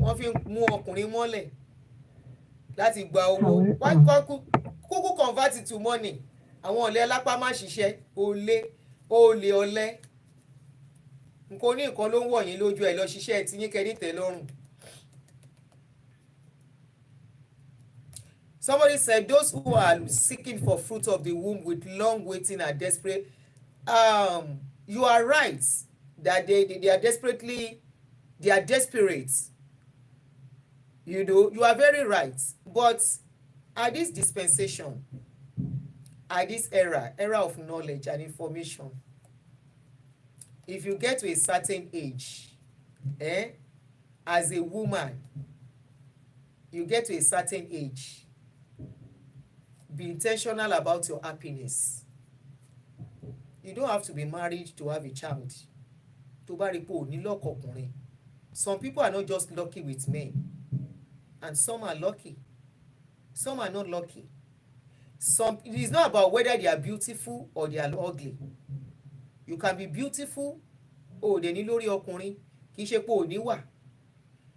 wọ́n fi mú ọkùnrin mọ́lẹ̀ láti gba owó. Kúkú convert it to money. Àwọn ọ̀lẹ alápá má ṣiṣẹ́. Olè ọ̀lẹ. Nǹkan oní nǹkan ló ń wọ̀ yín lójú ẹ̀ lọ ṣiṣẹ́ tí yín kẹ́ ní tẹ́lọ́rùn. Somebody said those who are seeking for fruit of the womb with long waiting are desperate. You are right that they are desperate. You know, you are very right. But at this dispensation, at this era of knowledge and information, if you get to a certain age, as a woman, you get to a certain age, be intentional about your happiness. You don't have to be married to have a child. Tó bá rí pé ò ní lọ́kọ ọkùnrin. Some people are not just lucky with men, and some are lucky. Some are not lucky. It is not about whether they are beautiful or they are ugly. You can be beautiful, dẹ̀ ní lórí ọkùnrin, kì í ṣe pé ò ní wà.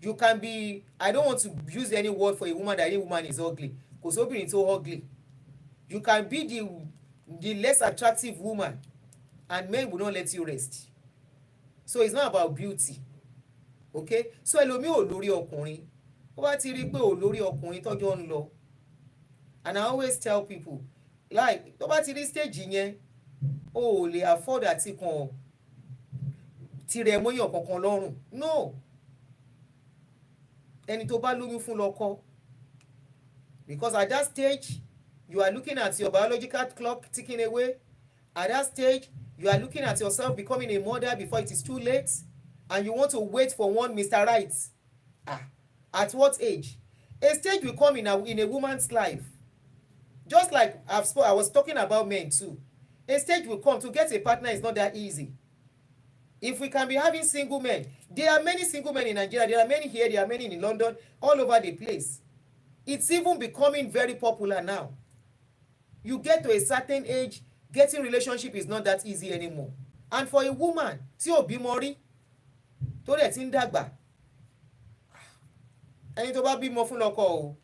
You can be, I don't want to use any word for a woman that any woman is ugly. Kò sóbìnrin tó ugly. You can be the less attractive woman, and men will not let you rest. So it's not about beauty. Okay? So ẹlòmíì ò lórí ọkùnrin. Ó bá ti rí pé ò lórí ọkùnrin tọ́jọ́ ń lọ. And I always tell people, like, tó bá ti rí stage yẹn, ó lè afford àti kan tirẹ̀ mọ́yàn kankan lọ́rùn. No. ẹni tó bá lóyún fún lọ́kọ, because at that stage you are looking at your biological clock ticking away. At that stage you are looking at yourself becoming a mother before it is too late, and you want to wait for one Mr. Right. At what age? A stage will come in a woman's life, just like I was talking about men too. A stage will come. To get a partner is not that easy. If we can be having single men, there are many single men in Nigeria, there are many here, there are many in London, all over the place. It's even becoming very popular now. You get to a certain age, getting relationship is not that easy anymore. And for a woman tí ò bímọ rí, tó dẹ̀ ti ń dàgbà, ẹni tó bá bímọ fún lọ́kọ o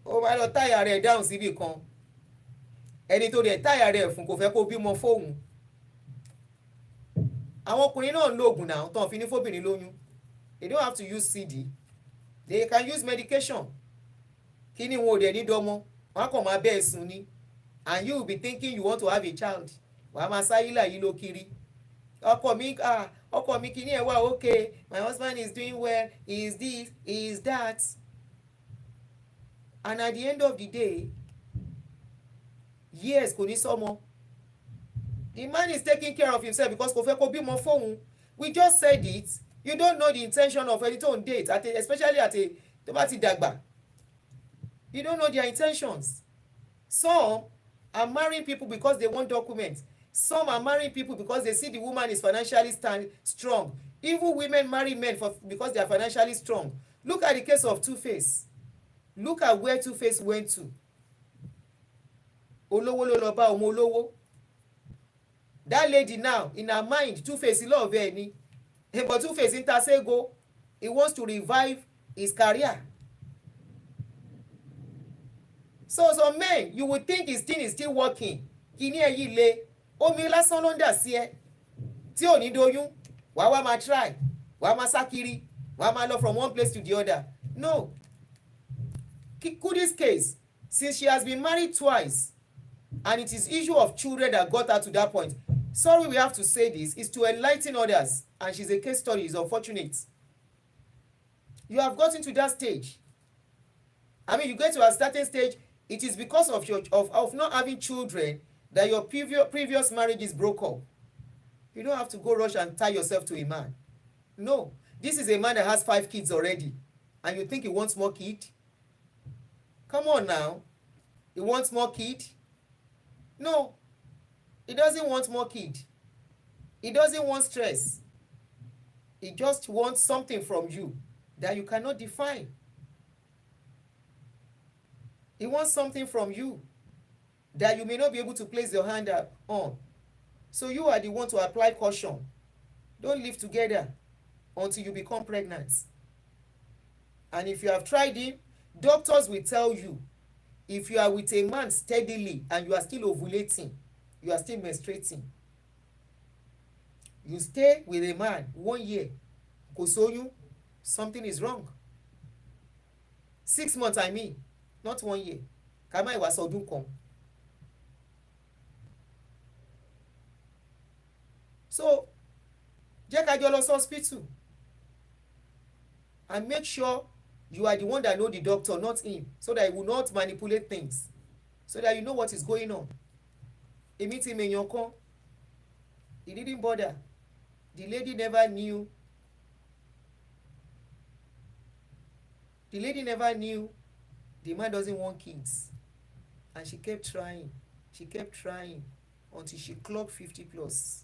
ó bá lọ táyà rẹ̀ dáhùn síbì kan, ẹni tó dẹ̀ táyà rẹ̀ fún kò fẹ́ kó bímọ fóun. Àwọn ọkùnrin náà ń lo oògùn náà tán fi ní fóbìnrin lóyún. They don't have to use CD, they can use medication. Kí ni wọn ò dẹ̀ ní dọ́mọ, wọn kàn máa bẹ́ẹ̀ sùn ni, and you will be thinking you want to have a child. Wàá máa sáyílà yìí ló kiri. Ọkọ mi kìíní ẹ̀ wá okay, my husband is doing well, he is this, he is that. And at the end of the day, yes, kò ní sọ́mọ. The man is taking care of himself because kò fẹ́ kó bímọ fóun. We just said it. You don't know the intention of ẹni tó ń date, especially tó bá ti dàgbà. You don't know their intentions. Some are marrying people because they want documents. Some are marrying people because they see the woman is financially strong. Even women marry men because they are financially strong. Look at the case of Two-Face. Look at where Two-Face went to. Olówó ló lọ bá ọmọ olówó. That lady now, in her mind, Two-Face love ẹ ni. But Two-Face ń ta ségo. He wants to revive his career. So some men, you would think his thing is still working. Kìíní ẹ̀ yìí le. Omi lásán ló ń dà sí ẹ. Tí ò ní doyún, wàá wá máa try. Wàá máa sá kiri. Wàá máa lọ from one place to the other. No. Kudi's case, since she has been married twice, and it is issue of children that got her to that point. Sorry we have to say this, is to enlighten others, and she's a case study, it's unfortunate. You have gotten to that stage. I mean, you get to a certain stage, it is because of not having children that your previous marriages broke up. You don't have to go rush and tie yourself to a man. No. This is a man that has 5 kids already, and you think he wants more kid? Come on now. He wants more kid? No. He doesn't want more kid. He doesn't want stress. He just wants something from you that you cannot define. He wants something from you that you may not be able to place your hand on. So you are the one to apply caution. Don't live together until you become pregnant. And if you have tried him, doctors will tell you, if you are with a man steadily and you are still ovulating, you are still menstruating, you stay with a man 1 year, kò sóyún, something is wrong. 6 months, I mean, not 1 year. Kàmá ìwà sọdún kan. So, jẹ́ ká jọ lọ sí hospital and make sure you are the one that know the doctor, not him, so that he will not manipulate things, so that you know what is going on. Èmi ti mèèyàn kan, he didn't bother. The lady never knew. The lady never knew the man doesn't want kids. And she kept trying. She kept trying until she clocked 50 plus.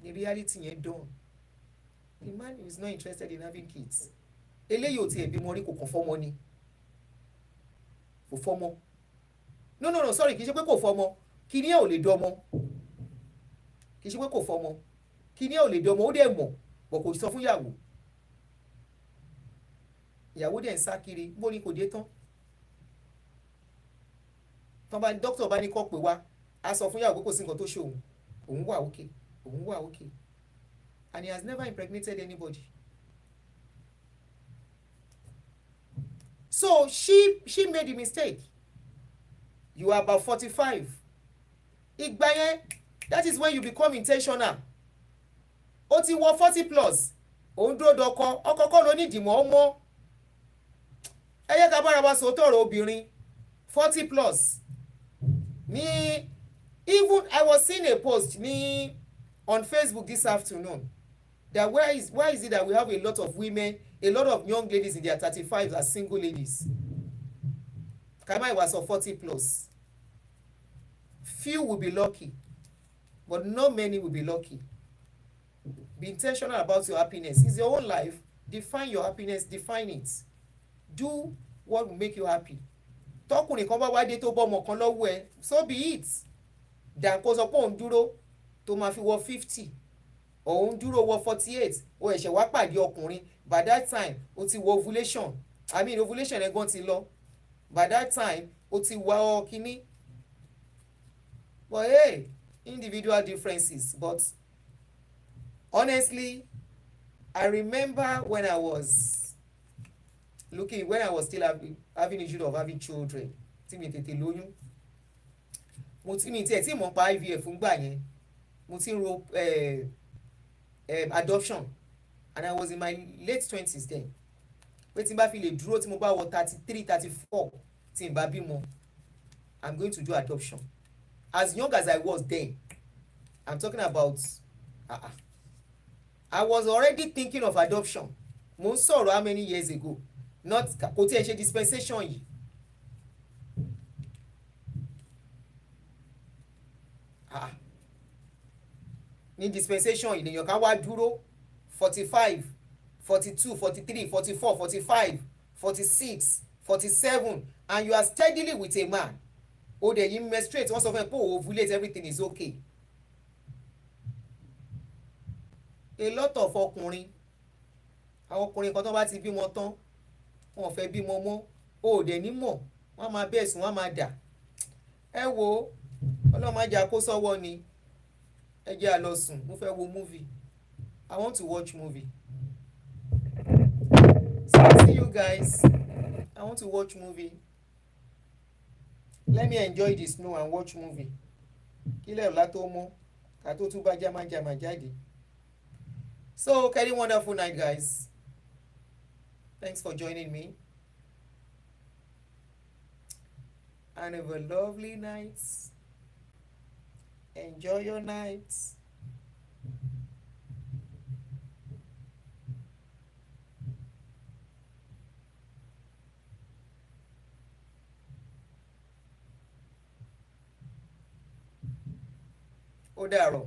The reality yẹn done. The man is not interested in having kids. Eléyìí ò tiẹ̀ bímọ rí, kò kàn fọ́mọ ni. Kò fọ́mọ. No, sorry, kì í ṣe pé kò fọ́mọ. Kíní ẹ̀ ò lè dọ́mọ. Kì í ṣe pé kò fọ́mọ. Kíní ẹ̀ ò lè dọ́mọ, ó dẹ̀ mọ̀, bọ̀ kò sọ fún ìyàwó. Ìyàwó dẹ̀ ń sá kiri, bó ni kò dé tán. Dókítà bá ní kó pè wá, a sọ fún ìyàwó pé kò sí nǹkan tó ṣe òun. Òun wà okay. Òun wà okay. And he has never impregnated anybody. So she made a mistake. You are about 45. Ìgbà yẹn, that is when you become intentional. Ó ti wọ 40 plus. òun dúró dọkọ ọkọ kọ́ ló nídìí mọ́ ọmọ ẹ yẹ ká bára wa sòótọ́ ọ̀rọ̀ obìnrin 40 plus ní even I was seeing a post ní on Facebook this afternoon that why is it that we have a lot of women, a lot of young ladies in their 35s as single ladies? Kama was of 40 plus. Few will be lucky, but not many will be lucky. Be intentional about your happiness. It's your own life. Define your happiness, define it. Do what will make you happy. Tọkùnrin kan bá wá dé tó bọ́ ọmọ kan lọ́wọ́ ẹ, so be it. Dànkó sọ pé òun dúró tó máa fi wọ 50. Òun dúró wọ 48. O ẹ̀ṣẹ̀ wá pàdé ọkùnrin. By that time, o ti wọ ovulation. I mean ovulation ẹ̀gbọ́n ti lọ. By that time, o ti wá ọ kíní. But hey, individual differences. But honestly, I remember when I was still having issue of having children. Tí mi tètè lóyún. Mo ti mi tiẹ̀ tí mo pa IVF fún gbà yẹn. Mo ti ń ro adoption, and I was in my late 20s then. Pé tí n bá fi lè dúró tí mo bá wọ 33, 34 tí n bá bímọ, I'm going to do adoption. As young as I was then, I'm talking about I was already thinking of adoption. Mo ń sọ̀rọ̀ how many years ago? Not kò tí ẹ ṣe dispensation yìí. Ní dispensation yìí lèèyàn kan wá dúró 45, 42, 43, 44, 45, 46, 47, and you are steadily with a man. O dẹ̀ yìí menstruate wọ́n sọ fún ẹ pé o ovulate, everything is okay. A lot of ọkùnrin, àwọn ọkùnrin kan tó bá ti bímọ tán wọn ò fẹ́ bímọ mọ́, o ò dẹ̀ ní mọ̀, wọ́n á máa bẹ́ẹ̀ sùn, wọ́n á máa dà. Ẹ wo ọlọ́run má jẹ́ kó sọ́wọ́ ni, ẹ jẹ́ a lọ sùn, mo fẹ́ wo movie. I want to watch movie. So see you guys. I want to watch movie. Let me enjoy the snow and watch movie. Kílẹ̀ ọ̀la tó mọ́ ká tó tún bá jámájámá jáde. So carry wonderful night, guys. Thanks for joining me. And have a lovely night. Enjoy your night. Ó dàárọ̀.